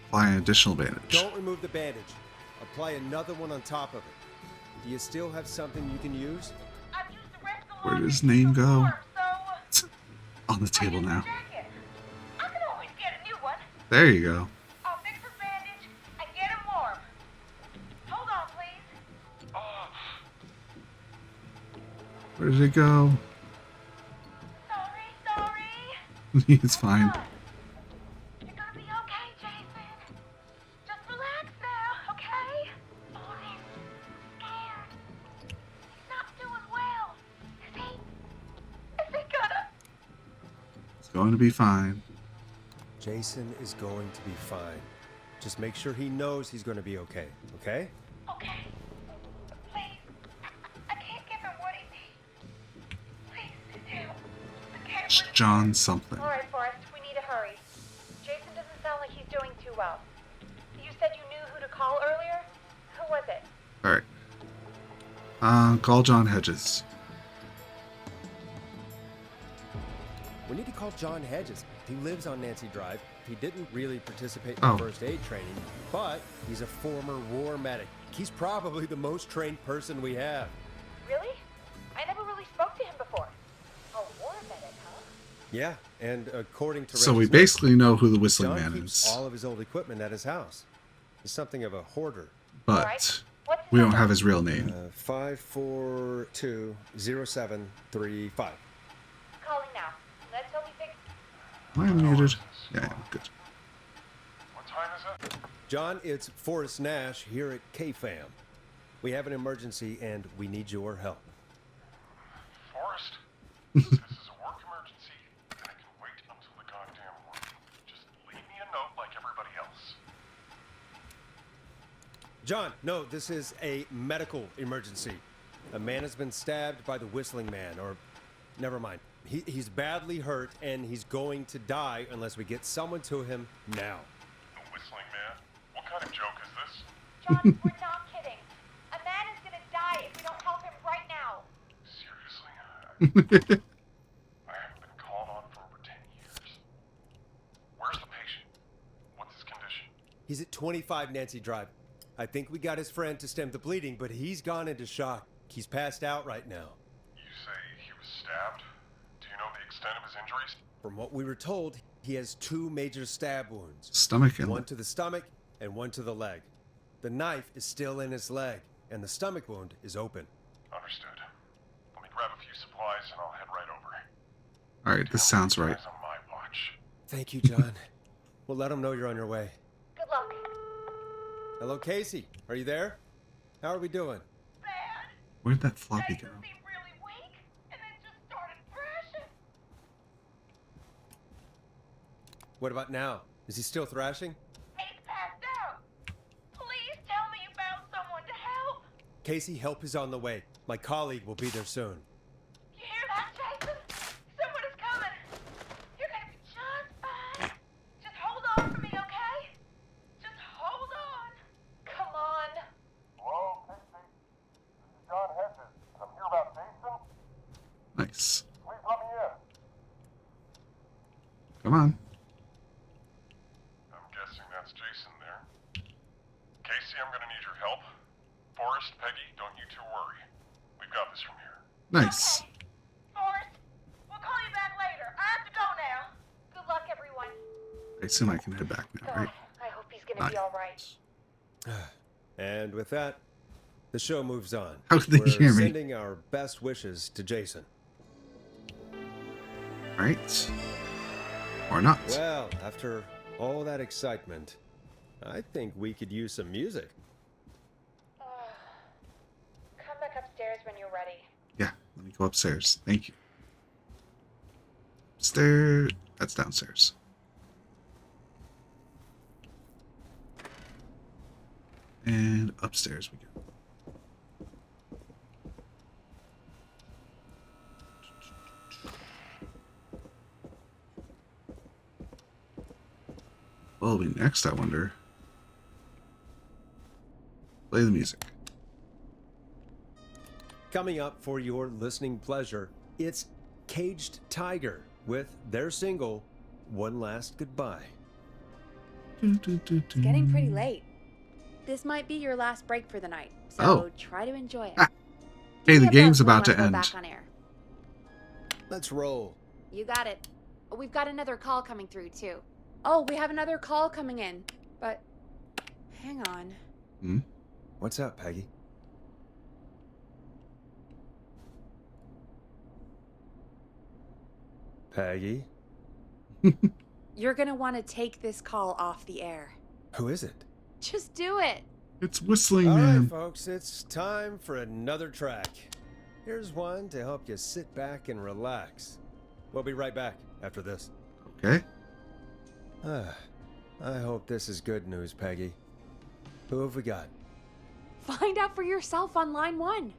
Apply an additional bandage. Don't remove the bandage. Apply another one on top of it. Do you still have something you can use? I've used the rest of the Where laundry does his name go? before, so On the table now. jacket. I can always get a new one. There you go. I'll fix his bandage and get him warm. Hold on, please. Where did it go? Sorry. It's fine. You're gonna be okay, Jason. Just relax now, okay? Oh, he's scared. He's not doing well. Is he gonna? It's going to be fine. Jason is going to be fine. Just make sure he knows he's going to be okay, okay? Okay. Please. I can't give him what he needs. Please sit down. I can't It's John something. All right, Forrest, we need to hurry. Jason doesn't sound like he's doing too well. You said you knew who to call earlier? Who was it? Alright. Call John Hedges. We need to call John Hedges. He lives on Nancy Drive. He didn't really participate in first aid training, but he's a former war medic. He's probably the most trained person we have. Really? I never really spoke to him before. A war medic, huh? Yeah, and according to So we Reggie's basically know who the Whistling John Man keeps is. all of his old equipment at his house. He's something of a hoarder. But we don't have his real name. 5420735. Calling now. Let's hope he picks. Am I muted? Yeah, good. What time is it? John, it's Forrest Nash here at KFAM. We have an emergency and we need your help. Forrest? This is John, no, this is a medical emergency. A man has been stabbed by the Whistling Man, or never mind. He's badly hurt, and he's going to die unless we get someone to him now. The Whistling Man? What kind of joke is this? John, we're not kidding. A man is gonna die if we don't help him right now. Seriously? I haven't been called on for over 10 years. Where's the patient? What's his condition? He's at 25 Nancy Drive. I think we got his friend to stem the bleeding, but he's gone into shock. He's passed out right now. You say he was stabbed? Do you know the extent of his injuries? From what we were told, he has 2 major stab wounds. Stomach and one to the stomach and one to the leg. The knife is still in his leg, and the stomach wound is open. Understood. Let me grab a few supplies and I'll head right over. All right, this sounds right. Eyes on my watch. Thank you, John. We'll let him know you're on your way. Good luck. Hello, Casey. Are you there? How are we doing? Where'd that floppy go? really weak, and then just started thrashing. What about now? Is he still thrashing? He's passed out. Please tell me you found someone to help. Casey, help is on the way. My colleague will be there soon. You hear that, Jason? Someone is coming. You're gonna be just fine. Just hold on for me, okay? Just hold on. Come on. Hello, Casey. This is John Hedges. I'm here about Jason. Nice. Please let me in. Come on. I'm guessing that's Jason there. Casey, I'm gonna need your help. Forrest, Peggy, don't you two worry. We've got this from here. Nice. Forrest, we'll call you back later. I have to go now. Good luck, everyone. I assume I can head back now, right? I hope he's gonna be all right. And with that, the show moves on. How did they We're hear me? sending our best wishes to Jason. All right. Or not. Well, after all that excitement, I think we could use some music. Come back upstairs when you're ready. Yeah, let me go upstairs. Thank you. Upstairs. That's downstairs. And upstairs we go. What'll be next, I wonder? Play the music. Coming up for your listening pleasure, it's Caged Tiger with their single, One Last Goodbye. It's getting pretty late. This might be your last break for the night, so Oh. try to enjoy it. Hey, Give the me a game's buzz when about to I go end. Back on air. Let's roll. You got it. We've got another call coming through, too. Oh, we have another call coming in. But, hang on. Hmm? What's up, Peggy? Peggy? You're gonna want to take this call off the air. Who is it? Just do it. It's Whistling All Man. right, folks, it's time for another track. Here's one to help you sit back and relax. We'll be right back after this. Okay. I hope this is good news, Peggy. Who have we got? Find out for yourself on line 1.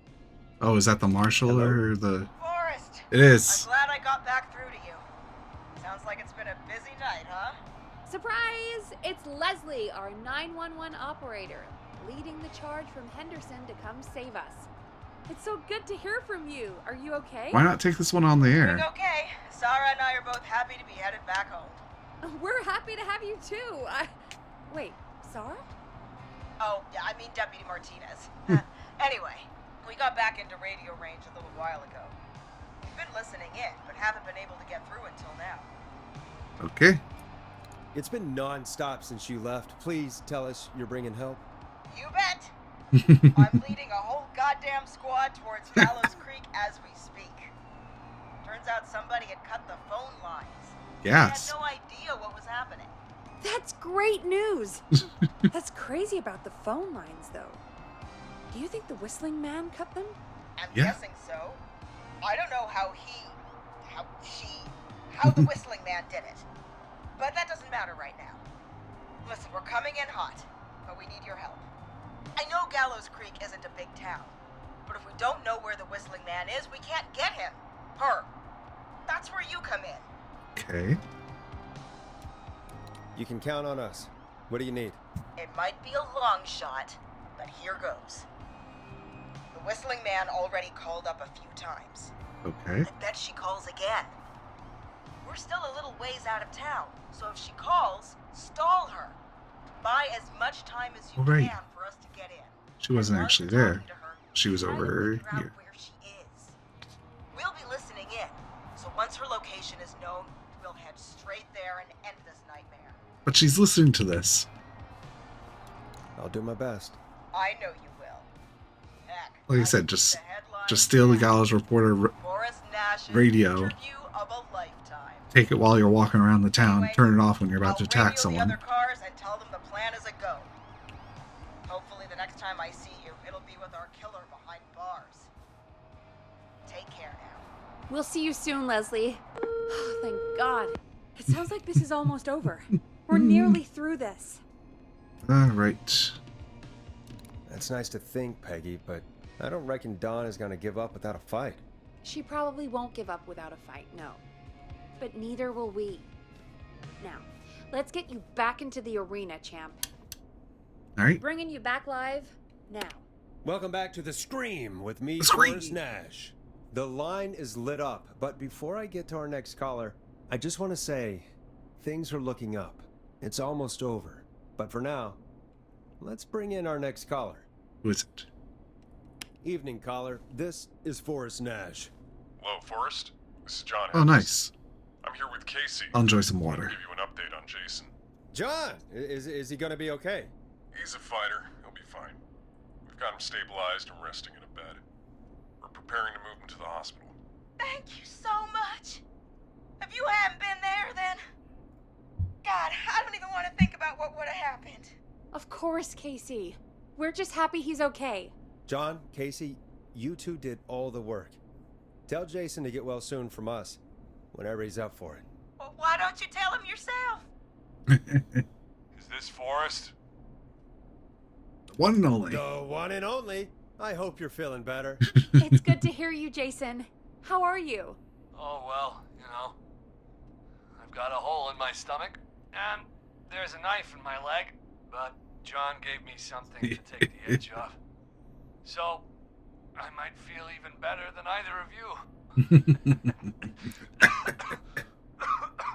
Oh, is that the marshal Hello? or the... Forrest. It is. I'm glad I got back through to you. Sounds like it's been a busy night, huh? Surprise! It's Leslie, our 911 operator, leading the charge from Henderson to come save us. It's so good to hear from you. Are you okay? Why not take this one on the Doing air? okay. Sarah and I are both happy to be headed back home. We're happy to have you too. Wait, Sarah? Oh, yeah, I mean Deputy Martinez. Anyway, we got back into radio range a little while ago. We've been listening in, but haven't been able to get through until now. Okay. It's been non-stop since you left. Please tell us you're bringing help. You bet! I'm leading a whole goddamn squad towards Gallows Creek as we speak. Turns out somebody had cut the phone lines. Yes. I had no idea what was happening. That's great news. That's crazy about the phone lines, though. Do you think the Whistling Man cut them? I'm Yeah. guessing so. I don't know how the Whistling Man did it. But that doesn't matter right now. Listen, we're coming in hot, but we need your help. I know Gallows Creek isn't a big town, but if we don't know where the Whistling Man is, we can't get him. Her. That's where you come in. Okay. You can count on us. What do you need? It might be a long shot, but here goes. The Whistling Man already called up a few times. Okay. I bet she calls again. We're still a little ways out of town, so if she calls, stall her. Buy as much time as you Right. can for us to get in. She wasn't While actually you're there. talking to her, She was try to over figure out here. where she is. We'll be listening in, so once her location is known, we'll head straight there and end this nightmare. But she's listening to this. I'll do my best. I know you will. Heck, Like I said, just steal the Gallows Reporter Forrest Nash's radio. interview of a lifetime. Take it while you're walking around the town. Turn it off when you're about to I'll attack radio the someone. other cars and tell them the plan is a go. Hopefully the next time I see you, it'll be with our killer behind bars. Take care now. We'll see you soon, Leslie. Thank God. It sounds like this is almost over. We're nearly through this. Alright. That's nice to think, Peggy, but I don't reckon Dawn is gonna give up without a fight. She probably won't give up without a fight, no. But neither will we. Now, let's get you back into the arena, champ. Alright. Bringing you back live now. Welcome back to The Scream with me, The Scream. Forrest Nash. The line is lit up, but before I get to our next caller, I just want to say, things are looking up. It's almost over. But for now, let's bring in our next caller. Who is it? Evening, caller. This is Forrest Nash. Hello, Forrest. This is John. Oh, Harris. nice. I'm here with Casey. I'll enjoy some water. I'll give you an update on Jason. John, is he gonna be okay? He's a fighter. He'll be fine. We've got him stabilized and resting in a bed. We're preparing to move him to the hospital. Thank you so much. If you hadn't been there, then... God, I don't even want to think about what would have happened. Of course, Casey. We're just happy he's okay. John, Casey, you two did all the work. Tell Jason to get well soon from us, whenever he's up for it. Well, why don't you tell him yourself? Is this Forrest? One and only. The one and only. I hope you're feeling better. It's good to hear you, Jason. How are you? Oh, well, you know. I've got a hole in my stomach, and there's a knife in my leg, but John gave me something to take the edge off. So, I might feel even better than either of you.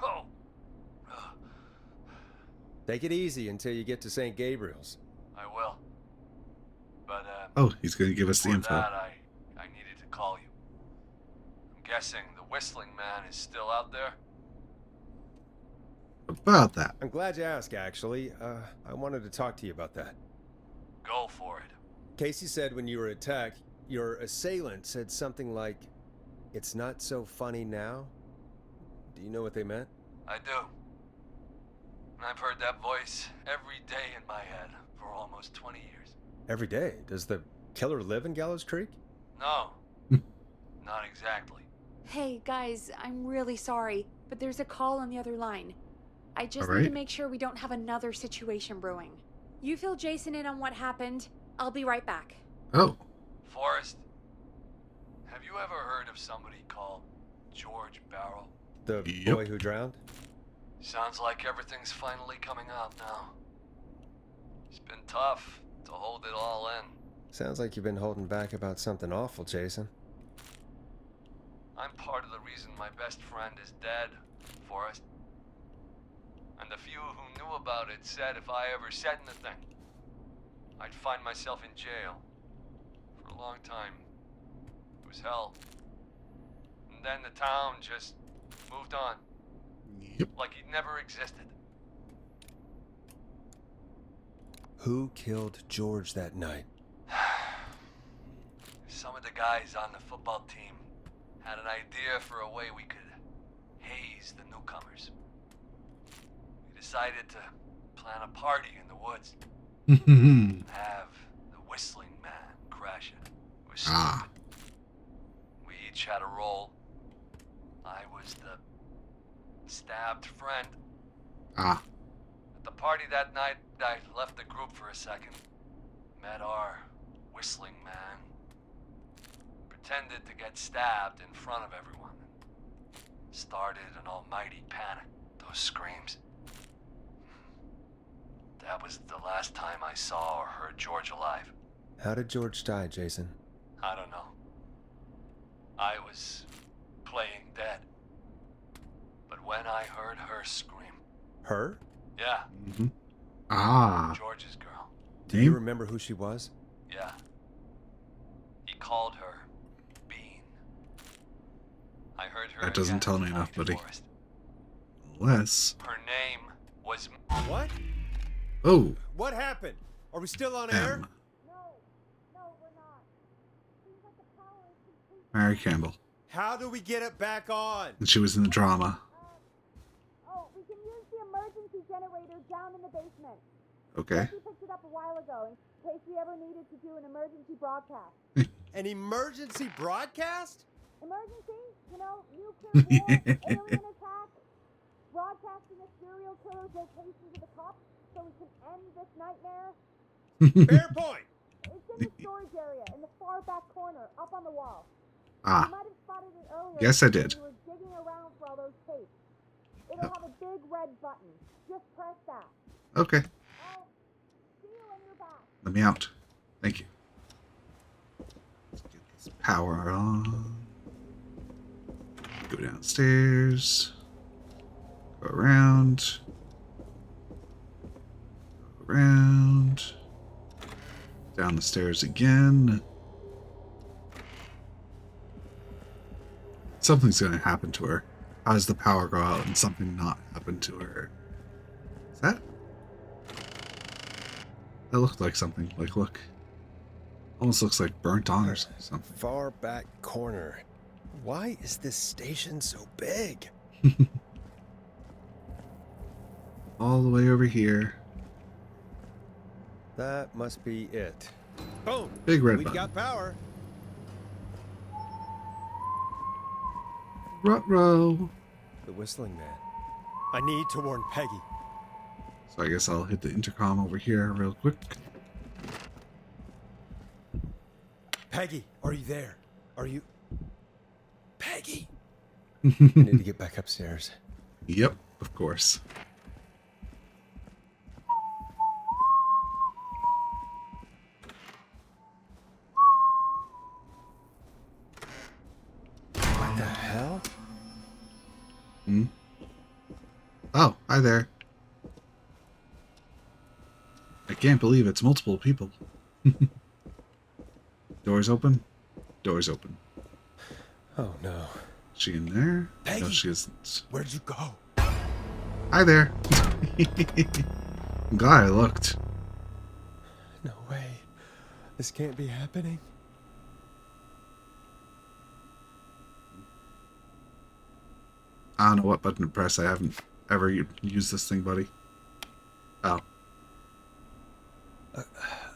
Oh. Take it easy until you get to St. Gabriel's. I will. But, Oh, he's going to give us the before info. that, I needed to call you. I'm guessing the Whistling Man is still out there? About that. I'm glad you asked, actually. I wanted to talk to you about that. Go for it. Casey said when you were attacked, your assailant said something like, "It's not so funny now." Do you know what they meant? I do. And I've heard that voice every day in my head for almost 20 years. Every day. Does the killer live in Gallows Creek? No. Not exactly. Hey, guys, I'm really sorry, but there's a call on the other line. I just All need to right. make sure we don't have another situation brewing. You fill Jason in on what happened. I'll be right back. Oh. Forrest, have you ever heard of somebody called George Barrow? The Yep. boy who drowned? Sounds like everything's finally coming out now. It's been tough to hold it all in. Sounds like you've been holding back about something awful, Jason. I'm part of the reason my best friend is dead, Forrest. And the few who knew about it said if I ever said anything, I'd find myself in jail. For a long time. It was hell. And then the town just moved on. Yep. Like he'd never existed. Who killed George that night? Some of the guys on the football team had an idea for a way we could haze the newcomers. We decided to plan a party in the woods. Have the Whistling Man crash it. It was Ah. stupid. We each had a role. I was the stabbed friend. Ah. At the party that night, I left the group for a second. met our whistling man. Pretended to get stabbed in front of everyone. Started an almighty panic. Those screams. That was the last time I saw or heard George alive. How did George die, Jason? I don't know. I was playing dead. But when I heard her scream... Her? Yeah. Mm-hmm. Ah. George's girl. Do you remember who she was? Yeah. He called her Bean. I heard her. That doesn't again tell me tonight enough, in buddy. Forest. Unless... Her name was... What? Oh. What happened? Are we still on air? Mary Campbell. How do we get it back on? And she was in the drama. Oh, we can use the emergency generator down in the basement. Okay. Jesse picked it up a while ago in case we ever needed to do an emergency broadcast. An emergency broadcast? Emergency? You know, nuclear war, alien attack, broadcasting a serial killer's location to the cops so we can end this nightmare. Fair point. It's in the storage area in the far back corner, up on the wall. Ah. You might have spotted it earlier. Yes, I did. when you were digging around for all those tapes. It'll have a big red button. Just press that. Okay. I'll see you when you're back. Let me out. Thank you. Let's get this power on. Go downstairs. Go around. Go around. Down the stairs again. Something's going to happen to her. How does the power go out and something not happen to her? Is that? That looked like something. Like, look. Almost looks like burnt on or something. Far back corner. Why is this station so big? All the way over here. That must be it. Boom! Big red We've button. got power. Ruh-roh. The whistling man. I need to warn Peggy. So I guess I'll hit the intercom over here real quick. Peggy, are you there? Are you... Peggy! I need to get back upstairs. Yep, of course. What the hell? Hmm? Oh, hi there. I can't believe it's multiple people. Doors open? Doors open. Oh no. Is she in there? Peggy, No, she isn't. Where'd you go? Hi there. I'm glad I looked. No way. This can't be happening. I don't know what button to press. I haven't ever used this thing, buddy. Oh.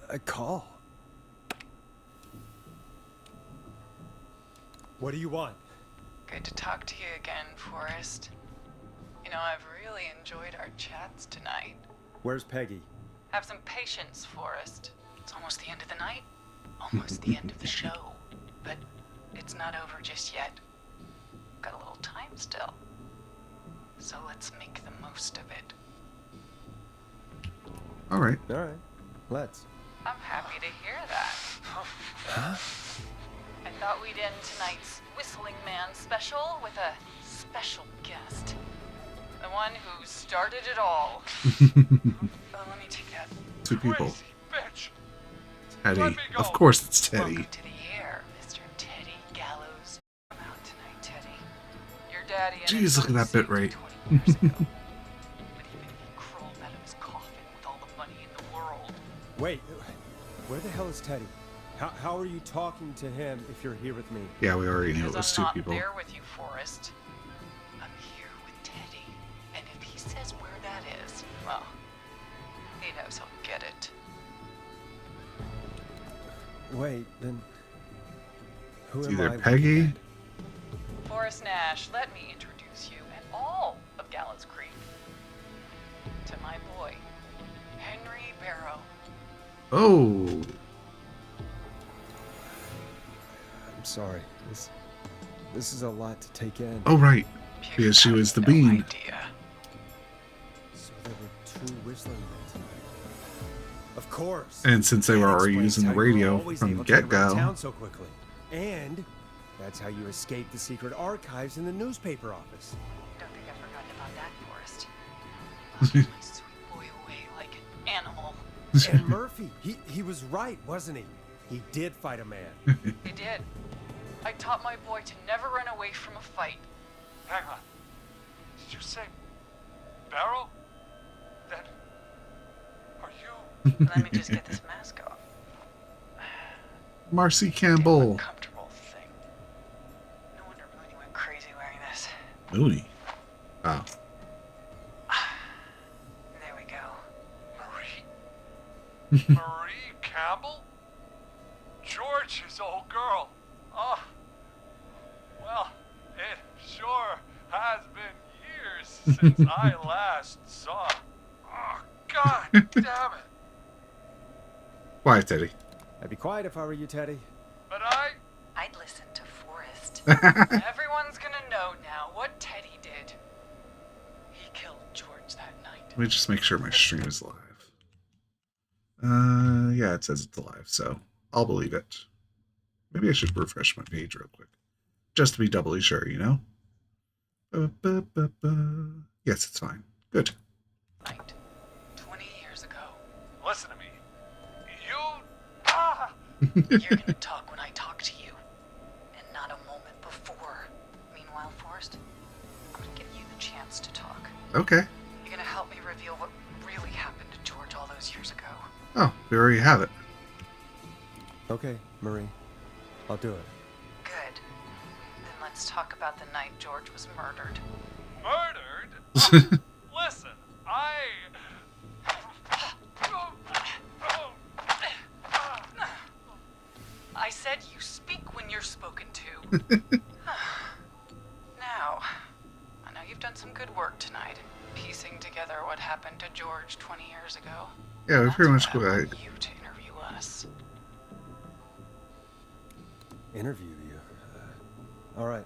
A call. What do you want? Good to talk to you again, Forrest. You know, I've really enjoyed our chats tonight. Where's Peggy? Have some patience, Forrest. It's almost the end of the night. Almost the end of the show. But it's not over just yet. Got a little time still. So let's make the most of it. Alright. Alright. Let's. I'm happy to hear that. Huh? I thought we'd end tonight's Whistling Man special with a special guest. The one who started it all. Let me take that. Two people. Bitch. Teddy. Of course it's Teddy. Welcome to the air, Mr. Teddy Gallows. Come out tonight, Teddy. Your daddy and Jeez, look at that bit rate. but even if he crawled out of his coffin with all the money in the world. Wait, where the hell is Teddy? How are you talking to him if you're here with me? Yeah, we already knew it Because was I'm two not people. there with you, Forrest. I'm here with Teddy. And if he says where that is, well, he knows he'll get it. Wait, then... Who It's am either I Peggy. looking Forrest Nash, let me introduce you and all of Gallows Creek to my boy, Henry Barrow. Oh. sorry. This is a lot to take in. Oh, right. Because she was the bean. So there were 2 whistling men tonight. Of course. And since they were already using the radio from the get-go. Town so quickly. And that's how you escaped the secret archives in the newspaper office. Don't think I've forgotten about that, Forrest. Locking my sweet boy away like an animal. And Murphy, he was right, wasn't he? He did fight a man. He did. I taught my boy to never run away from a fight. Hang on. Did you say Barrow? Then are you? Let me just get this mask off. Marcy Campbell. Comfortable thing. No wonder Mooney went crazy wearing this. Mooney? Wow. There we go. Marie Campbell? George's old girl. Oh, well, it sure has been years since I last saw. Oh, God damn it. Quiet, Teddy. I'd be quiet if I were you, Teddy. But I'd listen to Forrest. Everyone's gonna know now what Teddy did. He killed George that night. Let me just make sure my stream is live. Yeah, it says it's live, so I'll believe it. Maybe I should refresh my page real quick. Just to be doubly sure, you know? Yes, it's fine. Good. Night. 20 years ago. listen to me. You're gonna talk when I talk to you, and not a moment before. Meanwhile, Forrest, I'm gonna give you the chance to talk. Okay. You're gonna help me reveal what really happened to George all those years ago. Oh, we already have it. Okay, Marie. I'll do it. Good. Then let's talk about the night George was murdered. Murdered? Listen, I said you speak when you're spoken to. Now, I know you've done some good work tonight, piecing together what happened to George 20 years ago. Yeah, we pretty much go I ahead. want you to interview us. Interview you? All right.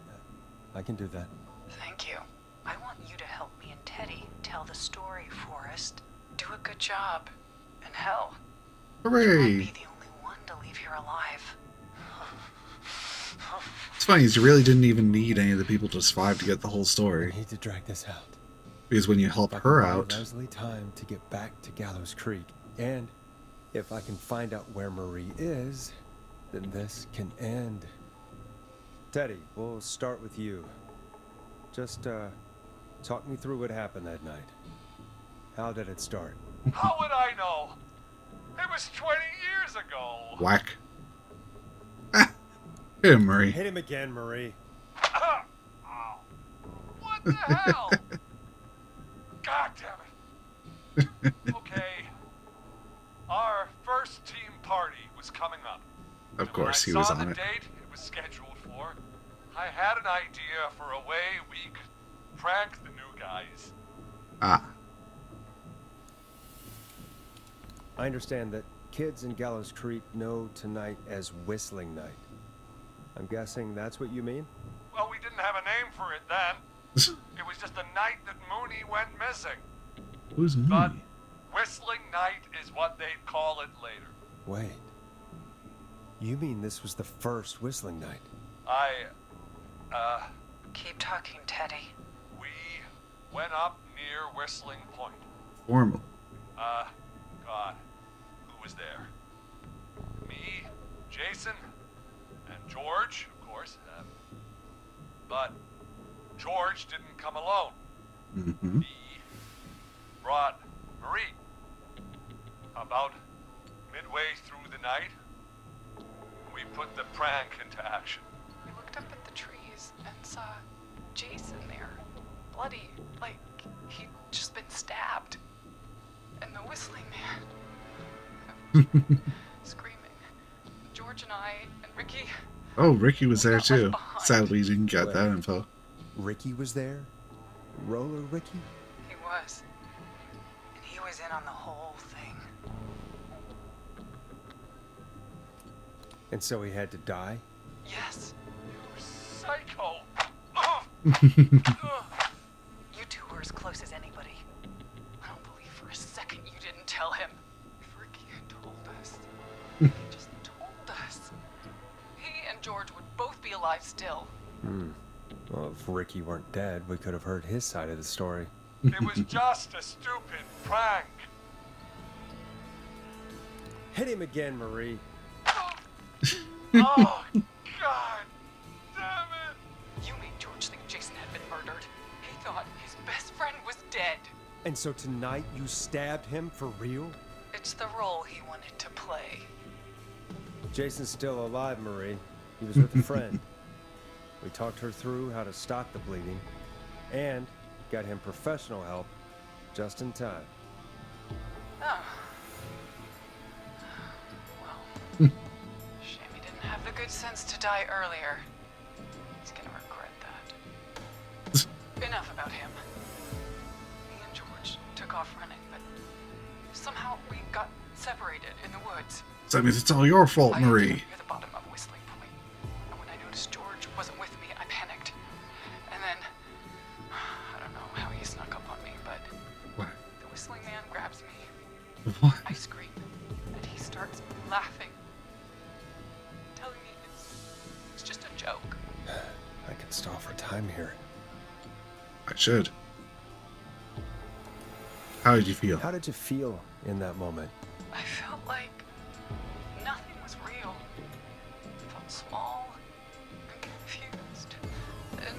I can do that. Thank you. I want you to help me and Teddy tell the story, Forrest. Do a good job. And hell, you might Hooray! be the only one to leave here alive. It's funny, is you really didn't even need any of the people to survive to get the whole story. I need to drag this out. Because when you help If I her can buy out, Leslie time to get back to Gallows Creek, and if I can find out where Marie is, then this can end. Teddy, we'll start with you. Just talk me through what happened that night. How did it start? how would I know? It was 20 years ago. whack. Hit him, Murray. Hit him again, Marie. What the hell? God damn it. Okay. Our first team party was coming up. Of course, he When I was saw on the it. date it was scheduled for, I had an idea for a way we could prank the new guys. Ah, I understand that kids in Gallows Creek know tonight as Whistling Night. I'm guessing that's what you mean? Well, we didn't have a name for it then. It was just the night that Mooney went missing. who's But Mooney? Whistling Night is what they'd call it later. Wait. You mean this was the first Whistling Night? Keep talking, Teddy. We went up near Whistling Point. Formal. God, who was there? Me, Jason, and George, of course. But George didn't come alone. Mm-hmm. He brought Marie. About midway through the night, we put the prank into action. We looked up at the trees and saw Jason there, bloody, like he'd just been stabbed. And the whistling man, screaming. George and I and Ricky. Oh, Ricky was there got left too. behind. Sadly, you didn't get that info. Ricky was there? Roller Ricky? He was. And he was in on the whole thing. And so he had to die? Yes. You psycho! You two were as close as anybody. I don't believe for a second you didn't tell him. If Ricky had told us. He just told us. He and George would both be alive still. Well, if Ricky weren't dead, we could have heard his side of the story. It was just a stupid prank. Hit him again, Marie. Oh, God damn it! You made George think Jason had been murdered. He thought his best friend was dead. And so tonight you stabbed him for real? It's the role he wanted to play. Jason's still alive, Marie. He was with a friend. We talked her through how to stop the bleeding and got him professional help just in time. Oh. Well, shame he didn't have the good sense to die earlier. He's gonna regret that. Enough about him. Me and George took off running, but somehow we got separated in the woods. So that means it's all your fault, I ended Marie. up near the bottom of Whistling Point, and when I noticed George wasn't with me, I panicked. And then, I don't know how he snuck up on me, but What? the Whistling Man grabs me. What? I scream, and he starts laughing, telling me it's just a joke. I could stall for time here. I should. How did you feel? How did you feel in that moment? I felt like nothing was real. I felt small and confused. And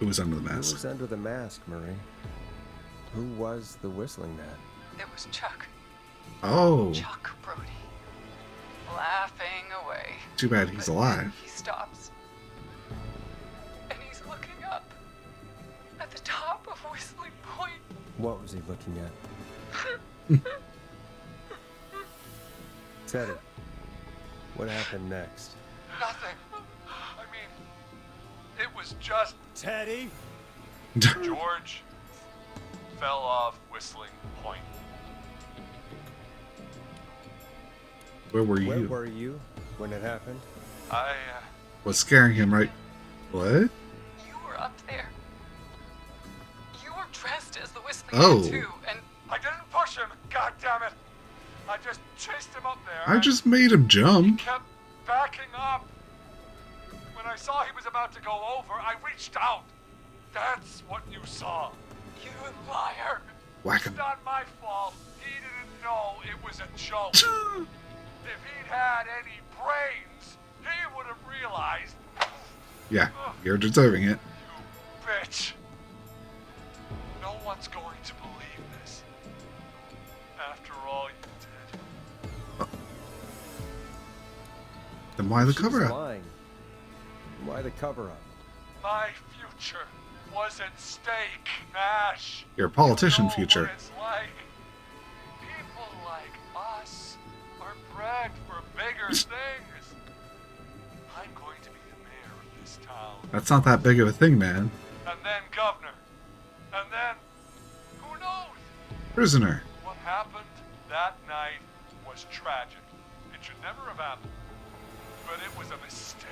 Who was under the Who mask? was under the mask, Marie? Who was the Whistling Man? it was Chuck. Oh, Chuck Brody. Laughing away. too bad he's But then alive. He stops. And he's looking up at the top of Whistling Point. What was he looking at? Teddy, what happened next? Nothing. I mean, it was just Teddy? George fell off Whistling Point. Where were Where you? were you when it happened? I, Was scaring him, right? What? You were up there. You were dressed as the Whistling Oh. Man too, and I didn't push him. God damn it! I just chased him up there. I and just made him he jump. kept backing up. When I saw he was about to go over, I reached out. That's what you saw. you liar. Whack It's him. not my fault. He didn't know it was a joke. If he'd had any brains, he would have realized. Yeah, you're deserving it. You bitch. No one's going to believe this. After all you did. Then why the She was cover up? lying. Why the cover-up? My future was at stake, Nash. Your politician You know future. what it's like. People like us are bred for bigger things. I'm going to be the mayor of this town. That's not that big of a thing, man. And then governor. And then, who knows? Prisoner. What happened that night was tragic. It should never have happened. But it was a mistake.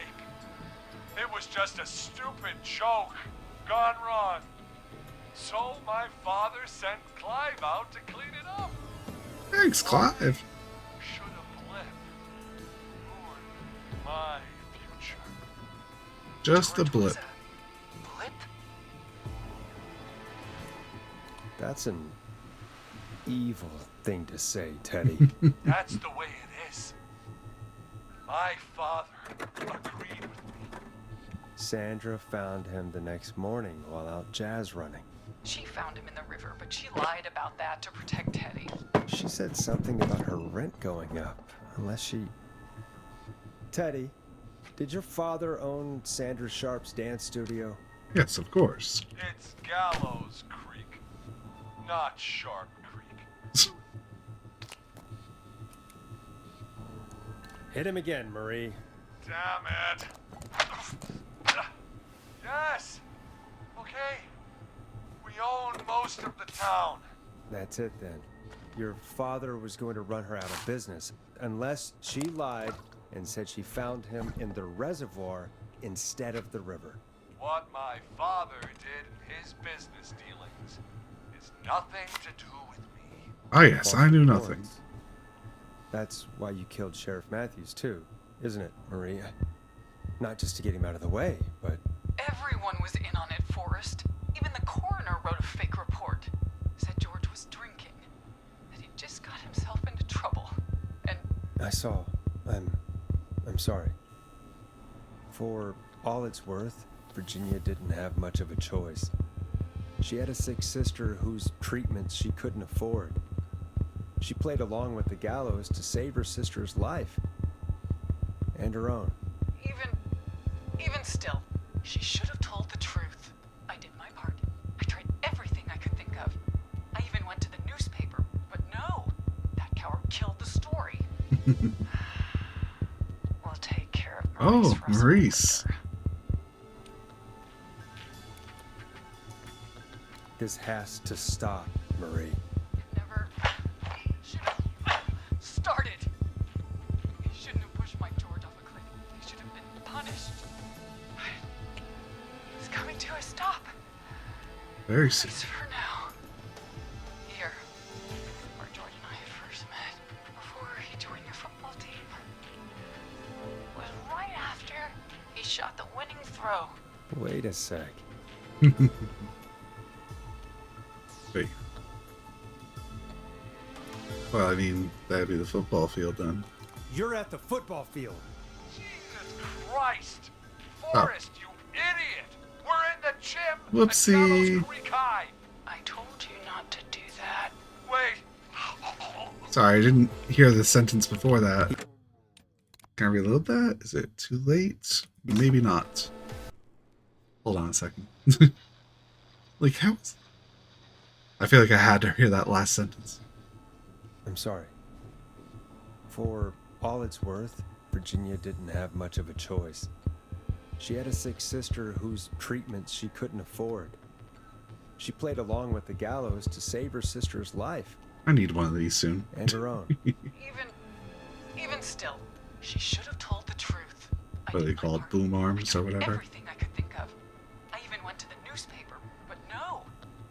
It was just a stupid joke gone wrong. So my father sent Clive out to clean it up. Thanks, Clive. Should have blip. Ruined my future. Just a blip. Blip? That's an evil thing to say, Teddy. That's the way it is. My father agreed with me. Sandra found him the next morning while out jazz running. She found him in the river, but she lied about that to protect Teddy. She said something about her rent going up, unless she... Teddy, did your father own Sandra Sharp's dance studio? Yes, of course. It's Gallows Creek, not Sharp Creek. Hit him again, Marie. Damn it. Yes. Okay. We own most of the town. That's it then. Your father was going to run her out of business, unless she lied and said she found him in the reservoir instead of the river. What my father did in his business dealings is nothing to do with me. Ah, yes, I knew nothing. That's why you killed Sheriff Matthews, too, isn't it, Maria? Not just to get him out of the way, but... Everyone was in on it, Forrest. Even the coroner wrote a fake report. Said George was drinking. That he just got himself into trouble. And... I saw. I'm sorry. For all it's worth, Virginia didn't have much of a choice. She had a sick sister whose treatments she couldn't afford. She played along with the gallows to save her sister's life. And her own. Even still, she should have told the truth. I did my part. I tried everything I could think of. I even went to the newspaper, but no. That coward killed the story. We'll take care of Maurice. Oh, Maurice. This has to stop, Marie. It never should have started. He shouldn't have pushed my George off a cliff. He should have been punished. It's coming to a stop. Very At soon. least for now. Here, where George and I had first met, before he joined your football team, was right after he shot the winning throw. Wait a sec. Wait. Well, I mean, that'd be the football field then. You're at the football field. Jesus Christ! Forrest, you idiot! We're in the gym Whoopsie. at Gallows Creek High. I told you not to do that. Wait. Sorry, I didn't hear the sentence before that. Can I reload that? Is it too late? Maybe not. Hold on a second. Like, how is... I feel like I had to hear that last sentence. I'm sorry. For all it's worth, Virginia didn't have much of a choice. She had a sick sister whose treatments she couldn't afford. She played along with the gallows to save her sister's life. I need one of these soon. And her own. Even still, she should have told the truth. What are they called? Boom arms or whatever? Everything I could think of. I even went to the newspaper, but no.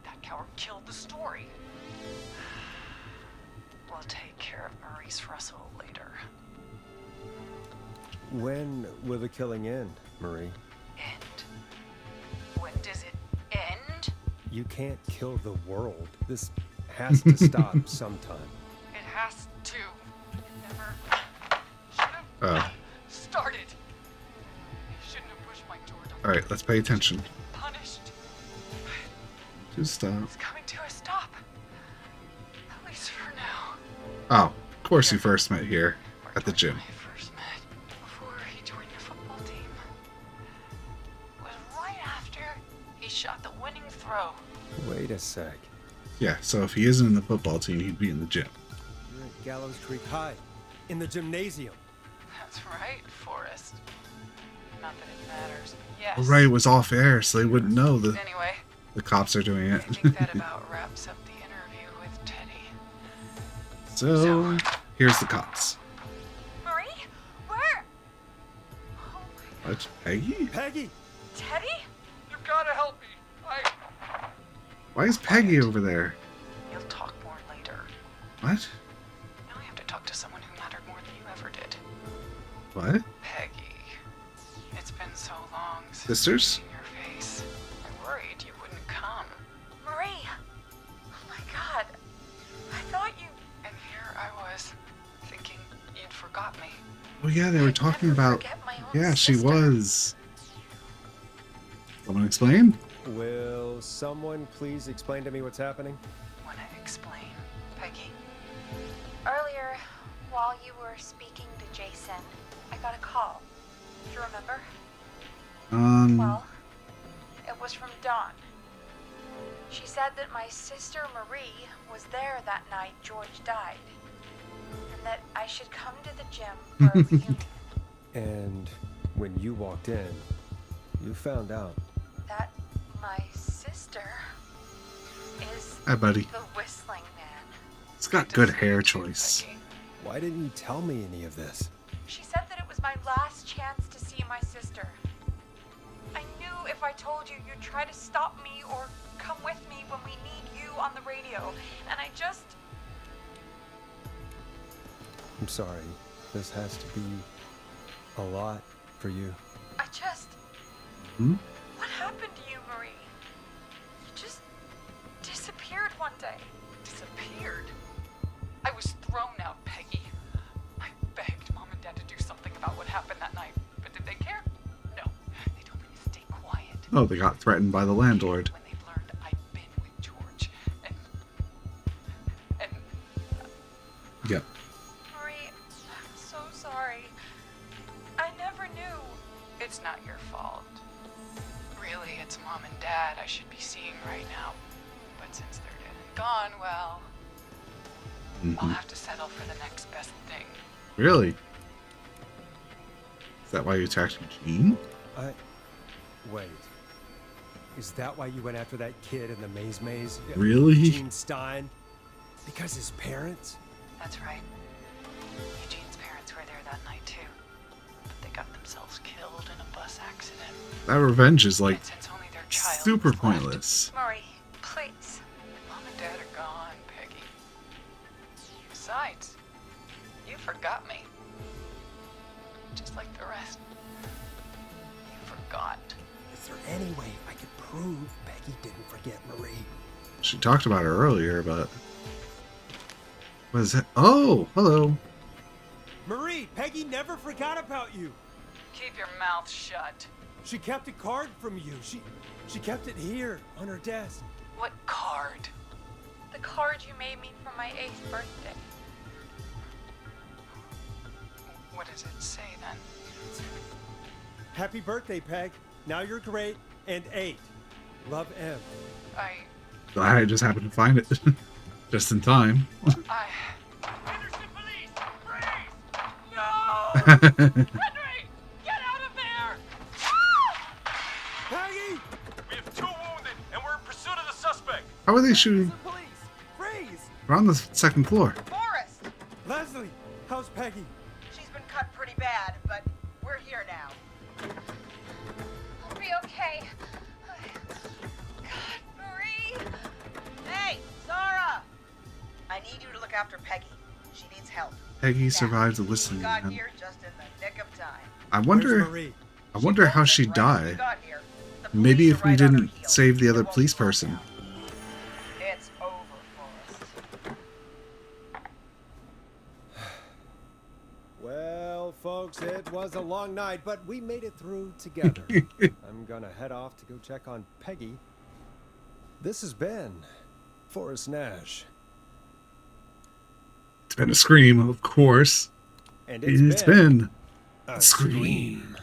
That coward killed the story. We'll take care of Maurice Russell later. When will the killing end, Marie? End? When does it end? You can't kill the world. This has to stop sometime. It has to. It never should have started. You shouldn't have pushed my George off. Alright, let's pay attention. Punished. Just stop. It's coming to a stop. At least for now. Oh, of course you first met here. At the gym. First met before he joined your football team. Was right after he shot the winning throw. Wait a sec. Yeah, so if he isn't in the football team, he'd be in the gym. You're at Gallows Creek High, in the gymnasium. That's right, Forrest. Not that it matters, but yes. Well, right, it was off air, so they wouldn't know Anyway, the cops are doing I it. think that about wraps up the interview with Teddy. So, here's the cops. Marie? Where? What? Peggy? Peggy! Teddy? You've got to help me. Why is Peggy over there? You'll talk more later. What? Now I have to talk to someone who mattered more than you ever did. What? Peggy. It's been so long since Sisters? I've seen your face. I worried you wouldn't come. Marie! Oh my god. I thought you... And here I was, thinking you'd forgot me. Oh yeah, they were talking about... Yeah, she was. Someone explain? Will someone please explain to me what's happening? Wanna explain, Peggy? Earlier, while you were speaking to Jason, I got a call. Do you remember? Well, it was from Dawn. She said that my sister Marie was there that night George died, and that I should come to the gym for a reunion. And when you walked in, you found out. That my sister is Hi, buddy. the Whistling Man. It's got good hair choice. Why didn't you tell me any of this? She said that it was last chance to see my sister. I knew if I told you, you'd try to stop me or come with me when we need you on the radio. And I just... I'm sorry. This has to be a lot for you. I just... Hmm? What happened to you, Marie? You just disappeared one day. Disappeared? I was thrown out, Peggy. I begged Mom and Dad to do something about what happened that night, but did they care? No. They told me to stay quiet. Oh, they got threatened by the landlord. When they learned I'd been with George, and Yep. Marie, I'm so sorry. I never knew. it's not your fault. Really, it's Mom and Dad I should be seeing right now. But since they're dead and gone, well, I'll have to settle for the next best thing. Really? Is that why you attacked Eugene? Wait. Is that why you went after that kid in the maze? Really? Eugene Stein? Because his parents? That's right. Eugene's parents were there that night too. But they got themselves killed in a bus accident. That revenge is like And since only their child super was left, pointless. Marie, please. Mom and Dad are gone, Peggy. Besides, you forgot me. Just like the rest. You forgot. Is there any way I could prove Peggy didn't forget Marie? She talked about her earlier, but... What is that? Oh, hello. Marie, Peggy never forgot about you. Keep your mouth shut. She kept a card from you. She kept it here on her desk. What card? The card you made me for my 8th birthday. What does it say then? Happy birthday, Peg. Now you're great and 8. Love, M. I just happened to find it. Just in time. Henderson police! Freeze! No! Henry! Get out of there! Peggy! We have 2 wounded, and we're in pursuit of the suspect. How are they shooting? Police! Freeze! We're on the 2nd floor. Forrest! Leslie, how's Peggy? She's been cut pretty bad, but we're here now. I'll be okay. God, Marie. Hey, Zara! I need you to look after Peggy. She needs help. Peggy Now, survived the whistling you got man. here just in the nick of time. I Where's wonder Marie? how she'd die. Got here. The Maybe police if are we right on her didn't heels. save the It other won't police slow person. down. It's over, Forrest. Well, folks, it was a long night, but we made it through together. I'm gonna head off to go check on Peggy. This has been Forrest Nash. It's been a scream, of course. And It's been a scream.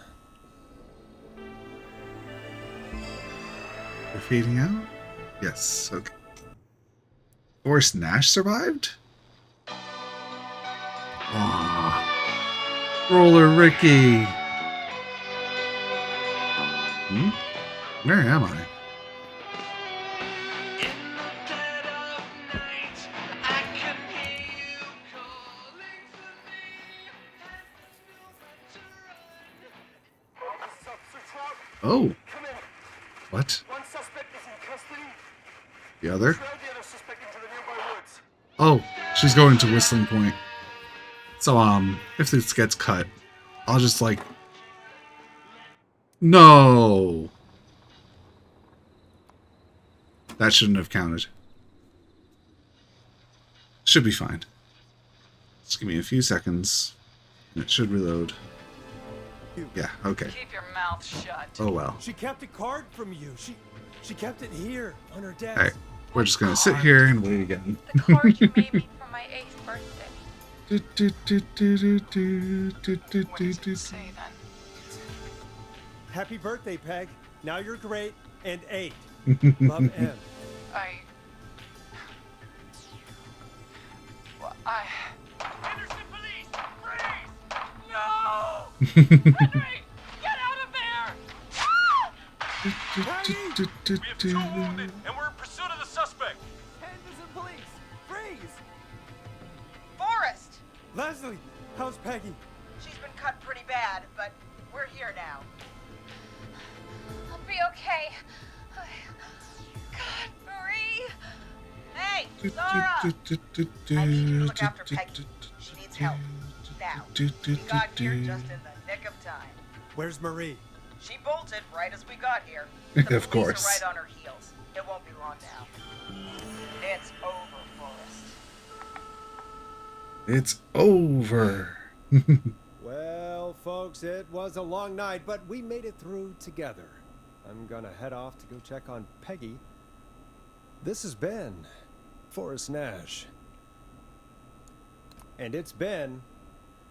We're fading out? Yes, okay. Forrest Nash survived? Aww. Roller Ricky. Where am I? Oh. What? One suspect is in custody. The other? Trail the other suspect into the nearby woods. Oh, she's going to Whistling Point. So, if this gets cut, I'll just, like... No! That shouldn't have counted. Should be fine. Just give me a few seconds, and it should reload. Yeah, okay. Keep your mouth shut. Oh well. She kept a card from you. She kept it here on her desk. Alright, we're just gonna sit here and wait again. The card you made me for my 8th birthday. What does it say then? Happy birthday, Peg. Now you're great and 8. Love, M. Henderson police! Freeze! No! Henry! Get out of there! We have 2 wounded, and we're in pursuit of the suspect. Henderson police! Freeze! Forrest! Leslie, how's Peggy? She's been cut pretty bad. bad, but we're here now. I'll be okay. God, Marie. Hey, Zara! I need you to look after Peggy. She needs help. Now, we got here just in the nick of time. Where's Marie? She bolted right as we got here. Of course. Police are right on her heels. It won't be long now. It's over, Forrest. It's over. Well, folks, it was a long night, but we made it through together. I'm gonna head off to go check on Peggy. This has been Forrest Nash. And it's been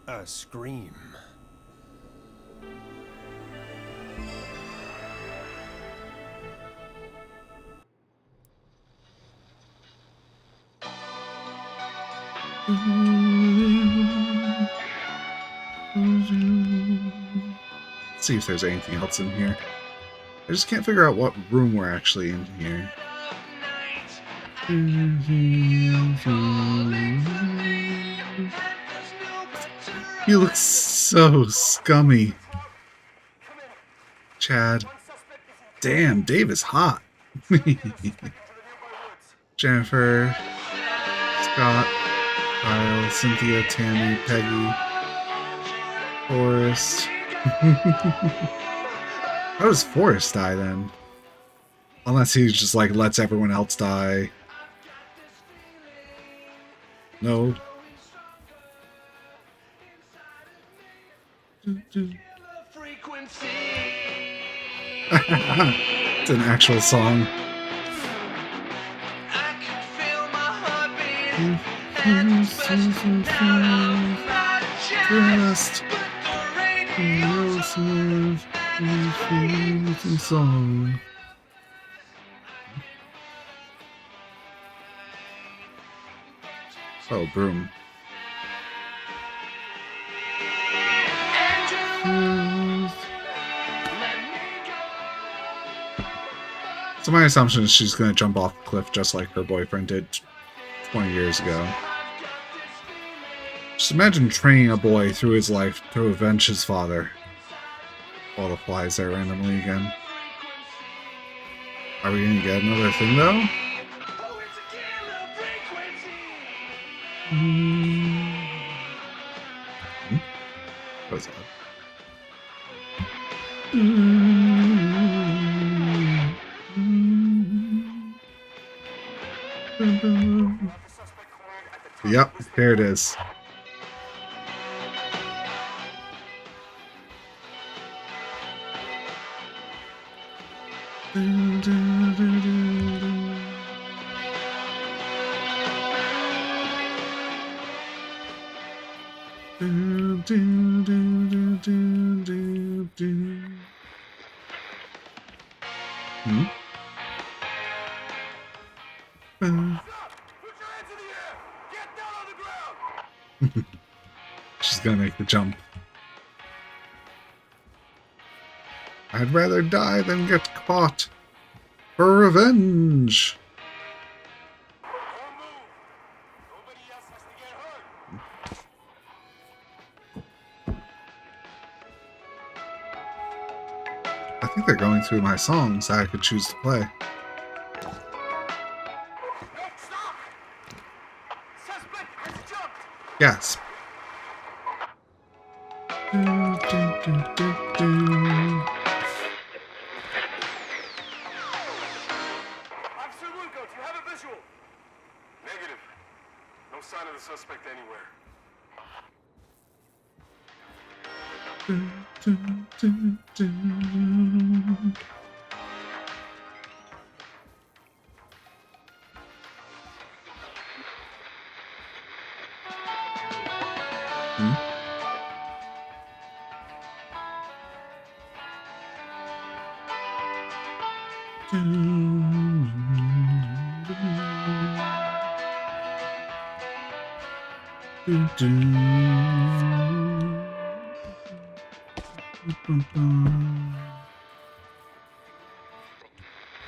a scream. Let's see if there's anything else in here. I just can't figure out what room we're actually in here. He looks so scummy. Chad. Damn, Dave is hot. Jennifer, Scott, Kyle, Cynthia, Tammy, Peggy, Forrest. How does Forrest die then? Unless he just like lets everyone else die. No. It's an actual song. Song. Oh, broom. So my assumption is she's going to jump off a cliff just like her boyfriend did 20 years ago. Just imagine training a boy through his life to avenge his father. All the flies there randomly again. Are we going to get another thing though? What's that? Yep, here it is. She's gonna make the jump. I'd rather die than get caught. For revenge. I think they're going through my songs that I could choose to play. Yes. Officer Lugo, do you have a visual? Negative. No sign of the suspect anywhere.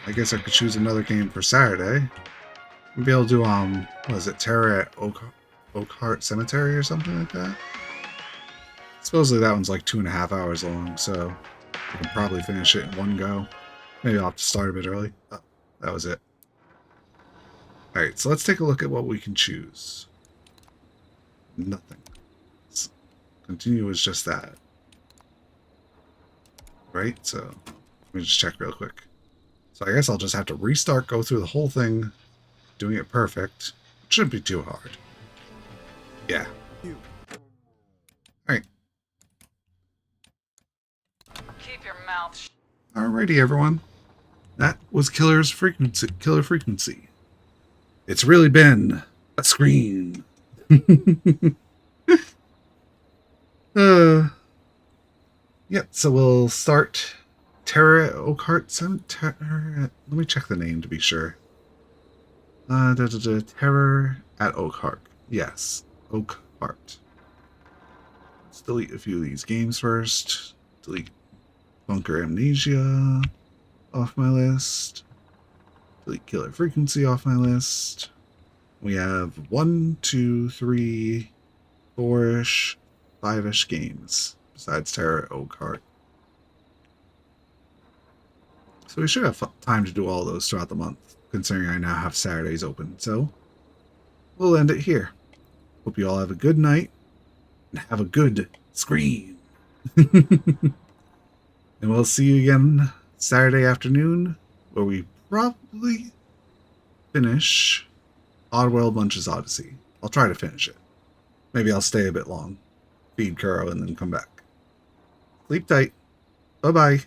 I guess I could choose another game for Saturday. Maybe I'll do what is it, Terror at Oakhart Cemetery or something like that. Supposedly that one's like 2.5 hours long, so I can probably finish it in one go. Maybe I'll have to start a bit early. Oh, that was it. Alright, so let's take a look at what we can choose. Nothing. Continue is just that. Right, so let me just check real quick. So I guess I'll just have to restart, go through the whole thing, doing it perfect. It shouldn't be too hard. Yeah. Alright. Keep your mouth shut. Alrighty, everyone. That was Killer Frequency. It's really been a scream. Yep, so we'll start Terror at Oakhart Cemetery. Let me check the name to be sure. Terror at Oakhart. Yes, Oakhart. Let's delete a few of these games first. Delete Bunker Amnesia off my list. Delete Killer Frequency off my list. We have 1, 2, 3, 4-ish, 5-ish games besides Terror at Oakhart. So we should have time to do all those throughout the month, considering I now have Saturdays open. So we'll end it here. Hope you all have a good night and have a good scream. And we'll see you again Saturday afternoon, where we probably finish Oddworld Munch's Odyssey. I'll try to finish it. Maybe I'll stay a bit long, feed Kuro, and then come back. Sleep tight. Bye-bye.